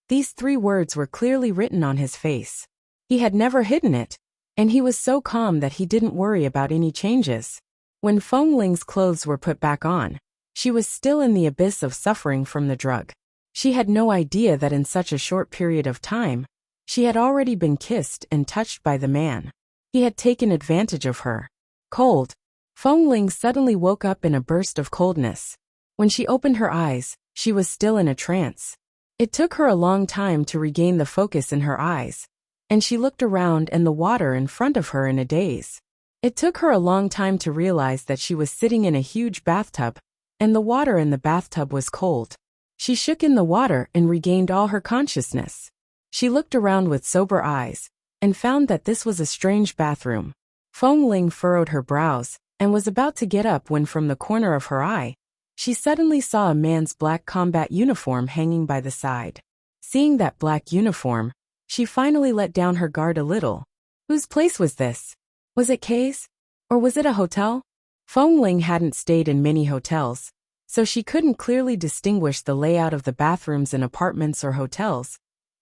these 3 words were clearly written on his face. He had never hidden it, and he was so calm that he didn't worry about any changes. When Feng Ling's clothes were put back on, she was still in the abyss of suffering from the drug. She had no idea that in such a short period of time, she had already been kissed and touched by the man. He had taken advantage of her. Cold. Feng Ling suddenly woke up in a burst of coldness. When she opened her eyes, she was still in a trance. It took her a long time to regain the focus in her eyes, and she looked around and the water in front of her in a daze. It took her a long time to realize that she was sitting in a huge bathtub, and the water in the bathtub was cold. She shook in the water and regained all her consciousness. She looked around with sober eyes, and found that this was a strange bathroom. Feng Ling furrowed her brows, and was about to get up when from the corner of her eye, she suddenly saw a man's black combat uniform hanging by the side. Seeing that black uniform, she finally let down her guard a little. Whose place was this? Was it Kay's? Or was it a hotel? Feng Ling hadn't stayed in many hotels, so she couldn't clearly distinguish the layout of the bathrooms in apartments or hotels.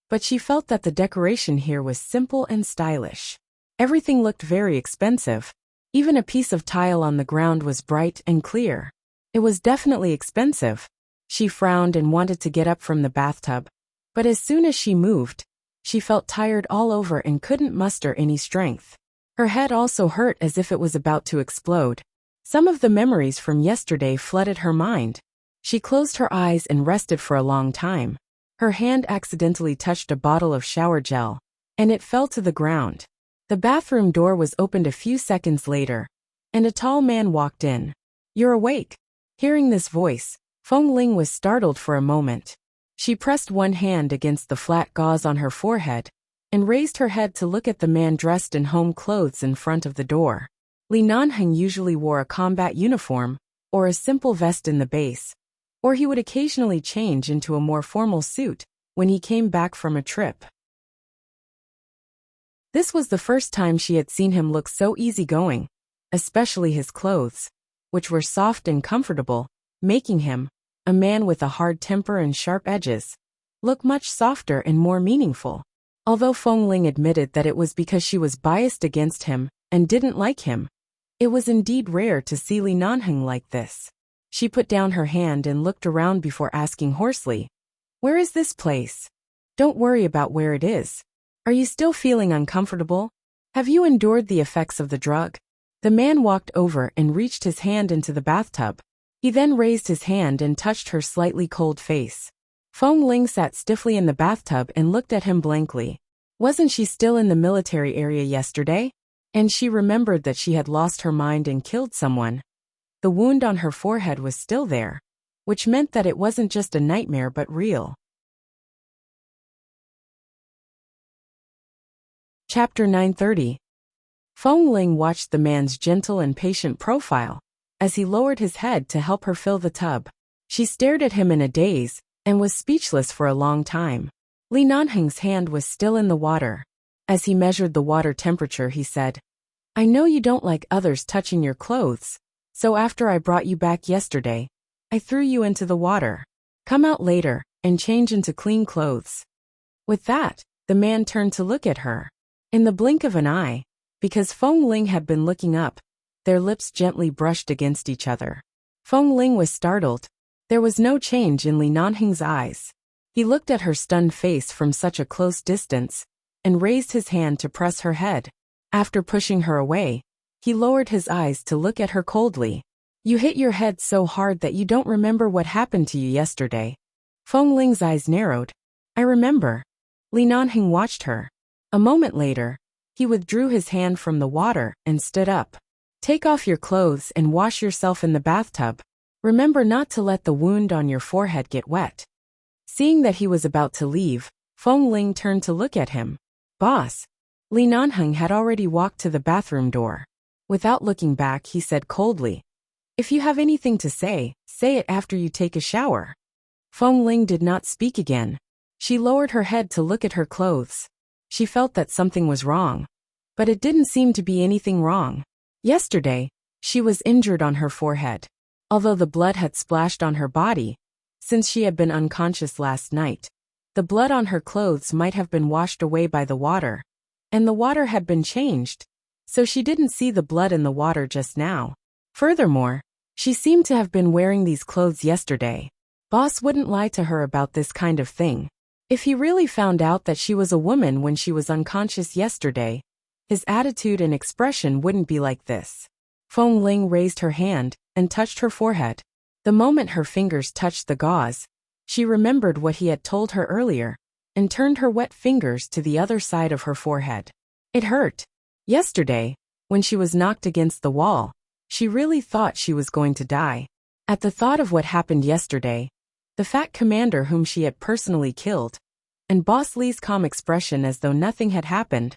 But she felt that the decoration here was simple and stylish. Everything looked very expensive. Even a piece of tile on the ground was bright and clear. It was definitely expensive. She frowned and wanted to get up from the bathtub, but as soon as she moved, she felt tired all over and couldn't muster any strength. Her head also hurt as if it was about to explode. Some of the memories from yesterday flooded her mind. She closed her eyes and rested for a long time. Her hand accidentally touched a bottle of shower gel, and it fell to the ground. The bathroom door was opened a few seconds later, and a tall man walked in. "You're awake." Hearing this voice, Feng Ling was startled for a moment. She pressed one hand against the flat gauze on her forehead, and raised her head to look at the man dressed in home clothes in front of the door. Lee Nanhung usually wore a combat uniform, or a simple vest in the base, or he would occasionally change into a more formal suit when he came back from a trip. This was the first time she had seen him look so easygoing, especially his clothes, which were soft and comfortable, making him, a man with a hard temper and sharp edges, look much softer and more meaningful. Although Feng Ling admitted that it was because she was biased against him and didn't like him, it was indeed rare to see Lee Nanhung like this. She put down her hand and looked around before asking hoarsely, "Where is this place?" "Don't worry about where it is. Are you still feeling uncomfortable? Have you endured the effects of the drug?" The man walked over and reached his hand into the bathtub. He then raised his hand and touched her slightly cold face. Feng Ling sat stiffly in the bathtub and looked at him blankly. Wasn't she still in the military area yesterday? And she remembered that she had lost her mind and killed someone. The wound on her forehead was still there, which meant that it wasn't just a nightmare but real. Chapter 930. Feng Ling watched the man's gentle and patient profile as he lowered his head to help her fill the tub. She stared at him in a daze and was speechless for a long time. Li Nanheng's hand was still in the water. As he measured the water temperature, he said, "I know you don't like others touching your clothes, so after I brought you back yesterday, I threw you into the water. Come out later and change into clean clothes." With that, the man turned to look at her. In the blink of an eye, because Feng Ling had been looking up, their lips gently brushed against each other. Feng Ling was startled. There was no change in Li Nanheng's eyes. He looked at her stunned face from such a close distance and raised his hand to press her head. After pushing her away, he lowered his eyes to look at her coldly. "You hit your head so hard that you don't remember what happened to you yesterday." Feng Ling's eyes narrowed. "I remember." Li Nanheng watched her. A moment later, he withdrew his hand from the water and stood up. "Take off your clothes and wash yourself in the bathtub. Remember not to let the wound on your forehead get wet." Seeing that he was about to leave, Feng Ling turned to look at him. "Boss." Li Nanheng had already walked to the bathroom door. Without looking back, he said coldly, "If you have anything to say it after you take a shower." Feng Ling did not speak again. She lowered her head to look at her clothes. She felt that something was wrong. But it didn't seem to be anything wrong. Yesterday, she was injured on her forehead. Although the blood had splashed on her body, since she had been unconscious last night, the blood on her clothes might have been washed away by the water, and the water had been changed, so she didn't see the blood in the water just now. Furthermore, she seemed to have been wearing these clothes yesterday. Boss wouldn't lie to her about this kind of thing. If he really found out that she was a woman when she was unconscious yesterday, his attitude and expression wouldn't be like this. Feng Ling raised her hand and touched her forehead. The moment her fingers touched the gauze, she remembered what he had told her earlier and turned her wet fingers to the other side of her forehead. It hurt. Yesterday, when she was knocked against the wall, she really thought she was going to die. At the thought of what happened yesterday, the fat commander whom she had personally killed, and Boss Li's calm expression as though nothing had happened,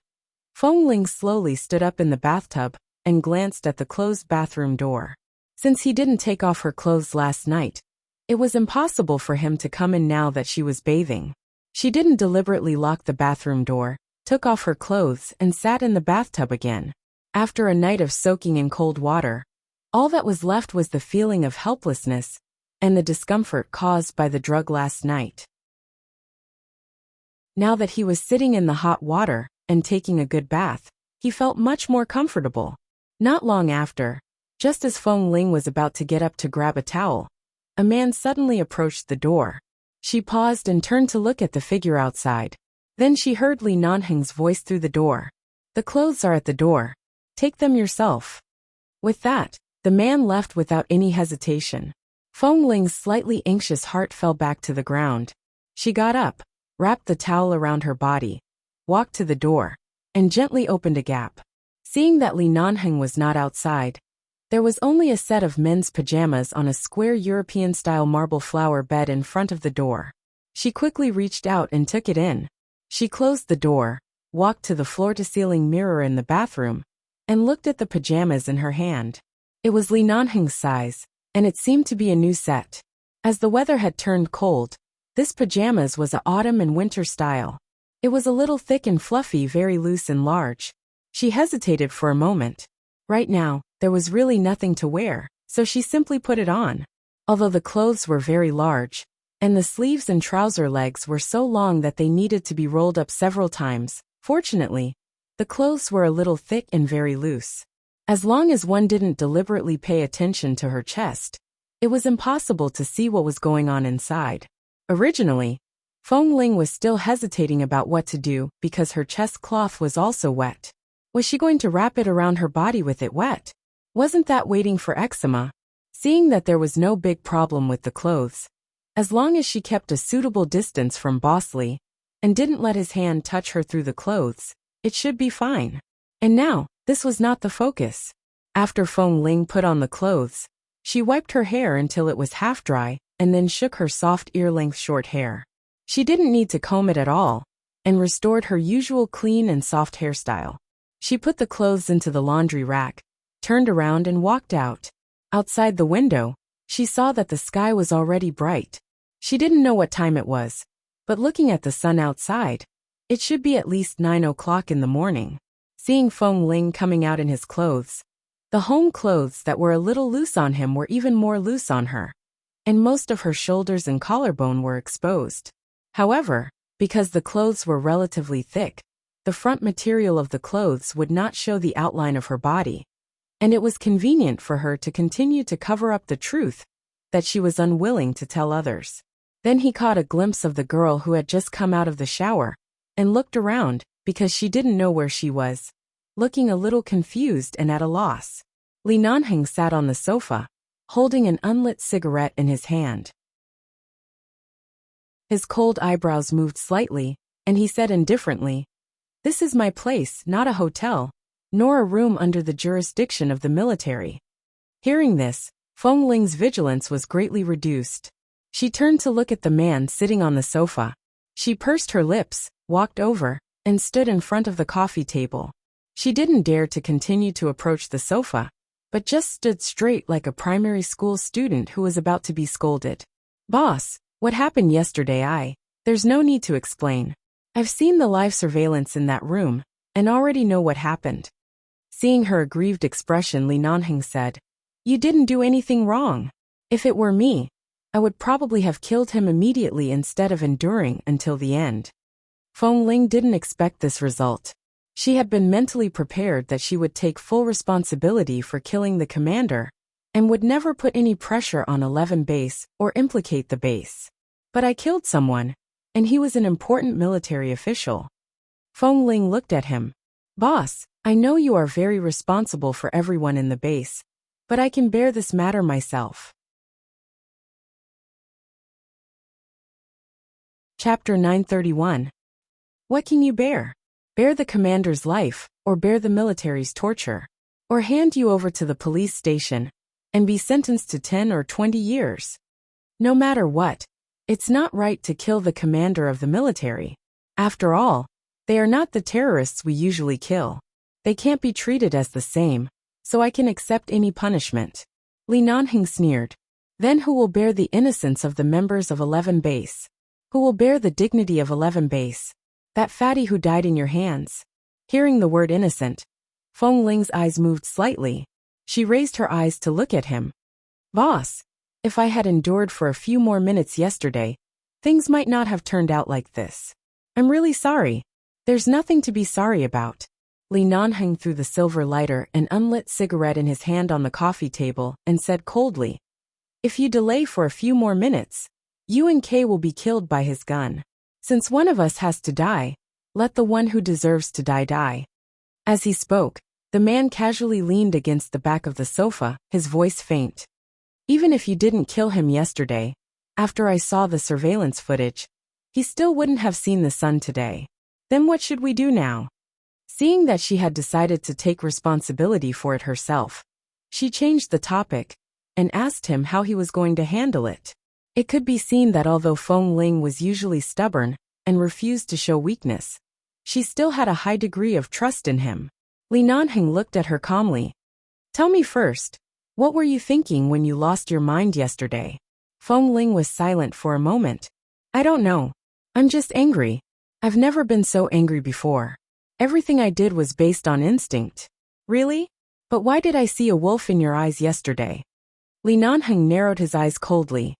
Feng Ling slowly stood up in the bathtub and glanced at the closed bathroom door. Since he didn't take off her clothes last night, it was impossible for him to come in now that she was bathing. She didn't deliberately lock the bathroom door, took off her clothes and sat in the bathtub again. After a night of soaking in cold water, all that was left was the feeling of helplessness and the discomfort caused by the drug last night. Now that he was sitting in the hot water and taking a good bath, he felt much more comfortable. Not long after, just as Feng Ling was about to get up to grab a towel, a man suddenly approached the door. She paused and turned to look at the figure outside. Then she heard Li Nanheng's voice through the door. "The clothes are at the door. Take them yourself." With that, the man left without any hesitation. Feng Ling's slightly anxious heart fell back to the ground. She got up, wrapped the towel around her body, walked to the door, and gently opened a gap. Seeing that Li Nanheng was not outside, there was only a set of men's pajamas on a square European-style marble flower bed in front of the door. She quickly reached out and took it in. She closed the door, walked to the floor-to-ceiling mirror in the bathroom, and looked at the pajamas in her hand. It was Li Nanheng's size, and it seemed to be a new set. As the weather had turned cold, this pajamas was a autumn and winter style. It was a little thick and fluffy, very loose and large. She hesitated for a moment. Right now, there was really nothing to wear, so she simply put it on. Although the clothes were very large, and the sleeves and trouser legs were so long that they needed to be rolled up several times, fortunately, the clothes were a little thick and very loose. As long as one didn't deliberately pay attention to her chest, it was impossible to see what was going on inside. Originally, Feng Ling was still hesitating about what to do because her chest cloth was also wet. Was she going to wrap it around her body with it wet? Wasn't that waiting for eczema? Seeing that there was no big problem with the clothes, as long as she kept a suitable distance from Bosley and didn't let his hand touch her through the clothes, it should be fine. And now, this was not the focus. After Feng Ling put on the clothes, she wiped her hair until it was half dry and then shook her soft ear-length short hair. She didn't need to comb it at all and restored her usual clean and soft hairstyle. She put the clothes into the laundry rack, turned around and walked out. Outside the window, she saw that the sky was already bright. She didn't know what time it was, but looking at the sun outside, it should be at least 9 o'clock in the morning. Seeing Feng Ling coming out in his clothes, the home clothes that were a little loose on him were even more loose on her, and most of her shoulders and collarbone were exposed. However, because the clothes were relatively thick, the front material of the clothes would not show the outline of her body, and it was convenient for her to continue to cover up the truth that she was unwilling to tell others. Then he caught a glimpse of the girl who had just come out of the shower and looked around because she didn't know where she was, looking a little confused and at a loss. Li Nanheng sat on the sofa, holding an unlit cigarette in his hand. His cold eyebrows moved slightly, and he said indifferently, "This is my place, not a hotel, nor a room under the jurisdiction of the military." Hearing this, Feng Ling's vigilance was greatly reduced. She turned to look at the man sitting on the sofa. She pursed her lips, walked over, and stood in front of the coffee table. She didn't dare to continue to approach the sofa, but just stood straight like a primary school student who was about to be scolded. "Boss, what happened yesterday? There's no need to explain. I've seen the live surveillance in that room, and already know what happened." Seeing her aggrieved expression, Li Nanheng said, "You didn't do anything wrong. If it were me, I would probably have killed him immediately instead of enduring until the end." Feng Ling didn't expect this result. She had been mentally prepared that she would take full responsibility for killing the commander and would never put any pressure on 11 Base or implicate the base. "But I killed someone, and he was an important military official." Feng Ling looked at him. "Boss, I know you are very responsible for everyone in the base, but I can bear this matter myself." Chapter 931. What can you bear? Bear the commander's life, or bear the military's torture? Or hand you over to the police station and be sentenced to 10 or 20 years? No matter what, it's not right to kill the commander of the military. After all, they are not the terrorists we usually kill. They can't be treated as the same, so I can accept any punishment." Li Nanheng sneered. "Then who will bear the innocence of the members of 11 Base? Who will bear the dignity of 11 Base? That fatty who died in your hands?" Hearing the word innocent, Feng Ling's eyes moved slightly. She raised her eyes to look at him. "Boss, if I had endured for a few more minutes yesterday, things might not have turned out like this. I'm really sorry. There's nothing to be sorry about." Li Nanheng threw the silver lighter and unlit cigarette in his hand on the coffee table and said coldly, "If you delay for a few more minutes, you and Kay will be killed by his gun. Since one of us has to die, let the one who deserves to die die." As he spoke, the man casually leaned against the back of the sofa, his voice faint. "Even if you didn't kill him yesterday, after I saw the surveillance footage, he still wouldn't have seen the sun today. Then what should we do now?" Seeing that she had decided to take responsibility for it herself, she changed the topic and asked him how he was going to handle it. It could be seen that although Feng Ling was usually stubborn and refused to show weakness, she still had a high degree of trust in him. Li Nanheng looked at her calmly. "Tell me first, what were you thinking when you lost your mind yesterday?" Feng Ling was silent for a moment. "I don't know. I'm just angry. I've never been so angry before. Everything I did was based on instinct." "Really? But why did I see a wolf in your eyes yesterday?" Li Nanheng narrowed his eyes coldly.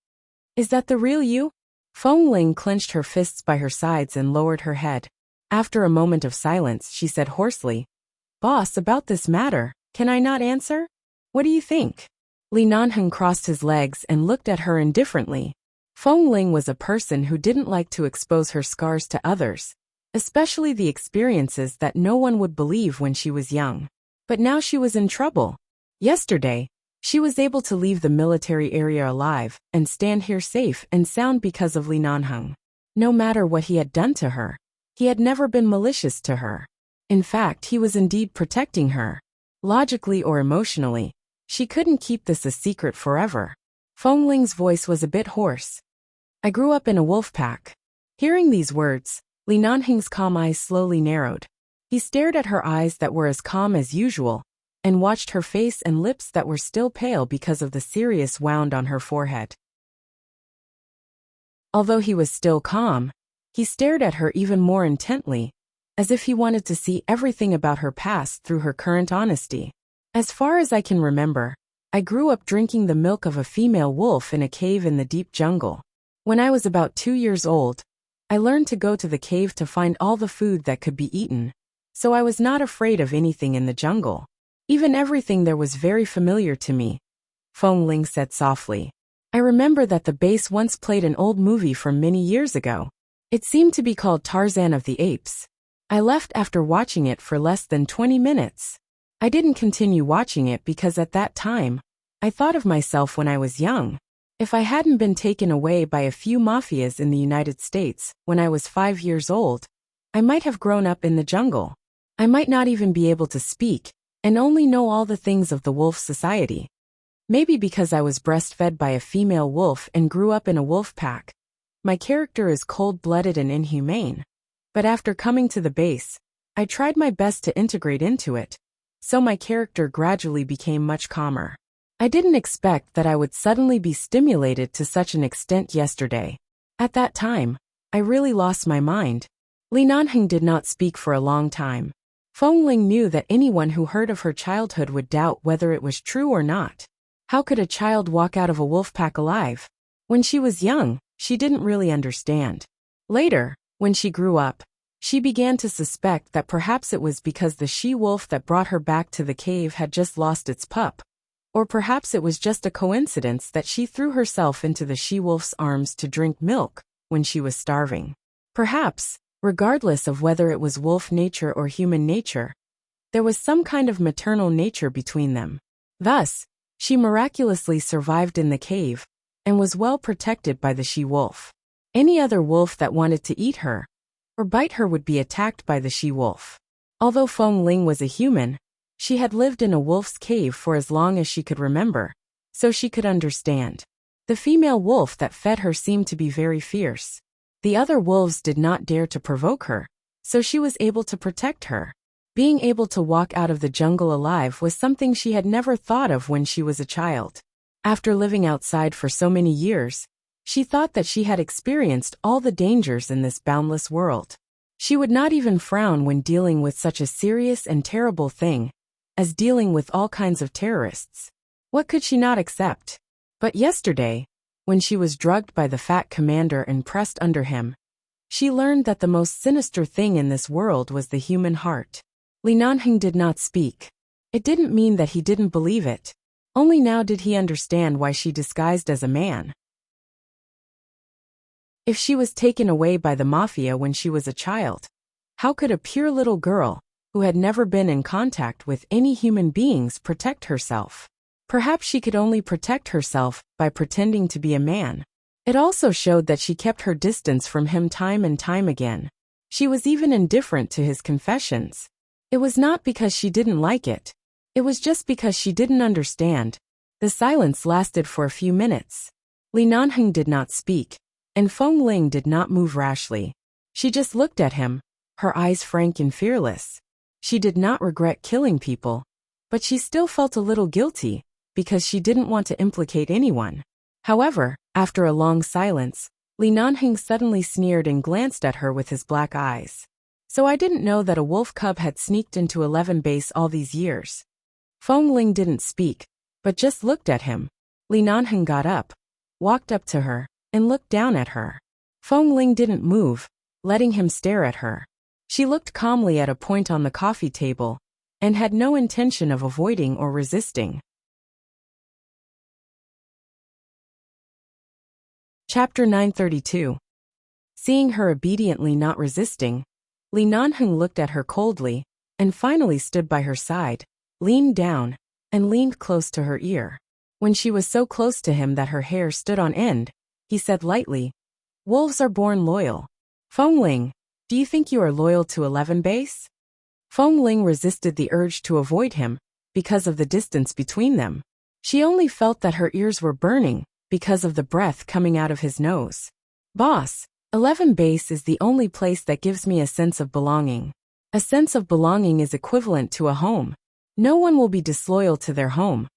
"Is that the real you?" Feng Ling clenched her fists by her sides and lowered her head. After a moment of silence, she said hoarsely, "Boss, about this matter, can I not answer? What do you think?" Li Nanheng crossed his legs and looked at her indifferently. Feng Ling was a person who didn't like to expose her scars to others, especially the experiences that no one would believe when she was young. But now she was in trouble. Yesterday, she was able to leave the military area alive and stand here safe and sound because of Li Nanheng. No matter what he had done to her, he had never been malicious to her. In fact, he was indeed protecting her. Logically or emotionally, she couldn't keep this a secret forever. Feng Ling's voice was a bit hoarse. I grew up in a wolf pack. Hearing these words, Li Nanheng's calm eyes slowly narrowed. He stared at her eyes that were as calm as usual, and watched her face and lips that were still pale because of the serious wound on her forehead. Although he was still calm, he stared at her even more intently, as if he wanted to see everything about her past through her current honesty. As far as I can remember, I grew up drinking the milk of a female wolf in a cave in the deep jungle. When I was about 2 years old, I learned to go to the cave to find all the food that could be eaten, so I was not afraid of anything in the jungle. Even everything there was very familiar to me, Feng Ling said softly. I remember that the base once played an old movie from many years ago. It seemed to be called Tarzan of the Apes. I left after watching it for less than 20 minutes. I didn't continue watching it because at that time, I thought of myself when I was young. If I hadn't been taken away by a few mafias in the United States when I was 5 years old, I might have grown up in the jungle. I might not even be able to speak, and only know all the things of the wolf society. Maybe because I was breastfed by a female wolf and grew up in a wolf pack. My character is cold-blooded and inhumane. But after coming to the base, I tried my best to integrate into it, so my character gradually became much calmer. I didn't expect that I would suddenly be stimulated to such an extent yesterday. At that time, I really lost my mind. Li Nanheng did not speak for a long time. Feng Ling knew that anyone who heard of her childhood would doubt whether it was true or not. How could a child walk out of a wolf pack alive? When she was young, she didn't really understand. Later, when she grew up, she began to suspect that perhaps it was because the she-wolf that brought her back to the cave had just lost its pup. Or perhaps it was just a coincidence that she threw herself into the she-wolf's arms to drink milk when she was starving. Perhaps, regardless of whether it was wolf nature or human nature, there was some kind of maternal nature between them. Thus, she miraculously survived in the cave and was well protected by the she-wolf. Any other wolf that wanted to eat her or bite her would be attacked by the she-wolf. Although Feng Ling was a human, she had lived in a wolf's cave for as long as she could remember, so she could understand. The female wolf that fed her seemed to be very fierce. The other wolves did not dare to provoke her, so she was able to protect her. Being able to walk out of the jungle alive was something she had never thought of when she was a child. After living outside for so many years, she thought that she had experienced all the dangers in this boundless world. She would not even frown when dealing with such a serious and terrible thing as dealing with all kinds of terrorists. What could she not accept? But yesterday, when she was drugged by the fat commander and pressed under him, she learned that the most sinister thing in this world was the human heart. Li Nanheng did not speak. It didn't mean that he didn't believe it. Only now did he understand why she disguised as a man. If she was taken away by the mafia when she was a child, how could a pure little girl, who had never been in contact with any human beings, protect herself? Perhaps she could only protect herself by pretending to be a man. It also showed that she kept her distance from him time and time again. She was even indifferent to his confessions. It was not because she didn't like it. It was just because she didn't understand. The silence lasted for a few minutes. Li Nanheng did not speak, and Feng Ling did not move rashly. She just looked at him, her eyes frank and fearless. She did not regret killing people, but she still felt a little guilty, because she didn't want to implicate anyone. However, after a long silence, Li Nanheng suddenly sneered and glanced at her with his black eyes. So I didn't know that a wolf cub had sneaked into 11 base all these years. Feng Ling didn't speak, but just looked at him. Li Nanheng got up, walked up to her, and looked down at her. Feng Ling didn't move, letting him stare at her. She looked calmly at a point on the coffee table, and had no intention of avoiding or resisting. Chapter 932. Seeing her obediently not resisting, Li Nanheng looked at her coldly, and finally stood by her side, leaned down, and leaned close to her ear. When she was so close to him that her hair stood on end, he said lightly, "Wolves are born loyal. Fengling, do you think you are loyal to 11 base?" Fengling resisted the urge to avoid him, because of the distance between them. She only felt that her ears were burning, because of the breath coming out of his nose. "Boss, 11 base is the only place that gives me a sense of belonging. A sense of belonging is equivalent to a home. No one will be disloyal to their home."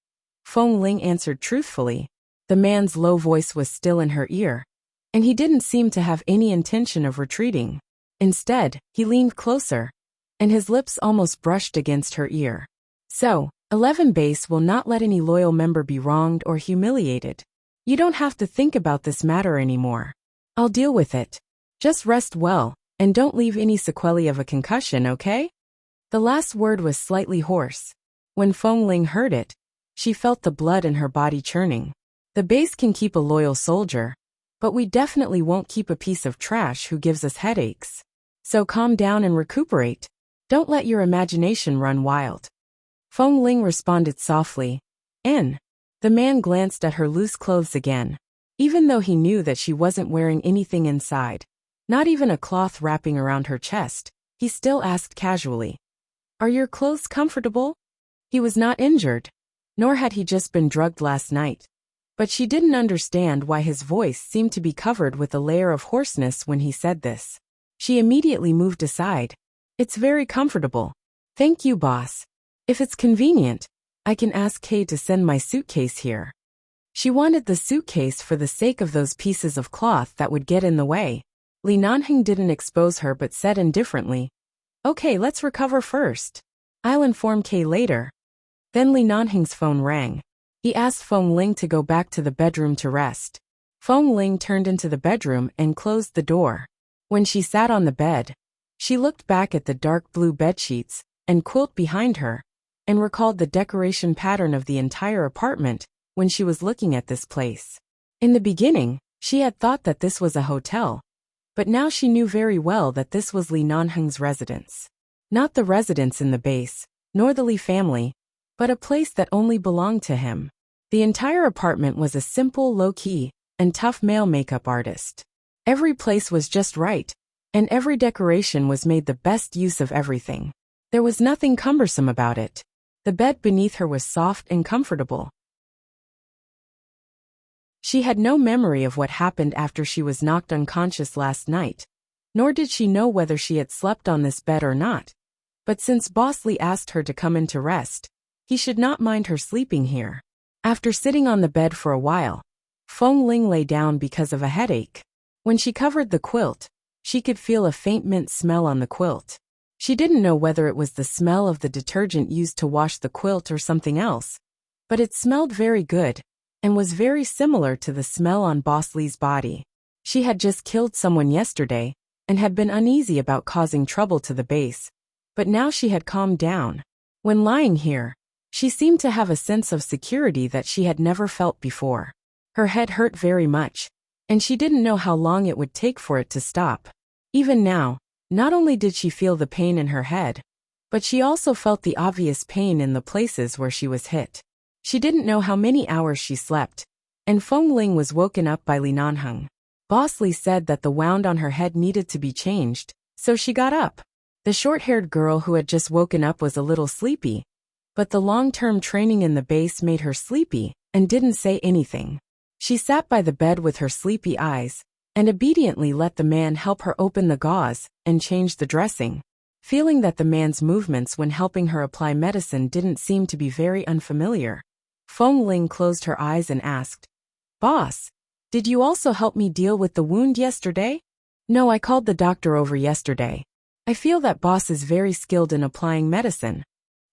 Fengling answered truthfully. The man's low voice was still in her ear, and he didn't seem to have any intention of retreating. Instead, he leaned closer, and his lips almost brushed against her ear. "So, 11 base will not let any loyal member be wronged or humiliated. You don't have to think about this matter anymore. I'll deal with it. Just rest well, and don't leave any sequelae of a concussion, okay?" The last word was slightly hoarse. When Fengling heard it, she felt the blood in her body churning. The base can keep a loyal soldier, but we definitely won't keep a piece of trash who gives us headaches. So calm down and recuperate. Don't let your imagination run wild. Fengling responded softly. The man glanced at her loose clothes again. Even though he knew that she wasn't wearing anything inside, not even a cloth wrapping around her chest, he still asked casually, "Are your clothes comfortable?" He was not injured, nor had he just been drugged last night. But she didn't understand why his voice seemed to be covered with a layer of hoarseness when he said this. She immediately moved aside. "It's very comfortable. Thank you, boss. If it's convenient, I can ask Kay to send my suitcase here." She wanted the suitcase for the sake of those pieces of cloth that would get in the way. Li Nanheng didn't expose her but said indifferently, "Okay, let's recover first. I'll inform Kay later." Then Li Nanheng's phone rang. He asked Fengling to go back to the bedroom to rest. Fengling turned into the bedroom and closed the door. When she sat on the bed, she looked back at the dark blue bedsheets and quilt behind her, and recalled the decoration pattern of the entire apartment when she was looking at this place. In the beginning, she had thought that this was a hotel, but now she knew very well that this was Li Nanheng's residence. Not the residence in the base, nor the Li family, but a place that only belonged to him. The entire apartment was a simple, low-key, and tough male makeup artist. Every place was just right, and every decoration was made the best use of everything. There was nothing cumbersome about it. The bed beneath her was soft and comfortable. She had no memory of what happened after she was knocked unconscious last night, nor did she know whether she had slept on this bed or not. But since Boss Lee asked her to come in to rest, he should not mind her sleeping here. After sitting on the bed for a while, Fengling lay down because of a headache. When she covered the quilt, she could feel a faint mint smell on the quilt. She didn't know whether it was the smell of the detergent used to wash the quilt or something else, but it smelled very good, and was very similar to the smell on Boss Lee's body. She had just killed someone yesterday, and had been uneasy about causing trouble to the base, but now she had calmed down. When lying here, she seemed to have a sense of security that she had never felt before. Her head hurt very much, and she didn't know how long it would take for it to stop. Even now, not only did she feel the pain in her head, but she also felt the obvious pain in the places where she was hit. She didn't know how many hours she slept, and Fengling was woken up by Li Nanheng. Boss Lee said that the wound on her head needed to be changed, so she got up. The short-haired girl who had just woken up was a little sleepy, but the long-term training in the base made her sleepy and didn't say anything. She sat by the bed with her sleepy eyes, and obediently let the man help her open the gauze and change the dressing. Feeling that the man's movements when helping her apply medicine didn't seem to be very unfamiliar, Fengling closed her eyes and asked, "Boss, did you also help me deal with the wound yesterday?" "No, I called the doctor over yesterday. I feel that boss is very skilled in applying medicine."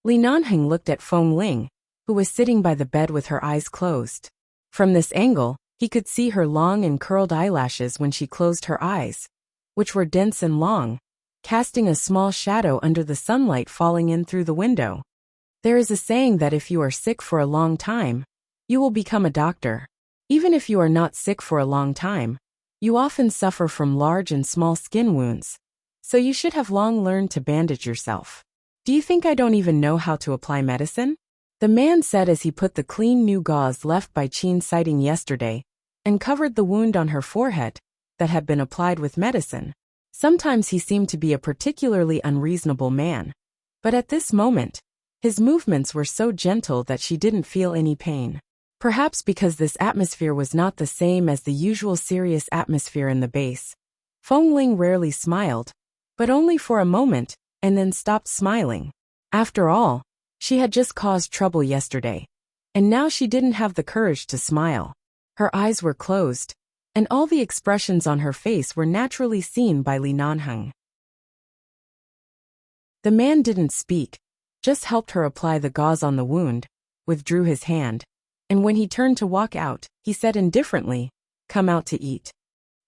Li Nanheng looked at Fengling, who was sitting by the bed with her eyes closed. From this angle, he could see her long and curled eyelashes when she closed her eyes, which were dense and long, casting a small shadow under the sunlight falling in through the window. There is a saying that if you are sick for a long time, you will become a doctor. Even if you are not sick for a long time, you often suffer from large and small skin wounds. So you should have long learned to bandage yourself. Do you think I don't even know how to apply medicine? The man said as he put the clean new gauze left by Chin's sighting yesterday and covered the wound on her forehead that had been applied with medicine. Sometimes he seemed to be a particularly unreasonable man, but at this moment, his movements were so gentle that she didn't feel any pain. Perhaps because this atmosphere was not the same as the usual serious atmosphere in the base. Feng Ling rarely smiled, but only for a moment, and then stopped smiling. After all, she had just caused trouble yesterday, and now she didn't have the courage to smile. Her eyes were closed, and all the expressions on her face were naturally seen by Li Nanheng. The man didn't speak, just helped her apply the gauze on the wound, withdrew his hand, and when he turned to walk out, he said indifferently, "Come out to eat."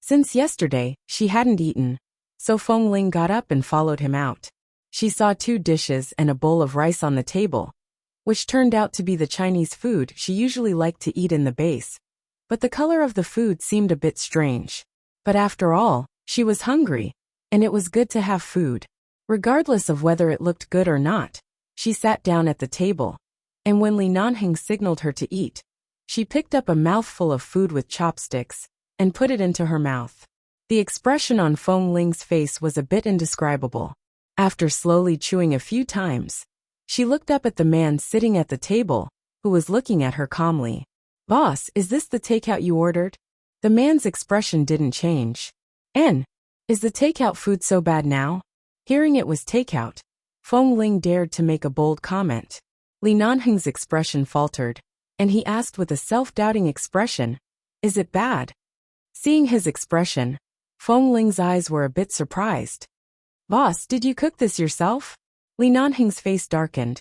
Since yesterday, she hadn't eaten, so Feng Ling got up and followed him out. She saw 2 dishes and a bowl of rice on the table, which turned out to be the Chinese food she usually liked to eat in the base. But the color of the food seemed a bit strange. But after all, she was hungry, and it was good to have food. Regardless of whether it looked good or not, she sat down at the table, and when Li Nanheng signaled her to eat, she picked up a mouthful of food with chopsticks and put it into her mouth. The expression on Feng Ling's face was a bit indescribable. After slowly chewing a few times, she looked up at the man sitting at the table, who was looking at her calmly. "Boss, is this the takeout you ordered?" The man's expression didn't change. Is the takeout food so bad now?" Hearing it was takeout, Feng Ling dared to make a bold comment. Li Nanheng's expression faltered, and he asked with a self-doubting expression, "Is it bad?" Seeing his expression, Feng Ling's eyes were a bit surprised. "Boss, did you cook this yourself?" Li Nanheng's face darkened.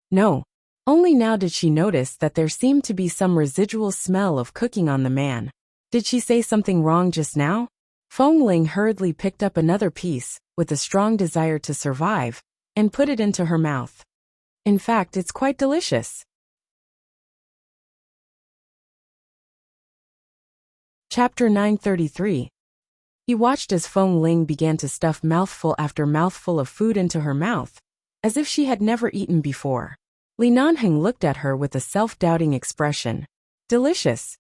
No. Only now did she notice that there seemed to be some residual smell of cooking on the man. Did she say something wrong just now? Feng Ling hurriedly picked up another piece, with a strong desire to survive, and put it into her mouth. In fact, it's quite delicious. Chapter 933. He watched as Feng Ling began to stuff mouthful after mouthful of food into her mouth, as if she had never eaten before. Li Nanheng looked at her with a self-doubting expression. "Delicious.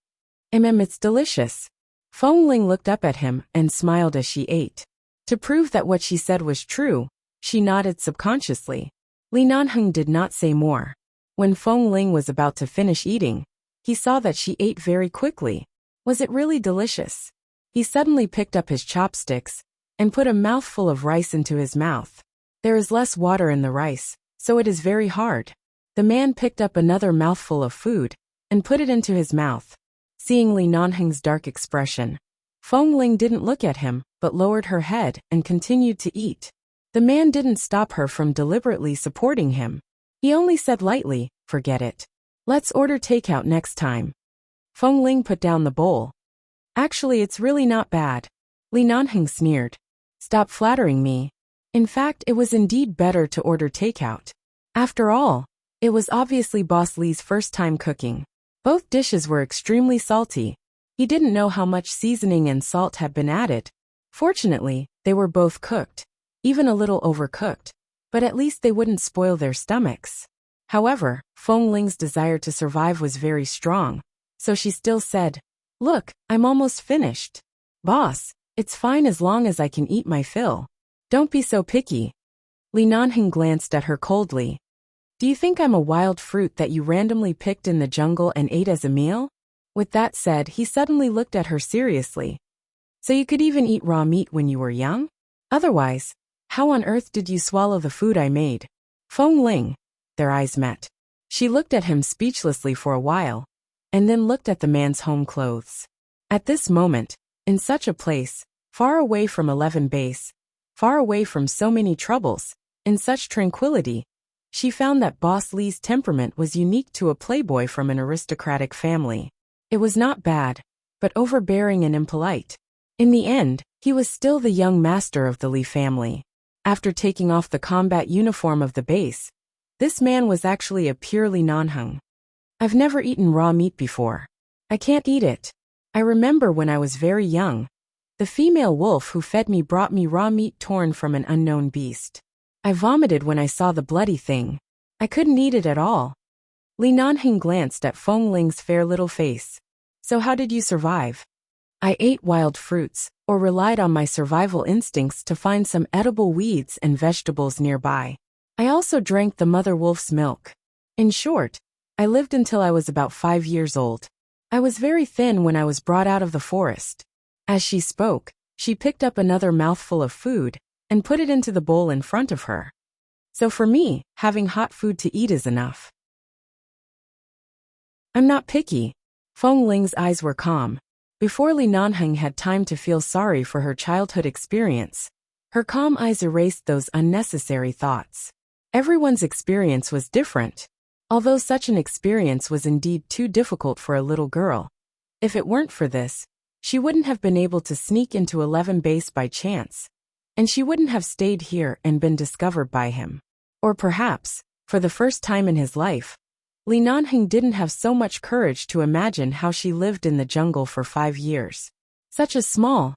It's delicious." Feng Ling looked up at him and smiled as she ate. To prove that what she said was true, she nodded subconsciously. Li Nanheng did not say more. When Feng Ling was about to finish eating, he saw that she ate very quickly. Was it really delicious? He suddenly picked up his chopsticks and put a mouthful of rice into his mouth. There is less water in the rice, so it is very hard. The man picked up another mouthful of food and put it into his mouth. Seeing Li Nanheng's dark expression, Feng Ling didn't look at him, but lowered her head and continued to eat. The man didn't stop her from deliberately supporting him. He only said lightly, "Forget it. Let's order takeout next time." Feng Ling put down the bowl. "Actually, it's really not bad." Li Nanheng sneered. "Stop flattering me. In fact, it was indeed better to order takeout. After all, it was obviously Boss Li's first time cooking. Both dishes were extremely salty. He didn't know how much seasoning and salt had been added. Fortunately, they were both cooked, even a little overcooked, but at least they wouldn't spoil their stomachs. However, Feng Ling's desire to survive was very strong, so she still said, "Look, I'm almost finished. Boss, it's fine as long as I can eat my fill. Don't be so picky." Li Nanheng glanced at her coldly. "Do you think I'm a wild fruit that you randomly picked in the jungle and ate as a meal?" With that said, he suddenly looked at her seriously. "So you could even eat raw meat when you were young? Otherwise, how on earth did you swallow the food I made?" Feng Ling. Their eyes met. She looked at him speechlessly for a while, and then looked at the man's home clothes. At this moment, in such a place, far away from 11 Base, far away from so many troubles, in such tranquility, she found that Boss Li's temperament was unique to a playboy from an aristocratic family. It was not bad, but overbearing and impolite. In the end, he was still the young master of the Li family. After taking off the combat uniform of the base, this man was actually a pure Li Nanheng. "I've never eaten raw meat before. I can't eat it. I remember when I was very young, The female wolf who fed me brought me raw meat torn from an unknown beast. I vomited when I saw the bloody thing. I couldn't eat it at all. Li Nanheng glanced at Feng Ling's fair little face. So how did you survive? I ate wild fruits, or relied on my survival instincts to find some edible weeds and vegetables nearby. I also drank the mother wolf's milk. In short, I lived until I was about 5 years old. I was very thin when I was brought out of the forest. As she spoke, she picked up another mouthful of food and put it into the bowl in front of her. So for me, having hot food to eat is enough. I'm not picky. Feng Ling's eyes were calm. Before Li Nanheng had time to feel sorry for her childhood experience, her calm eyes erased those unnecessary thoughts. Everyone's experience was different. Although such an experience was indeed too difficult for a little girl. If it weren't for this, she wouldn't have been able to sneak into 11 base by chance. And she wouldn't have stayed here and been discovered by him. Or perhaps, for the first time in his life, Li Nanheng didn't have so much courage to imagine how she lived in the jungle for 5 years. Such a small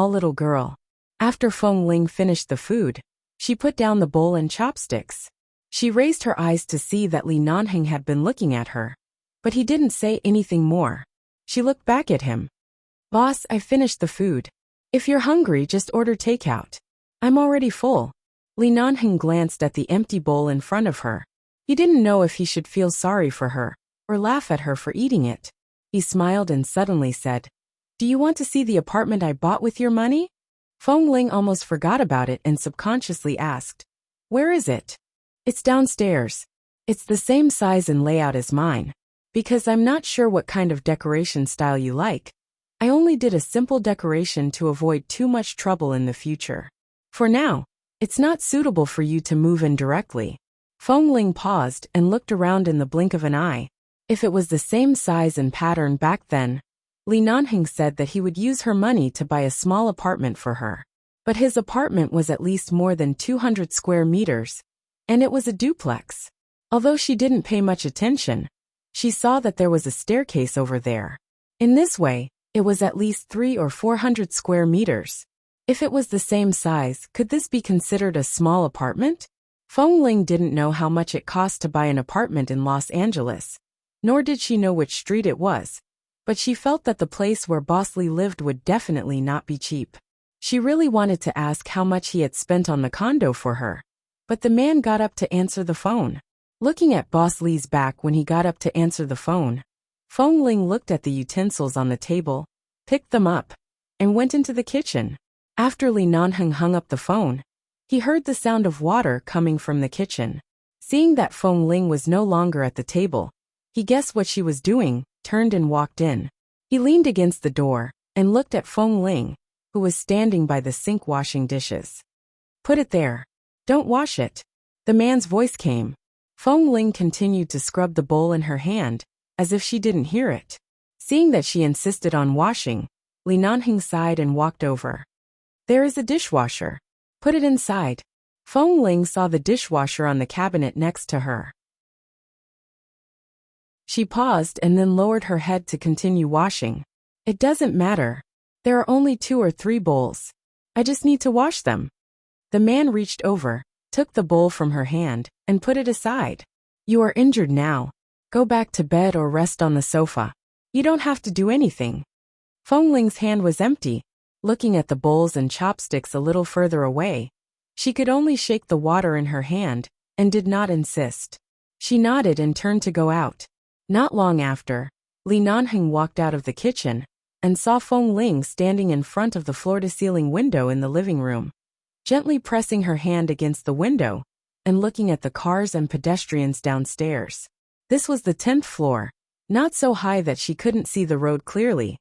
little girl. After Feng Ling finished the food, she put down the bowl and chopsticks. She raised her eyes to see that Li Nanheng had been looking at her. But he didn't say anything more. She looked back at him. Boss, I finished the food. If you're hungry, just order takeout. I'm already full. Li Nanheng glanced at the empty bowl in front of her. He didn't know if he should feel sorry for her, or laugh at her for eating it. He smiled and suddenly said, Do you want to see the apartment I bought with your money? Feng Ling almost forgot about it and subconsciously asked, Where is it? It's downstairs. It's the same size and layout as mine. Because I'm not sure what kind of decoration style you like. I only did a simple decoration to avoid too much trouble in the future. For now, it's not suitable for you to move in directly. Feng Ling paused and looked around in the blink of an eye. If it was the same size and pattern back then, Li Nanheng said that he would use her money to buy a small apartment for her. But his apartment was at least more than 200 square meters, and it was a duplex. Although she didn't pay much attention, she saw that there was a staircase over there. In this way, it was at least 300 or 400 square meters. If it was the same size, could this be considered a small apartment? Feng Ling didn't know how much it cost to buy an apartment in Los Angeles, nor did she know which street it was, but she felt that the place where Boss Lee lived would definitely not be cheap. She really wanted to ask how much he had spent on the condo for her, but the man got up to answer the phone. Looking at Boss Lee's back when he got up to answer the phone, Feng Ling looked at the utensils on the table, picked them up, and went into the kitchen. After Li Nanheng hung up the phone, he heard the sound of water coming from the kitchen. Seeing that Feng Ling was no longer at the table, he guessed what she was doing, turned and walked in. He leaned against the door and looked at Feng Ling, who was standing by the sink washing dishes. Put it there. Don't wash it. The man's voice came. Feng Ling continued to scrub the bowl in her hand, as if she didn't hear it. Seeing that she insisted on washing, Li Nanheng sighed and walked over. There is a dishwasher. Put it inside. Feng Ling saw the dishwasher on the cabinet next to her. She paused and then lowered her head to continue washing. It doesn't matter. There are only 2 or 3 bowls. I just need to wash them. The man reached over, took the bowl from her hand, and put it aside. You are injured now. Go back to bed or rest on the sofa. You don't have to do anything. Feng Ling's hand was empty. Looking at the bowls and chopsticks a little further away, she could only shake the water in her hand, and did not insist. She nodded and turned to go out. Not long after, Li Nanheng walked out of the kitchen, and saw Feng Ling standing in front of the floor-to-ceiling window in the living room, gently pressing her hand against the window, and looking at the cars and pedestrians downstairs. This was the 10th floor, not so high that she couldn't see the road clearly,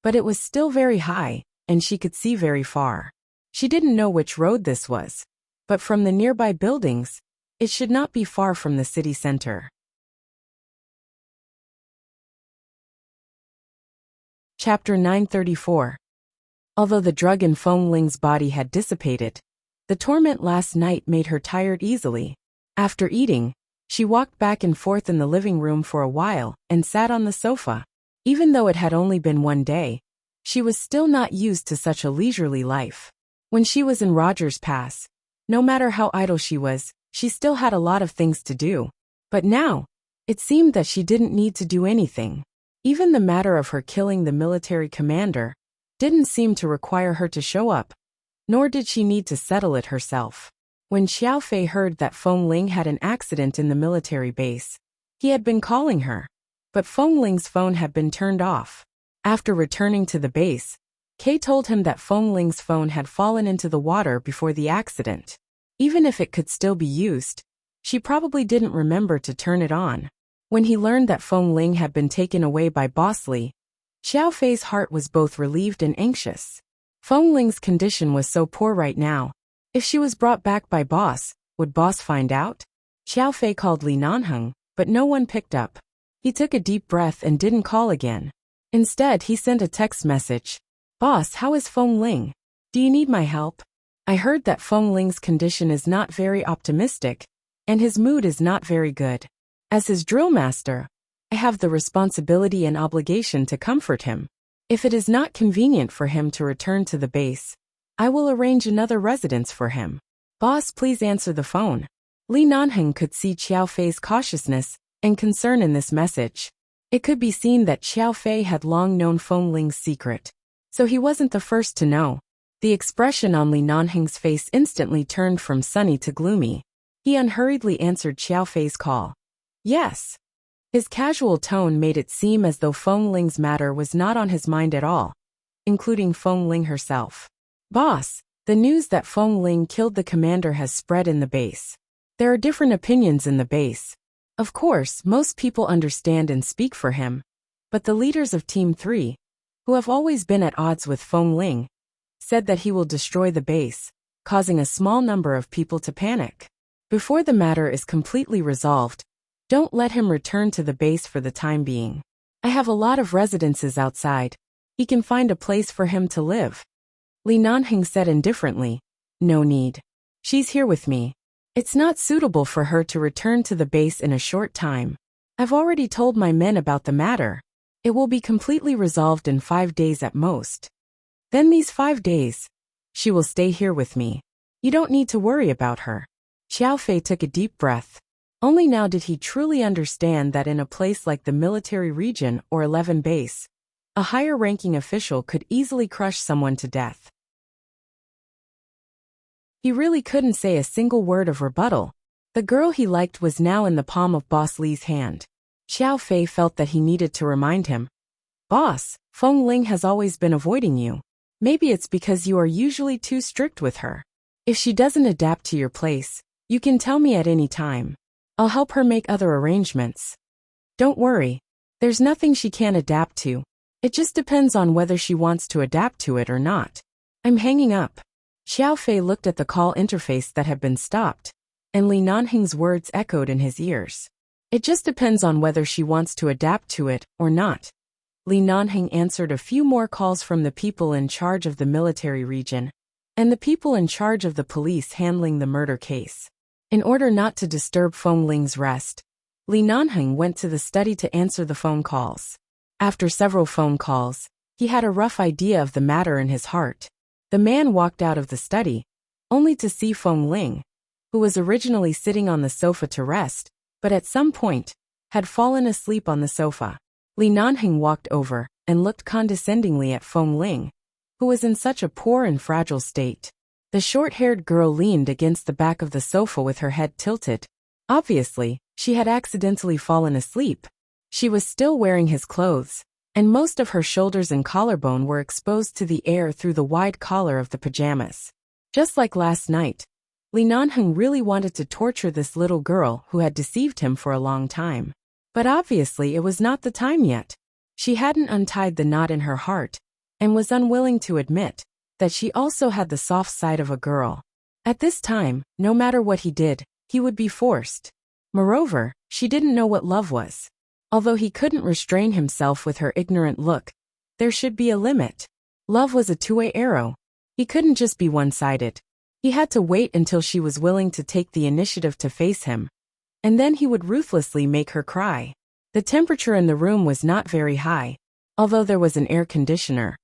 but it was still very high, and she could see very far. She didn't know which road this was, but from the nearby buildings, it should not be far from the city center. Chapter 934. Although the drug in Feng Ling's body had dissipated, the torment last night made her tired easily. After eating, she walked back and forth in the living room for a while and sat on the sofa. Even though it had only been 1 day, She was still not used to such a leisurely life. When she was in Rogers Pass, no matter how idle she was, she still had a lot of things to do. But now, it seemed that she didn't need to do anything. Even the matter of her killing the military commander didn't seem to require her to show up, nor did she need to settle it herself. When Xiao Fei heard that Feng Ling had an accident in the military base, he had been calling her, but Feng Ling's phone had been turned off. After returning to the base, Kay told him that Feng Ling's phone had fallen into the water before the accident. Even if it could still be used, she probably didn't remember to turn it on. When he learned that Feng Ling had been taken away by Boss Li, Xiao Fei's heart was both relieved and anxious. Feng Ling's condition was so poor right now. If she was brought back by Boss, would Boss find out? Xiao Fei called Li Nanheng, but no one picked up. He took a deep breath and didn't call again. Instead, he sent a text message. Boss, how is Feng Ling? Do you need my help? I heard that Feng Ling's condition is not very optimistic, and his mood is not very good. As his drill master, I have the responsibility and obligation to comfort him. If it is not convenient for him to return to the base, I will arrange another residence for him. Boss, please answer the phone. Li Nanheng could see Xiao Fei's cautiousness and concern in this message. It could be seen that Xiao Fei had long known Feng Ling's secret, so he wasn't the first to know. The expression on Li Nanheng's face instantly turned from sunny to gloomy. He unhurriedly answered Xiao Fei's call. Yes. His casual tone made it seem as though Feng Ling's matter was not on his mind at all, including Feng Ling herself. Boss, the news that Feng Ling killed the commander has spread in the base. There are different opinions in the base. Of course, most people understand and speak for him, but the leaders of Team 3, who have always been at odds with Feng Ling, said that he will destroy the base, causing a small number of people to panic. Before the matter is completely resolved, don't let him return to the base for the time being. I have a lot of residences outside. He can find a place for him to live. Li Nanheng said indifferently. No need. She's here with me. It's not suitable for her to return to the base in a short time. I've already told my men about the matter. It will be completely resolved in 5 days at most. Then these 5 days, she will stay here with me. You don't need to worry about her. Xiao Fei took a deep breath. Only now did he truly understand that in a place like the military region or 11 base, a higher-ranking official could easily crush someone to death. He really couldn't say a single word of rebuttal. The girl he liked was now in the palm of Boss Li's hand. Xiao Fei felt that he needed to remind him. Boss, Feng Ling has always been avoiding you. Maybe it's because you are usually too strict with her. If she doesn't adapt to your place, you can tell me at any time. I'll help her make other arrangements. Don't worry. There's nothing she can't adapt to. It just depends on whether she wants to adapt to it or not. I'm hanging up. Xiao Fei looked at the call interface that had been stopped, and Li Nanheng's words echoed in his ears. It just depends on whether she wants to adapt to it or not. Li Nanheng answered a few more calls from the people in charge of the military region, and the people in charge of the police handling the murder case. In order not to disturb Feng Ling's rest, Li Nanheng went to the study to answer the phone calls. After several phone calls, he had a rough idea of the matter in his heart. The man walked out of the study, only to see Feng Ling, who was originally sitting on the sofa to rest, but at some point, had fallen asleep on the sofa. Li Nanheng walked over and looked condescendingly at Feng Ling, who was in such a poor and fragile state. The short-haired girl leaned against the back of the sofa with her head tilted. Obviously, she had accidentally fallen asleep. She was still wearing his clothes, and most of her shoulders and collarbone were exposed to the air through the wide collar of the pajamas. Just like last night, Li Nanheng really wanted to torture this little girl who had deceived him for a long time. But obviously it was not the time yet. She hadn't untied the knot in her heart, and was unwilling to admit that she also had the soft side of a girl. At this time, no matter what he did, he would be forced. Moreover, she didn't know what love was. Although he couldn't restrain himself with her ignorant look, there should be a limit. Love was a two-way arrow. He couldn't just be one-sided. He had to wait until she was willing to take the initiative to face him, and then he would ruthlessly make her cry. The temperature in the room was not very high, although there was an air conditioner.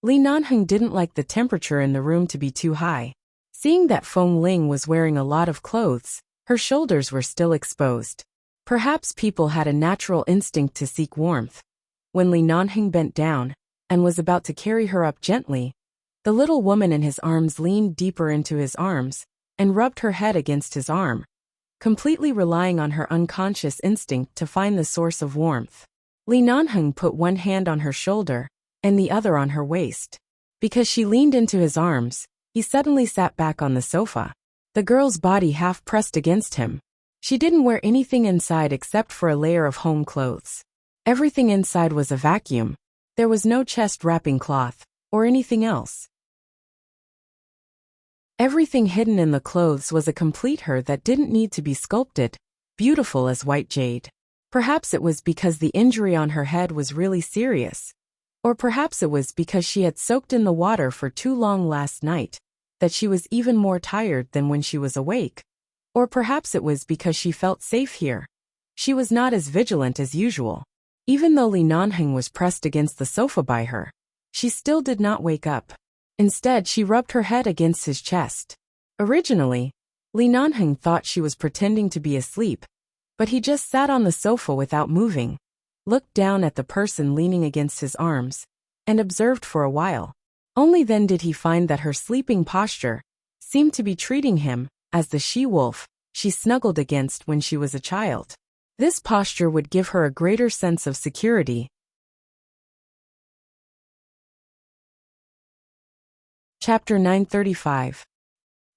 Li Nanheng didn't like the temperature in the room to be too high. Seeing that Feng Ling was wearing a lot of clothes, her shoulders were still exposed. Perhaps people had a natural instinct to seek warmth. When Li Nanheng bent down and was about to carry her up gently, the little woman in his arms leaned deeper into his arms and rubbed her head against his arm, completely relying on her unconscious instinct to find the source of warmth. Li Nanheng put one hand on her shoulder and the other on her waist. Because she leaned into his arms, he suddenly sat back on the sofa, the girl's body half pressed against him. She didn't wear anything inside except for a layer of home clothes. Everything inside was a vacuum. There was no chest wrapping cloth or anything else. Everything hidden in the clothes was a complete her that didn't need to be sculpted, beautiful as white jade. Perhaps it was because the injury on her head was really serious. Or perhaps it was because she had soaked in the water for too long last night, that she was even more tired than when she was awake. Or perhaps it was because she felt safe here. She was not as vigilant as usual. Even though Li Nanheng was pressed against the sofa by her, she still did not wake up. Instead, she rubbed her head against his chest. Originally, Li Nanheng thought she was pretending to be asleep, but he just sat on the sofa without moving, looked down at the person leaning against his arms, and observed for a while. Only then did he find that her sleeping posture seemed to be treating him as the she-wolf she snuggled against when she was a child. This posture would give her a greater sense of security. Chapter 935.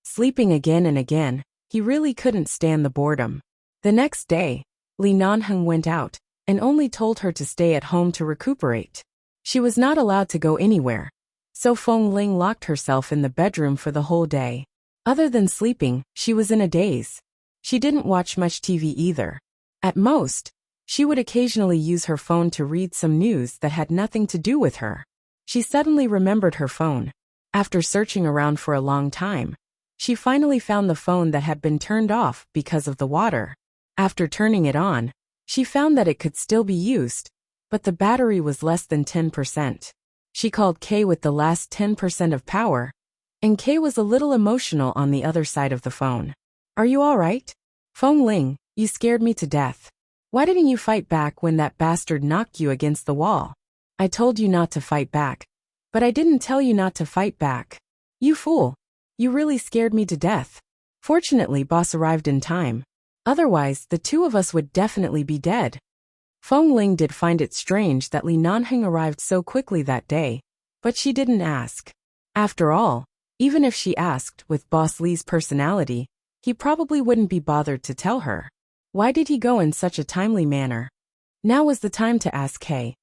Sleeping again and again, he really couldn't stand the boredom. The next day, Li Nanheng went out and only told her to stay at home to recuperate. She was not allowed to go anywhere, so Feng Ling locked herself in the bedroom for the whole day. Other than sleeping, she was in a daze. She didn't watch much TV either. At most, she would occasionally use her phone to read some news that had nothing to do with her. She suddenly remembered her phone. After searching around for a long time, she finally found the phone that had been turned off because of the water. After turning it on, she found that it could still be used, but the battery was less than 10%. She called Kay with the last 10% of power, and Kay was a little emotional on the other side of the phone. "Are you all right? Feng Ling, you scared me to death. Why didn't you fight back when that bastard knocked you against the wall? I told you not to fight back, but I didn't tell you not to fight back. You fool. You really scared me to death." Fortunately, boss arrived in time. Otherwise, the two of us would definitely be dead. Feng Ling did find it strange that Li Nanheng arrived so quickly that day, but she didn't ask. After all, even if she asked, with Boss Li's personality, he probably wouldn't be bothered to tell her. Why did he go in such a timely manner? Now was the time to ask Kay.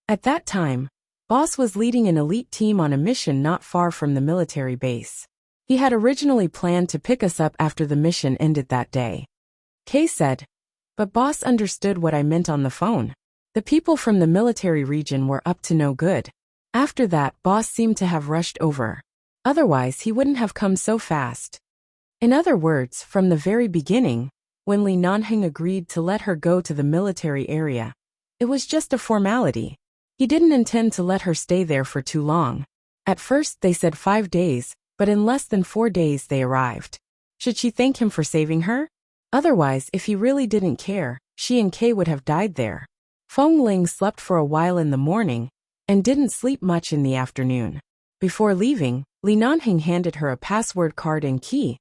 At that time, Boss was leading an elite team on a mission not far from the military base. He had originally planned to pick us up after the mission ended that day. Kay said, "But boss understood what I meant on the phone. The people from the military region were up to no good." After that, boss seemed to have rushed over. Otherwise, he wouldn't have come so fast. In other words, from the very beginning, when Li Nanheng agreed to let her go to the military area, it was just a formality. He didn't intend to let her stay there for too long. At first, they said 5 days, but in less than 4 days they arrived. Should she thank him for saving her? Otherwise, if he really didn't care, she and Kay would have died there. Feng Ling slept for a while in the morning and didn't sleep much in the afternoon. Before leaving, Li Nanheng handed her a password card and key,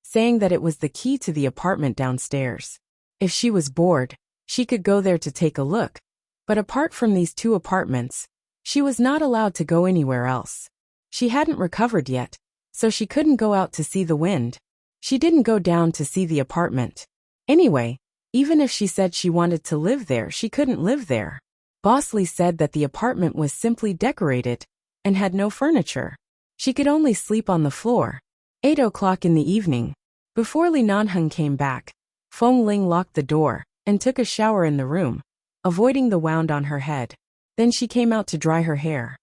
saying that it was the key to the apartment downstairs. If she was bored, she could go there to take a look, but apart from these 2 apartments, she was not allowed to go anywhere else. She hadn't recovered yet, so she couldn't go out to see the wind. She didn't go down to see the apartment. Anyway, even if she said she wanted to live there, she couldn't live there. Boss Li said that the apartment was simply decorated and had no furniture. She could only sleep on the floor. 8 o'clock in the evening. Before Li Nanheng came back, Feng Ling locked the door and took a shower in the room, avoiding the wound on her head. Then she came out to dry her hair.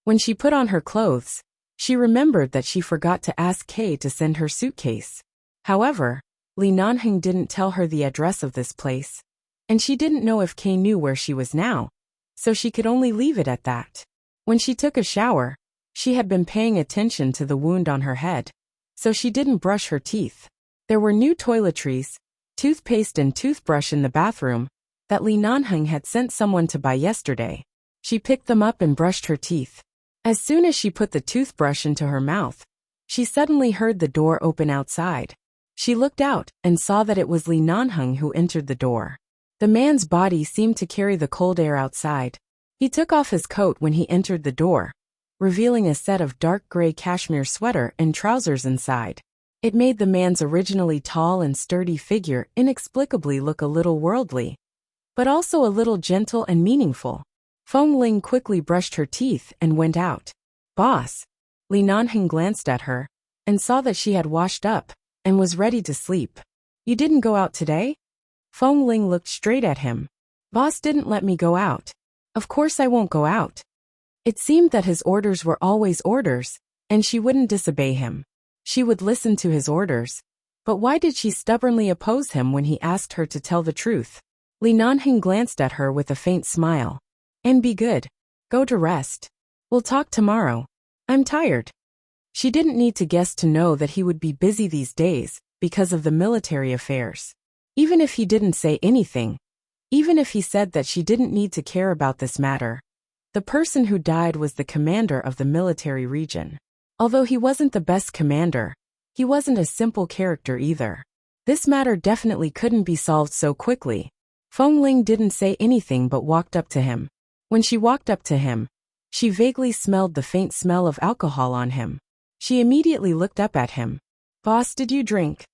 When she put on her clothes, she remembered that she forgot to ask Kay to send her suitcase. However, Li Nanheng didn't tell her the address of this place, and she didn't know if Kay knew where she was now. so she could only leave it at that. When she took a shower, she had been paying attention to the wound on her head, so she didn't brush her teeth. There were new toiletries, toothpaste and toothbrush in the bathroom that Li Nanheng had sent someone to buy yesterday. She picked them up and brushed her teeth. As soon as she put the toothbrush into her mouth, she suddenly heard the door open outside. She looked out and saw that it was Li Nanheng who entered the door. The man's body seemed to carry the cold air outside. He took off his coat when he entered the door, revealing a set of dark gray cashmere sweater and trousers inside. It made the man's originally tall and sturdy figure inexplicably look a little worldly, but also a little gentle and meaningful. Feng Ling quickly brushed her teeth and went out. "Boss." Li Nanheng glanced at her and saw that she had washed up and was ready to sleep. "You didn't go out today?" Feng Ling looked straight at him. "Boss didn't let me go out. Of course I won't go out." It seemed that his orders were always orders, and she wouldn't disobey him. She would listen to his orders, but why did she stubbornly oppose him when he asked her to tell the truth? Li Nanheng glanced at her with a faint smile. "And be good. Go to rest. We'll talk tomorrow. I'm tired." She didn't need to guess to know that he would be busy these days because of the military affairs. Even if he didn't say anything, even if he said that she didn't need to care about this matter, the person who died was the commander of the military region. Although he wasn't the best commander, he wasn't a simple character either. This matter definitely couldn't be solved so quickly. Feng Ling didn't say anything but walked up to him. When she walked up to him, she vaguely smelled the faint smell of alcohol on him. She immediately looked up at him. "Boss, did you drink?"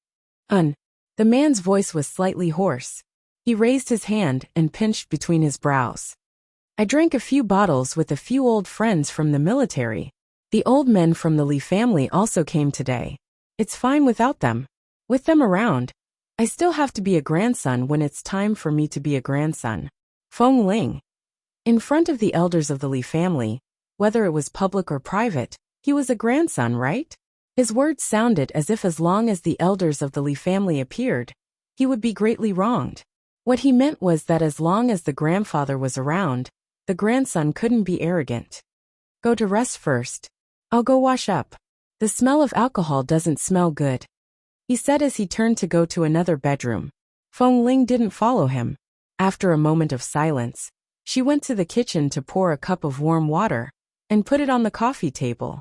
The man's voice was slightly hoarse. He raised his hand and pinched between his brows. "I drank a few bottles with a few old friends from the military. The old men from the Li family also came today. It's fine without them. With them around, I still have to be a grandson when it's time for me to be a grandson." Feng Ling. In front of the elders of the Li family, whether it was public or private, he was a grandson, right? His words sounded as if as long as the elders of the Li family appeared, he would be greatly wronged. What he meant was that as long as the grandfather was around, the grandson couldn't be arrogant. "Go to rest first. I'll go wash up. The smell of alcohol doesn't smell good," he said as he turned to go to another bedroom. Feng Ling didn't follow him. After a moment of silence, she went to the kitchen to pour a cup of warm water and put it on the coffee table.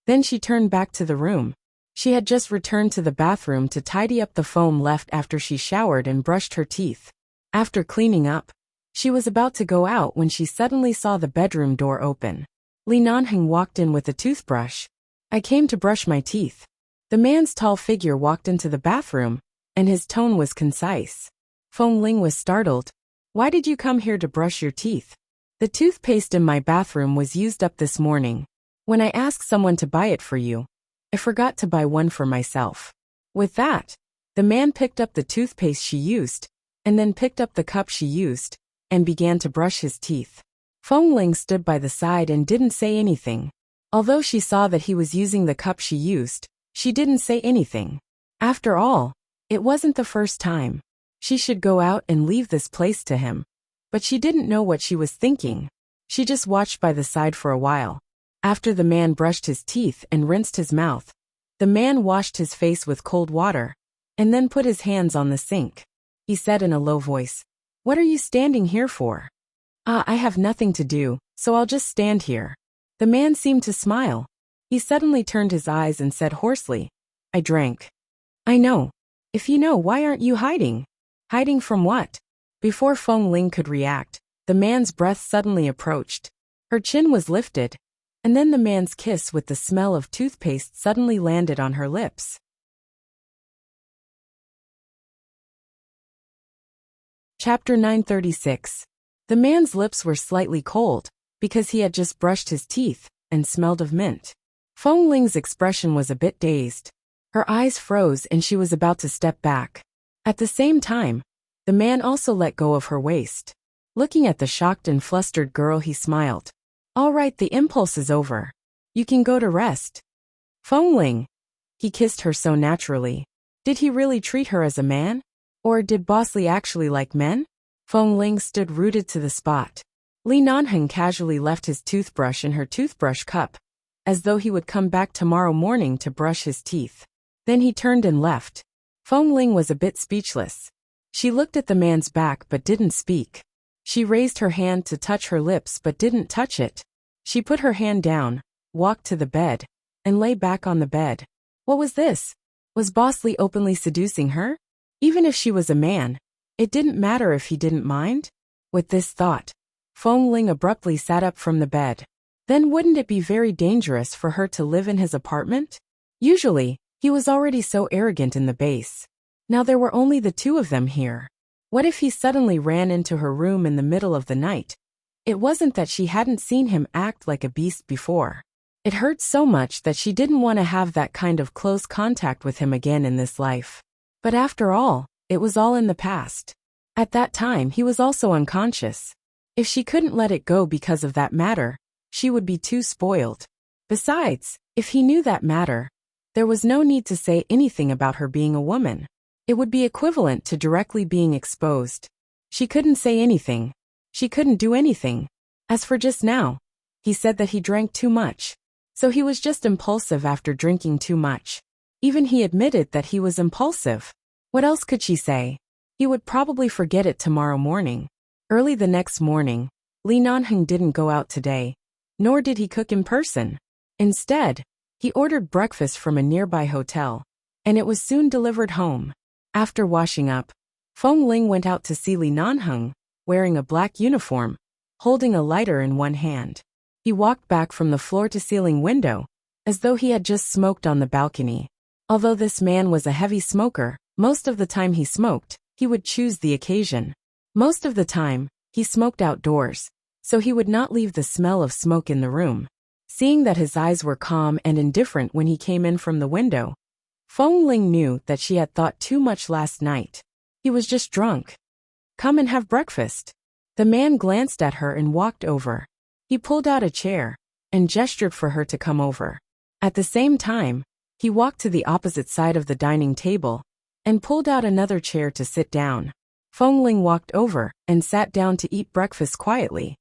Then she turned back to the room. She had just returned to the bathroom to tidy up the foam left after she showered and brushed her teeth. After cleaning up, she was about to go out when she suddenly saw the bedroom door open. Li Nanheng walked in with a toothbrush. "I came to brush my teeth." The man's tall figure walked into the bathroom, and his tone was concise. Feng Ling was startled. "Why did you come here to brush your teeth?" "The toothpaste in my bathroom was used up this morning. When I asked someone to buy it for you, I forgot to buy one for myself." With that, the man picked up the toothpaste she used, and then picked up the cup she used, and began to brush his teeth. Feng Ling stood by the side and didn't say anything. Although she saw that he was using the cup she used, she didn't say anything. After all, it wasn't the first time. She should go out and leave this place to him. But she didn't know what she was thinking. She just watched by the side for a while. After the man brushed his teeth and rinsed his mouth, the man washed his face with cold water, and then put his hands on the sink. He said in a low voice, "What are you standing here for?" I have nothing to do, so I'll just stand here." The man seemed to smile. He suddenly turned his eyes and said hoarsely, "I drank." "I know. If you know, why aren't you hiding?" "Hiding from what?" Before Feng Ling could react, the man's breath suddenly approached. Her chin was lifted, and then the man's kiss with the smell of toothpaste suddenly landed on her lips. Chapter 936. The man's lips were slightly cold, because he had just brushed his teeth and smelled of mint. Feng Ling's expression was a bit dazed. Her eyes froze and she was about to step back. At the same time, the man also let go of her waist. Looking at the shocked and flustered girl, he smiled. "All right, the impulse is over. You can go to rest." "Feng Ling." He kissed her so naturally. Did he really treat her as a man? Or did Boss Li actually like men? Feng Ling stood rooted to the spot. Li Nanheng casually left his toothbrush in her toothbrush cup, as though he would come back tomorrow morning to brush his teeth. Then he turned and left. Feng Ling was a bit speechless. She looked at the man's back but didn't speak. She raised her hand to touch her lips but didn't touch it. She put her hand down, walked to the bed, and lay back on the bed. What was this? Was Boss Li openly seducing her? Even if she was a man, it didn't matter if he didn't mind? With this thought, Feng Ling abruptly sat up from the bed. Then wouldn't it be very dangerous for her to live in his apartment? Usually, he was already so arrogant in the base. Now there were only the two of them here. What if he suddenly ran into her room in the middle of the night? It wasn't that she hadn't seen him act like a beast before. It hurt so much that she didn't want to have that kind of close contact with him again in this life. But after all, it was all in the past. At that time he was also unconscious. If she couldn't let it go because of that matter, she would be too spoiled. Besides, if he knew that matter, there was no need to say anything about her being a woman. It would be equivalent to directly being exposed. She couldn't say anything. She couldn't do anything. As for just now, he said that he drank too much. So he was just impulsive after drinking too much. Even he admitted that he was impulsive. What else could she say? He would probably forget it tomorrow morning. Early the next morning, Li Nanheng didn't go out today, nor did he cook in person. Instead, he ordered breakfast from a nearby hotel, and it was soon delivered home. After washing up, Feng Ling went out to see Li Nanheng, wearing a black uniform, holding a lighter in one hand. He walked back from the floor-to-ceiling window, as though he had just smoked on the balcony. Although this man was a heavy smoker, most of the time he smoked, he would choose the occasion. Most of the time, he smoked outdoors, so he would not leave the smell of smoke in the room. Seeing that his eyes were calm and indifferent when he came in from the window, Feng Ling knew that she had thought too much last night. He was just drunk. Come and have breakfast. The man glanced at her and walked over. He pulled out a chair and gestured for her to come over. At the same time, he walked to the opposite side of the dining table and pulled out another chair to sit down. Feng Ling walked over and sat down to eat breakfast quietly.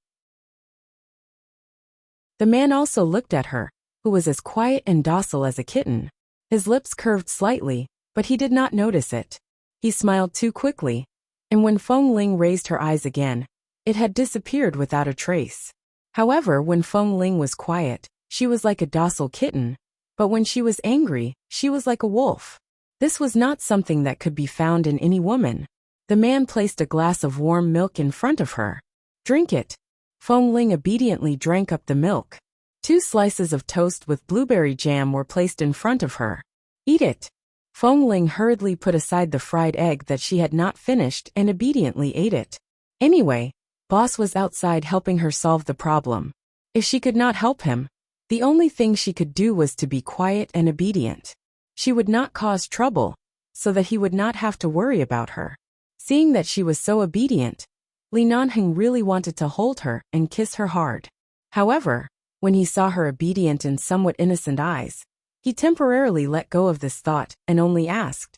The man also looked at her, who was as quiet and docile as a kitten. His lips curved slightly, but he did not notice it. He smiled too quickly, and when Feng Ling raised her eyes again, it had disappeared without a trace. However, when Feng Ling was quiet, she was like a docile kitten, but when she was angry, she was like a wolf. This was not something that could be found in any woman. The man placed a glass of warm milk in front of her. Drink it. Feng Ling obediently drank up the milk. 2 slices of toast with blueberry jam were placed in front of her. Eat it. Feng Ling hurriedly put aside the fried egg that she had not finished and obediently ate it. Anyway, Boss was outside helping her solve the problem. If she could not help him, the only thing she could do was to be quiet and obedient. She would not cause trouble, so that he would not have to worry about her. Seeing that she was so obedient, Li Nanheng really wanted to hold her and kiss her hard. However, when he saw her obedient and somewhat innocent eyes, he temporarily let go of this thought and only asked,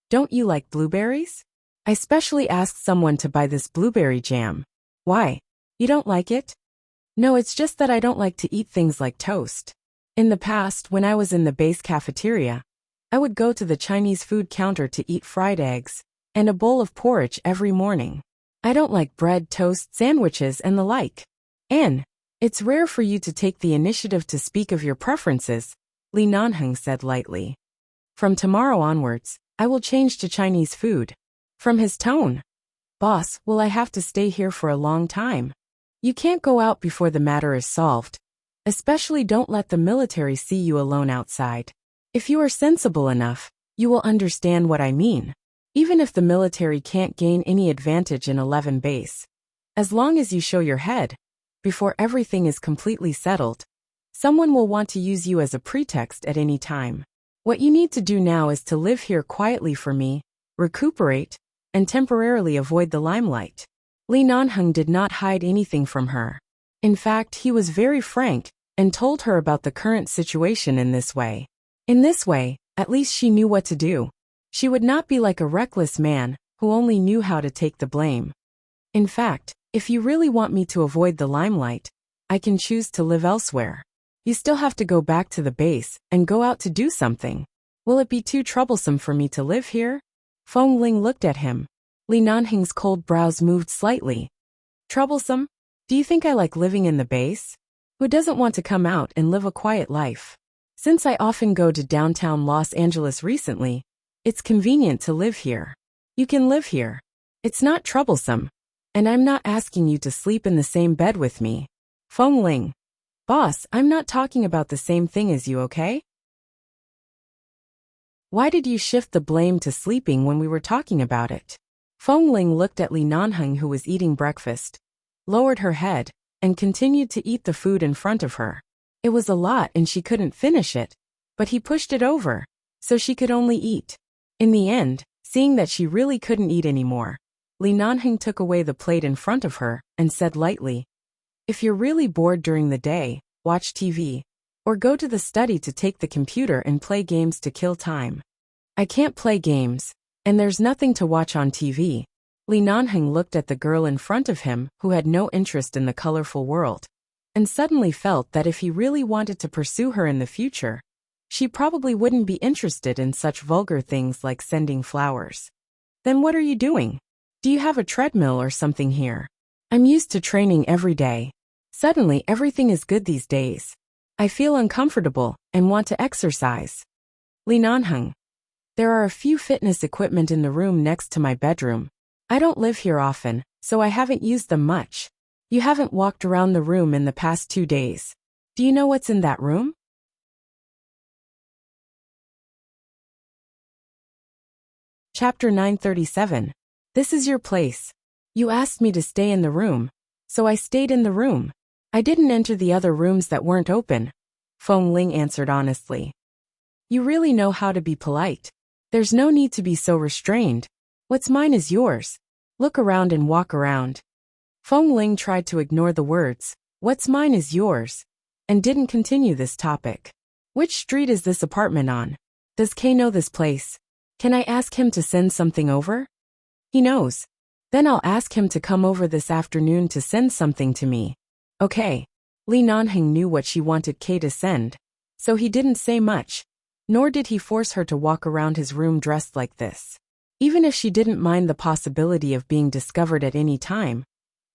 "Don't you like blueberries? I specially asked someone to buy this blueberry jam. Why? You don't like it?" "No, it's just that I don't like to eat things like toast. In the past, when I was in the base cafeteria, I would go to the Chinese food counter to eat fried eggs and a bowl of porridge every morning. I don't like bread, toast, sandwiches, and the like." "Anne, it's rare for you to take the initiative to speak of your preferences," Li Nanheng said lightly. "From tomorrow onwards, I will change to Chinese food." From his tone, "Boss, will I have to stay here for a long time? You can't go out before the matter is solved. Especially don't let the military see you alone outside. If you are sensible enough, you will understand what I mean. Even if the military can't gain any advantage in 11 base, as long as you show your head, before everything is completely settled, someone will want to use you as a pretext at any time. What you need to do now is to live here quietly for me, recuperate, and temporarily avoid the limelight." Li Nanheng did not hide anything from her. In fact, he was very frank and told her about the current situation in this way. In this way, at least she knew what to do. She would not be like a reckless man who only knew how to take the blame. In fact, if you really want me to avoid the limelight, I can choose to live elsewhere. You still have to go back to the base and go out to do something. Will it be too troublesome for me to live here? Feng Ling looked at him. Li Nanheng's cold brows moved slightly. Troublesome? Do you think I like living in the base? Who doesn't want to come out and live a quiet life? Since I often go to downtown Los Angeles recently, it's convenient to live here. You can live here. It's not troublesome. And I'm not asking you to sleep in the same bed with me. Feng Ling. Boss, I'm not talking about the same thing as you, okay? Why did you shift the blame to sleeping when we were talking about it? Feng Ling looked at Li Nanheng, who was eating breakfast, lowered her head, and continued to eat the food in front of her. It was a lot and she couldn't finish it, but he pushed it over, so she could only eat. In the end, seeing that she really couldn't eat anymore, Li Nanheng took away the plate in front of her and said lightly, "If you're really bored during the day, watch TV, or go to the study to take the computer and play games to kill time." I can't play games, and there's nothing to watch on TV. Li Nanheng looked at the girl in front of him who had no interest in the colorful world, and suddenly felt that if he really wanted to pursue her in the future, she probably wouldn't be interested in such vulgar things like sending flowers. Then what are you doing? Do you have a treadmill or something here? I'm used to training every day. Suddenly everything is good these days. I feel uncomfortable and want to exercise. Li Nanheng. There are a few fitness equipment in the room next to my bedroom. I don't live here often, so I haven't used them much. You haven't walked around the room in the past 2 days. Do you know what's in that room? Chapter 937. This is your place. You asked me to stay in the room, so I stayed in the room. I didn't enter the other rooms that weren't open. Feng Ling answered honestly. You really know how to be polite. There's no need to be so restrained. What's mine is yours. Look around and walk around. Feng Ling tried to ignore the words, "What's mine is yours," and didn't continue this topic. Which street is this apartment on? Does Kay know this place? Can I ask him to send something over? He knows. Then I'll ask him to come over this afternoon to send something to me. Okay. Li Nanheng knew what she wanted Kay to send, so he didn't say much, nor did he force her to walk around his room dressed like this. Even if she didn't mind the possibility of being discovered at any time,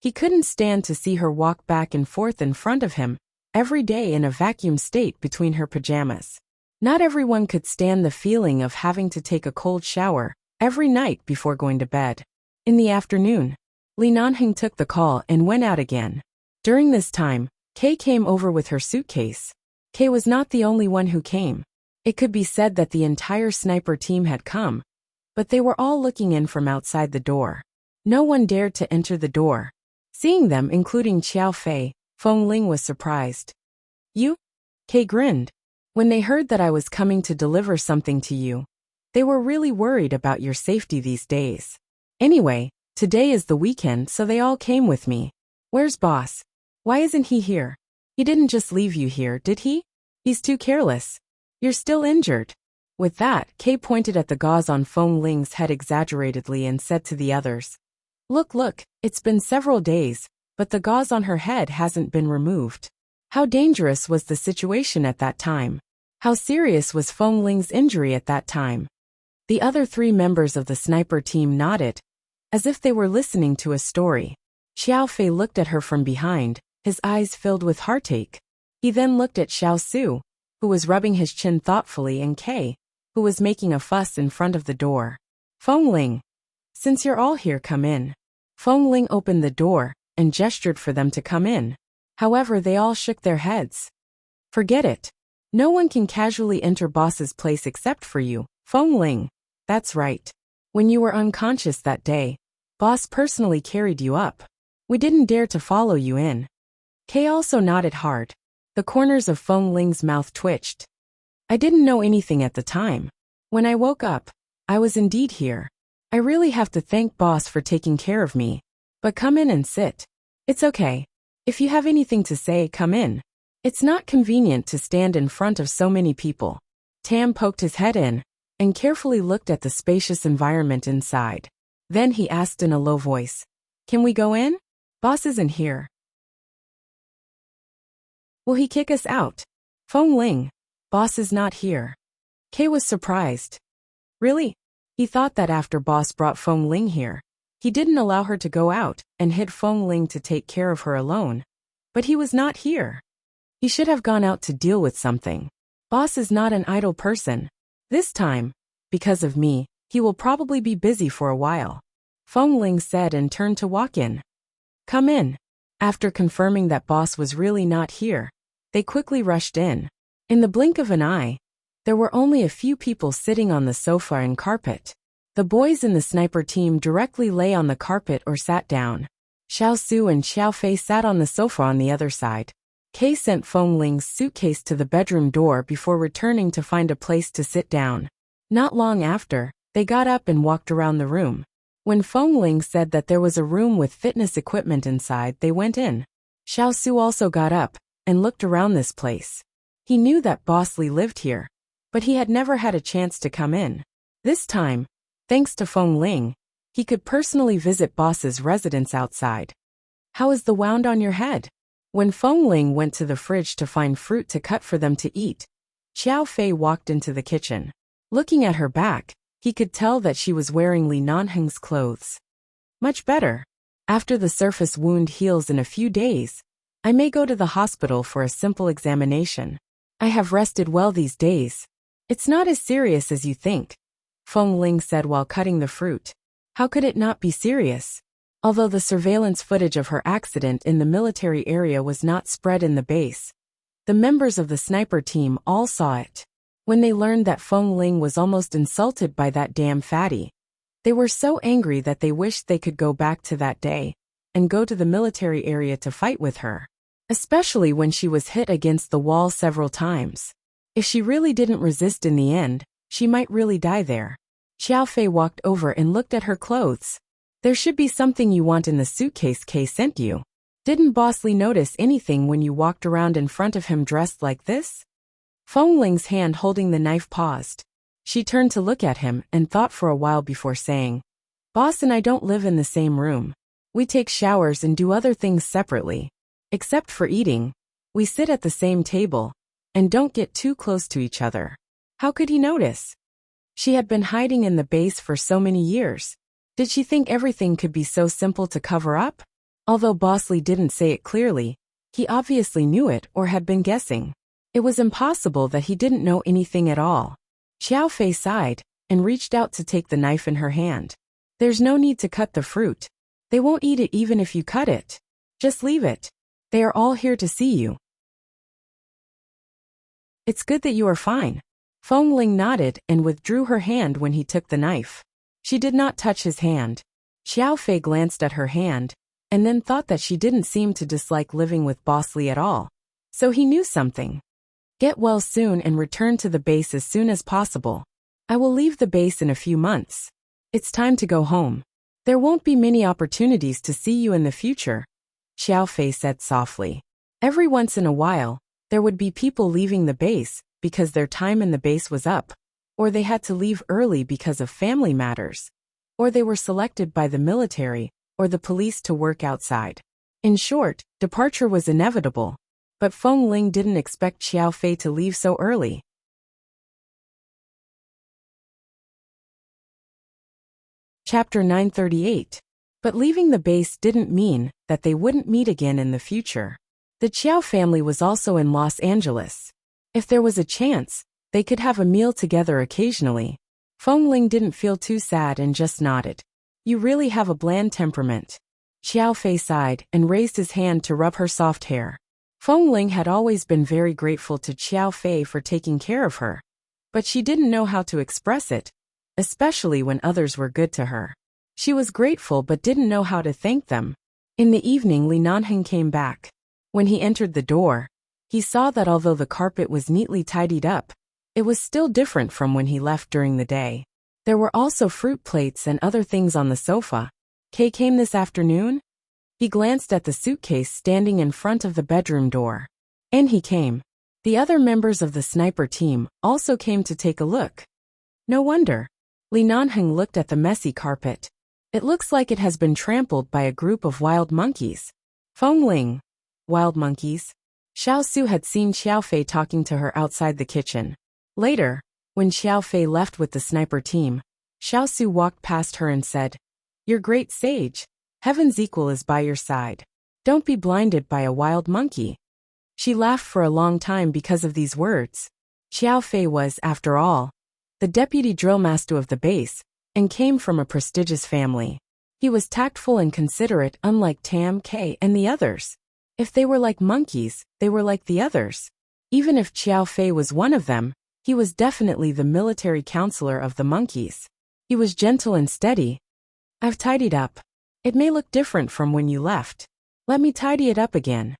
he couldn't stand to see her walk back and forth in front of him every day in a vacuum state between her pajamas. Not everyone could stand the feeling of having to take a cold shower every night before going to bed. In the afternoon, Li Nanheng took the call and went out again. During this time, Kay came over with her suitcase. Kay was not the only one who came. It could be said that the entire sniper team had come, but they were all looking in from outside the door. No one dared to enter the door. Seeing them, including Xiao Fei, Feng Ling was surprised. You? Kay grinned. When they heard that I was coming to deliver something to you, they were really worried about your safety these days. Anyway, today is the weekend, so they all came with me. Where's boss? Why isn't he here? He didn't just leave you here, did he? He's too careless. You're still injured. With that, Kay pointed at the gauze on Feng Ling's head exaggeratedly and said to the others, Look, it's been several days, but the gauze on her head hasn't been removed. How dangerous was the situation at that time? How serious was Feng Ling's injury at that time? The other 3 members of the sniper team nodded, as if they were listening to a story. Xiao Fei looked at her from behind, his eyes filled with heartache. He then looked at Xiao Su, who was rubbing his chin thoughtfully, and Kay, who was making a fuss in front of the door. Feng Ling. Since you're all here, come in. Feng Ling opened the door and gestured for them to come in. However, they all shook their heads. Forget it. No one can casually enter boss's place except for you, Feng Ling. That's right. When you were unconscious that day, boss personally carried you up. We didn't dare to follow you in. Kay also nodded hard. The corners of Feng Ling's mouth twitched. I didn't know anything at the time. When I woke up, I was indeed here. I really have to thank boss for taking care of me. But come in and sit. It's okay. If you have anything to say, come in. It's not convenient to stand in front of so many people. Tam poked his head in and carefully looked at the spacious environment inside. Then he asked in a low voice, Can we go in? Boss isn't here. Will he kick us out? Feng Ling, boss is not here. Kay was surprised. Really? He thought that after boss brought Feng Ling here, he didn't allow her to go out and hid Feng Ling to take care of her alone. But he was not here. He should have gone out to deal with something. Boss is not an idle person. This time, because of me, he will probably be busy for a while. Feng Ling said and turned to walk in. Come in. After confirming that boss was really not here, they quickly rushed in. In the blink of an eye, there were only a few people sitting on the sofa and carpet. The boys in the sniper team directly lay on the carpet or sat down. Xiao Su and Xiao Fei sat on the sofa on the other side. Kay sent Feng Ling's suitcase to the bedroom door before returning to find a place to sit down. Not long after, they got up and walked around the room. When Feng Ling said that there was a room with fitness equipment inside, they went in. Xiao Su also got up and looked around this place. He knew that Boss Li lived here, but he had never had a chance to come in. This time, thanks to Feng Ling, he could personally visit Boss's residence outside. How is the wound on your head? When Feng Ling went to the fridge to find fruit to cut for them to eat, Xiao Fei walked into the kitchen. Looking at her back, he could tell that she was wearing Li Nanheng's clothes. Much better. After the surface wound heals in a few days, I may go to the hospital for a simple examination. I have rested well these days. It's not as serious as you think, Feng Ling said while cutting the fruit. How could it not be serious? Although the surveillance footage of her accident in the military area was not spread in the base, the members of the sniper team all saw it. When they learned that Feng Ling was almost insulted by that damn fatty, they were so angry that they wished they could go back to that day and go to the military area to fight with her, especially when she was hit against the wall several times. If she really didn't resist in the end, she might really die there. Xiao Fei walked over and looked at her clothes. There should be something you want in the suitcase Kay sent you. Didn't Boss Li notice anything when you walked around in front of him dressed like this? Feng Ling's hand holding the knife paused. She turned to look at him and thought for a while before saying, Boss and I don't live in the same room. We take showers and do other things separately. Except for eating, we sit at the same table and don't get too close to each other. How could he notice? She had been hiding in the base for so many years. Did she think everything could be so simple to cover up? Although Boss Li didn't say it clearly, he obviously knew it or had been guessing. It was impossible that he didn't know anything at all. Xiao Fei sighed and reached out to take the knife in her hand. There's no need to cut the fruit. They won't eat it even if you cut it. Just leave it. They are all here to see you. It's good that you are fine. Feng Ling nodded and withdrew her hand when he took the knife. She did not touch his hand. Xiao Fei glanced at her hand and then thought that she didn't seem to dislike living with Boss Li at all. So he knew something. Get well soon and return to the base as soon as possible. I will leave the base in a few months. It's time to go home. There won't be many opportunities to see you in the future, Xiao Fei said softly. Every once in a while, there would be people leaving the base because their time in the base was up, or they had to leave early because of family matters, or they were selected by the military or the police to work outside. In short, departure was inevitable. But Feng Ling didn't expect Xiao Fei to leave so early. Chapter 938. But leaving the base didn't mean that they wouldn't meet again in the future. The Chiao family was also in Los Angeles. If there was a chance, they could have a meal together occasionally. Feng Ling didn't feel too sad and just nodded. You really have a bland temperament. Xiao Fei sighed and raised his hand to rub her soft hair. Feng Ling had always been very grateful to Xiao Fei for taking care of her, but she didn't know how to express it, especially when others were good to her. She was grateful but didn't know how to thank them. In the evening, Li Nanheng came back. When he entered the door, he saw that although the carpet was neatly tidied up, it was still different from when he left during the day. There were also fruit plates and other things on the sofa. Kay came this afternoon? He glanced at the suitcase standing in front of the bedroom door. And he came. The other members of the sniper team also came to take a look. No wonder. Li Nanheng looked at the messy carpet. It looks like it has been trampled by a group of wild monkeys. Feng Ling. Wild monkeys? Xiao Su had seen Xiao Fei talking to her outside the kitchen. Later, when Xiao Fei left with the sniper team, Xiao Su walked past her and said, "Your great sage. Heaven's equal is by your side. Don't be blinded by a wild monkey." She laughed for a long time because of these words. Xiao Fei was, after all, the deputy drill master of the base, and came from a prestigious family. He was tactful and considerate, unlike Tam K and the others. If they were like monkeys, they were like the others. Even if Xiao Fei was one of them, he was definitely the military counselor of the monkeys. He was gentle and steady. "I've tidied up. It may look different from when you left. Let me tidy it up again,"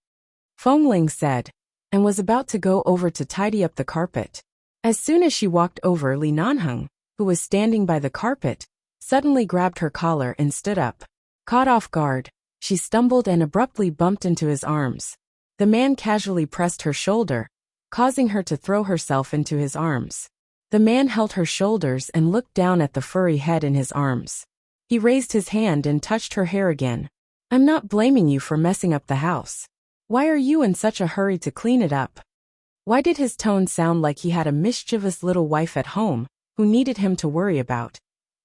Feng Ling said, and was about to go over to tidy up the carpet. As soon as she walked over, Li Nanheng, who was standing by the carpet, suddenly grabbed her collar and stood up. Caught off guard, she stumbled and abruptly bumped into his arms. The man casually pressed her shoulder, causing her to throw herself into his arms. The man held her shoulders and looked down at the furry head in his arms. He raised his hand and touched her hair again. "I'm not blaming you for messing up the house. Why are you in such a hurry to clean it up?" Why did his tone sound like he had a mischievous little wife at home, who needed him to worry about,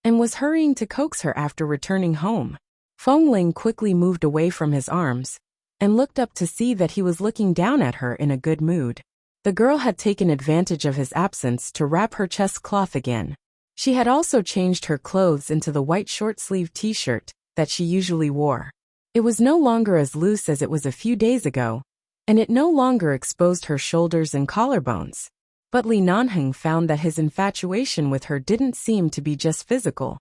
and was hurrying to coax her after returning home? Feng Ling quickly moved away from his arms, and looked up to see that he was looking down at her in a good mood. The girl had taken advantage of his absence to wrap her chest cloth again. She had also changed her clothes into the white short-sleeved t-shirt that she usually wore. It was no longer as loose as it was a few days ago, and it no longer exposed her shoulders and collarbones. But Li Nanheng found that his infatuation with her didn't seem to be just physical.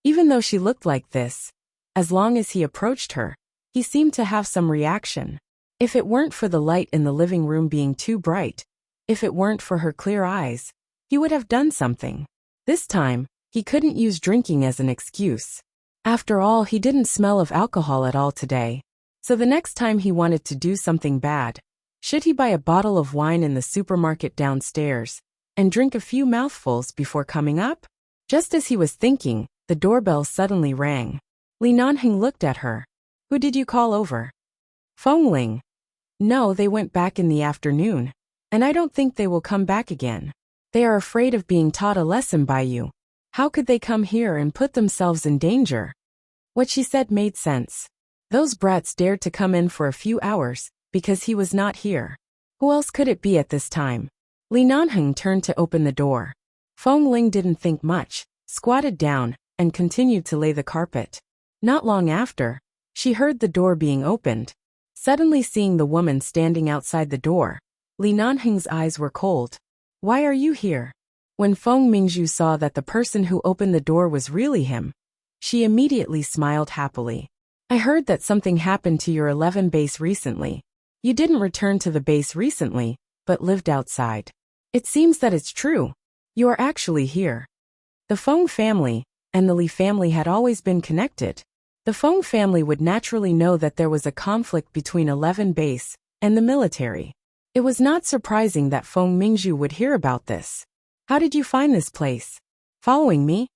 Even though she looked like this, as long as he approached her, he seemed to have some reaction. If it weren't for the light in the living room being too bright, if it weren't for her clear eyes, he would have done something. This time, he couldn't use drinking as an excuse. After all, he didn't smell of alcohol at all today. So the next time he wanted to do something bad, should he buy a bottle of wine in the supermarket downstairs, and drink a few mouthfuls before coming up? Just as he was thinking, the doorbell suddenly rang. Li Nanheng looked at her. "Who did you call over?" "Feng Ling." "No, they went back in the afternoon, and I don't think they will come back again. They are afraid of being taught a lesson by you. How could they come here and put themselves in danger?" What she said made sense. Those brats dared to come in for a few hours, because he was not here. Who else could it be at this time? Li Nanheng turned to open the door. Feng Ling didn't think much, squatted down, and continued to lay the carpet. Not long after, she heard the door being opened. Suddenly seeing the woman standing outside the door, Li Nanheng's eyes were cold. "Why are you here?" When Feng Mingzhu saw that the person who opened the door was really him, she immediately smiled happily. "I heard that something happened to your 11 base recently. You didn't return to the base recently, but lived outside. It seems that it's true. You are actually here." The Feng family and the Li family had always been connected. The Feng family would naturally know that there was a conflict between 11 base and the military. It was not surprising that Feng Mingzhu would hear about this. "How did you find this place?" "Following me?"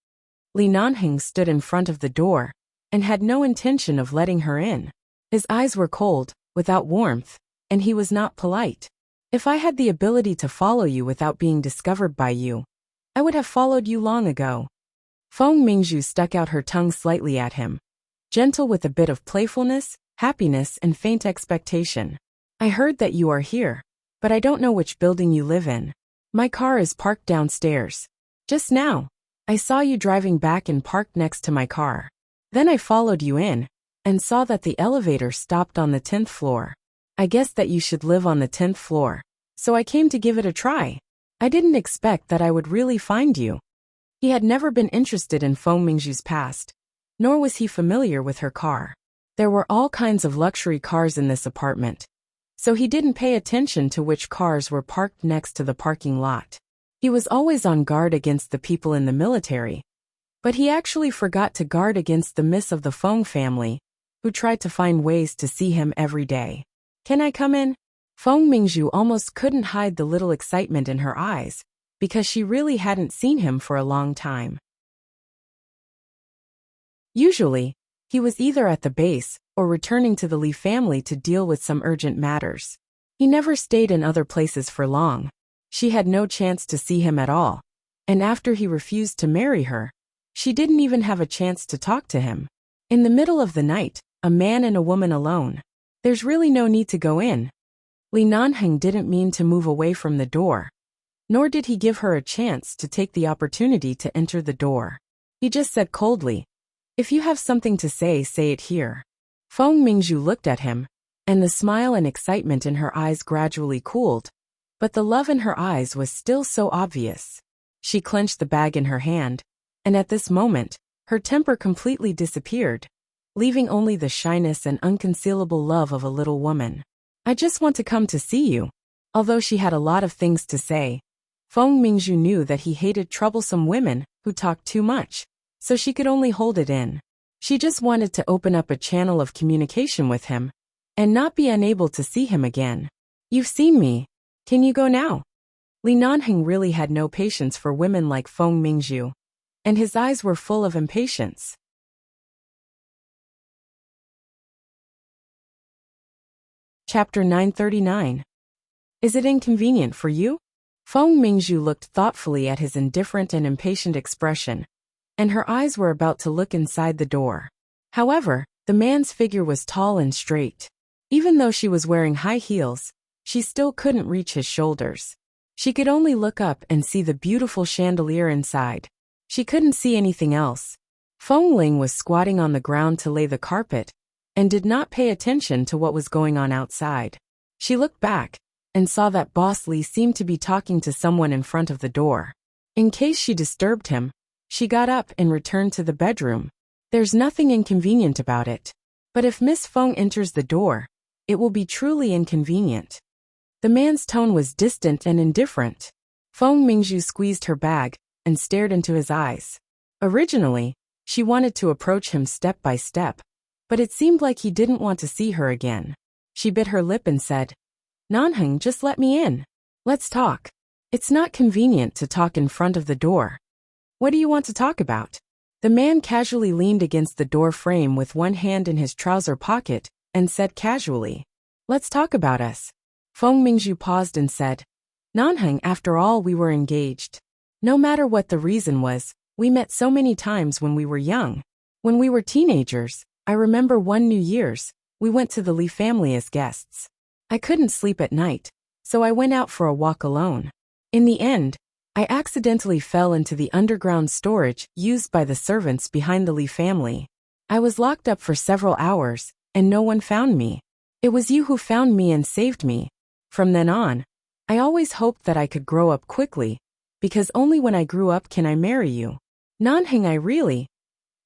Li Nanheng stood in front of the door, and had no intention of letting her in. His eyes were cold, without warmth, and he was not polite. "If I had the ability to follow you without being discovered by you, I would have followed you long ago." Feng Mingzhu stuck out her tongue slightly at him, gentle with a bit of playfulness, happiness, and faint expectation. "I heard that you are here, but I don't know which building you live in. My car is parked downstairs. Just now, I saw you driving back and parked next to my car. Then I followed you in, and saw that the elevator stopped on the 10th floor. I guessed that you should live on the 10th floor, so I came to give it a try. I didn't expect that I would really find you." He had never been interested in Feng Mingzhu's past, nor was he familiar with her car. There were all kinds of luxury cars in this apartment, so he didn't pay attention to which cars were parked next to the parking lot. He was always on guard against the people in the military, but he actually forgot to guard against the miss of the Feng family, who tried to find ways to see him every day. "Can I come in?" Feng Mingzhu almost couldn't hide the little excitement in her eyes, because she really hadn't seen him for a long time. Usually, he was either at the base or returning to the Lee family to deal with some urgent matters. He never stayed in other places for long. She had no chance to see him at all. And after he refused to marry her, she didn't even have a chance to talk to him. In the middle of the night, a man and a woman alone. There's really no need to go in. Lee Nanheng didn't mean to move away from the door. Nor did he give her a chance to take the opportunity to enter the door. He just said coldly, "If you have something to say it here." Feng Mingzhu looked at him, and the smile and excitement in her eyes gradually cooled, but the love in her eyes was still so obvious. She clenched the bag in her hand, and at this moment, her temper completely disappeared, leaving only the shyness and unconcealable love of a little woman. "I just want to come to see you." Although she had a lot of things to say, Feng Mingzhu knew that he hated troublesome women who talked too much, so she could only hold it in. She just wanted to open up a channel of communication with him, and not be unable to see him again. "You've seen me. Can you go now?" Li Nanheng really had no patience for women like Feng Mingzhu, and his eyes were full of impatience. Chapter 939. Is it inconvenient for you? Feng Mingzhu looked thoughtfully at his indifferent and impatient expression, and her eyes were about to look inside the door. However, the man's figure was tall and straight. Even though she was wearing high heels, she still couldn't reach his shoulders. She could only look up and see the beautiful chandelier inside. She couldn't see anything else. Feng Ling was squatting on the ground to lay the carpet, and did not pay attention to what was going on outside. She looked back, and saw that Boss Lee seemed to be talking to someone in front of the door. In case she disturbed him, she got up and returned to the bedroom. There's nothing inconvenient about it. But if Miss Feng enters the door, it will be truly inconvenient. The man's tone was distant and indifferent. Feng Mingzhu squeezed her bag and stared into his eyes. Originally, she wanted to approach him step by step, but it seemed like he didn't want to see her again. She bit her lip and said, "Nanheng, just let me in. Let's talk. It's not convenient to talk in front of the door." "What do you want to talk about?" The man casually leaned against the door frame with one hand in his trouser pocket and said casually, "Let's talk about us." Feng Mingzhu paused and said, "Nanheng, after all, we were engaged. No matter what the reason was, we met so many times when we were young. When we were teenagers, I remember one New Year's, we went to the Lee family as guests. I couldn't sleep at night, so I went out for a walk alone. In the end, I accidentally fell into the underground storage used by the servants behind the Lee family. I was locked up for several hours, and no one found me. It was you who found me and saved me. From then on, I always hoped that I could grow up quickly, because only when I grew up can I marry you. Nanheng, I really..."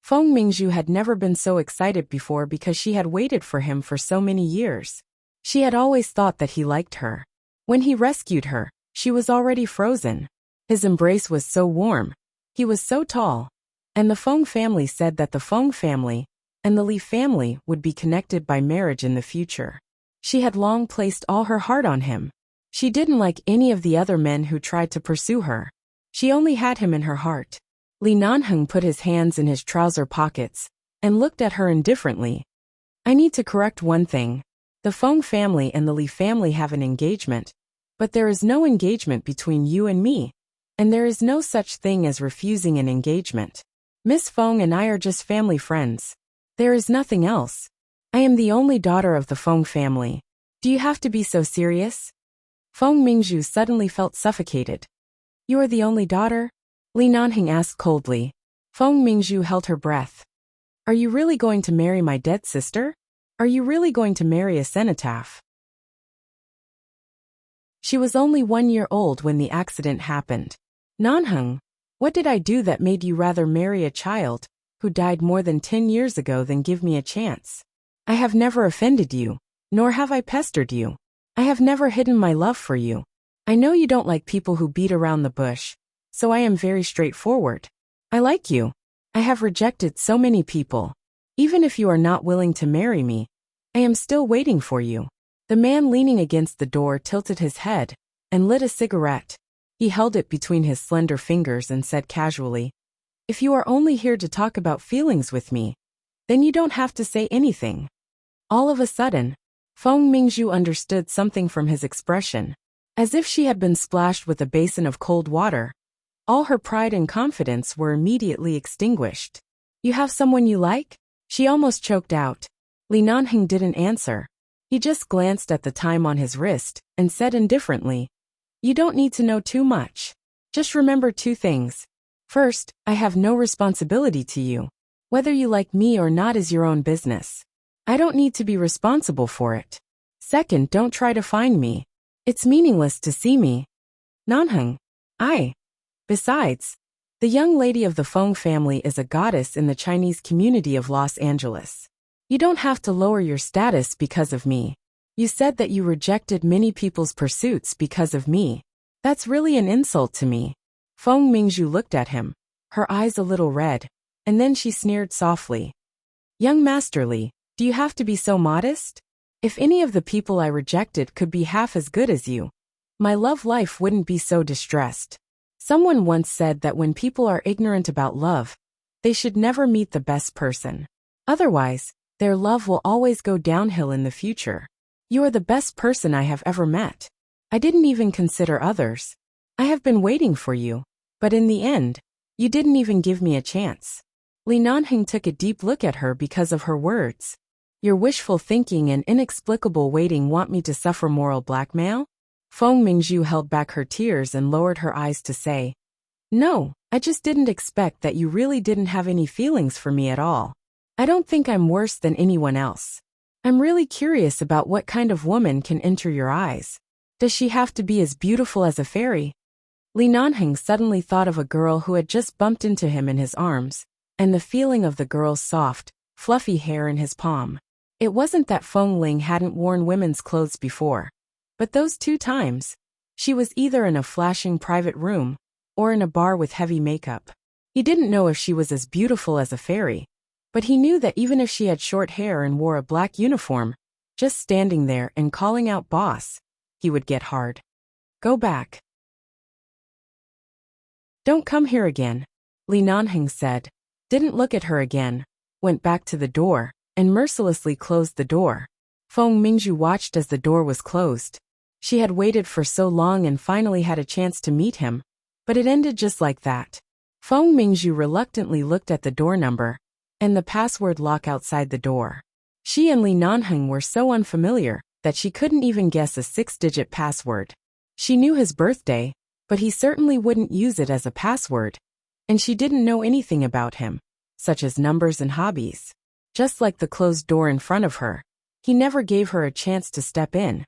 Feng Mingzhu had never been so excited before because she had waited for him for so many years. She had always thought that he liked her. When he rescued her, she was already frozen. His embrace was so warm. He was so tall. And the Feng family said that the Feng family and the Li family would be connected by marriage in the future. She had long placed all her heart on him. She didn't like any of the other men who tried to pursue her. She only had him in her heart. Li Nanheng put his hands in his trouser pockets and looked at her indifferently. "I need to correct one thing. The Feng family and the Li family have an engagement, but there is no engagement between you and me, and there is no such thing as refusing an engagement. Miss Feng and I are just family friends. There is nothing else. I am the only daughter of the Feng family. Do you have to be so serious?" Feng Mingzhu suddenly felt suffocated. "You are the only daughter?" Li Nanheng asked coldly. Feng Mingzhu held her breath. "Are you really going to marry my dead sister? Are you really going to marry a cenotaph?" She was only 1 year old when the accident happened. "Nanheng, what did I do that made you rather marry a child who died more than 10 years ago than give me a chance? I have never offended you, nor have I pestered you. I have never hidden my love for you. I know you don't like people who beat around the bush, so I am very straightforward. I like you. I have rejected so many people. Even if you are not willing to marry me, I am still waiting for you." The man leaning against the door tilted his head and lit a cigarette. He held it between his slender fingers and said casually, "If you are only here to talk about feelings with me, then you don't have to say anything. All of a sudden, Feng Mingzhu understood something from his expression. As if she had been splashed with a basin of cold water, all her pride and confidence were immediately extinguished. You have someone you like? She almost choked out. Li Nanheng didn't answer. He just glanced at the time on his wrist and said indifferently, "You don't need to know too much. Just remember 2 things. First, I have no responsibility to you. Whether you like me or not is your own business. I don't need to be responsible for it. Second, don't try to find me. It's meaningless to see me. Nanheng, Besides, the young lady of the Feng family is a goddess in the Chinese community of Los Angeles. You don't have to lower your status because of me. You said that you rejected many people's pursuits because of me. That's really an insult to me." Feng Mingzhu looked at him, her eyes a little red, and then she sneered softly. "Young Master Li, do you have to be so modest? If any of the people I rejected could be half as good as you, my love life wouldn't be so distressed. Someone once said that when people are ignorant about love, they should never meet the best person. Otherwise, their love will always go downhill in the future. You are the best person I have ever met. I didn't even consider others. I have been waiting for you, but in the end, you didn't even give me a chance." Li Nanheng took a deep look at her because of her words. "Your wishful thinking and inexplicable waiting want me to suffer moral blackmail?" Feng Mingzhu held back her tears and lowered her eyes to say, "No, I just didn't expect that you really didn't have any feelings for me at all. I don't think I'm worse than anyone else. I'm really curious about what kind of woman can enter your eyes. Does she have to be as beautiful as a fairy?" Li Nanheng suddenly thought of a girl who had just bumped into him in his arms, and the feeling of the girl's soft, fluffy hair in his palm. It wasn't that Feng Ling hadn't worn women's clothes before, but those 2 times, she was either in a flashing private room or in a bar with heavy makeup. He didn't know if she was as beautiful as a fairy, but he knew that even if she had short hair and wore a black uniform, just standing there and calling out "boss," he would get hard. "Go back. Don't come here again," Li Nanheng said, didn't look at her again, went back to the door, and mercilessly closed the door. Feng Mingzhu watched as the door was closed. She had waited for so long and finally had a chance to meet him, but it ended just like that. Feng Mingzhu reluctantly looked at the door number and the password lock outside the door. She and Li Nanheng were so unfamiliar that she couldn't even guess a 6-digit password. She knew his birthday, but he certainly wouldn't use it as a password, and she didn't know anything about him, such as numbers and hobbies. Just like the closed door in front of her, he never gave her a chance to step in.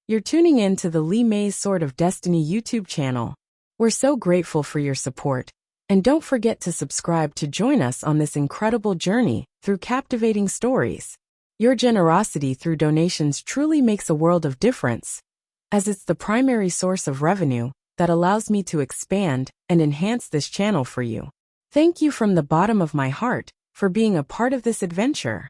You're tuning in to the Li Mei's Sword of Destiny YouTube channel. We're so grateful for your support, and don't forget to subscribe to join us on this incredible journey through captivating stories. Your generosity through donations truly makes a world of difference, as it's the primary source of revenue that allows me to expand and enhance this channel for you. Thank you from the bottom of my heart for being a part of this adventure.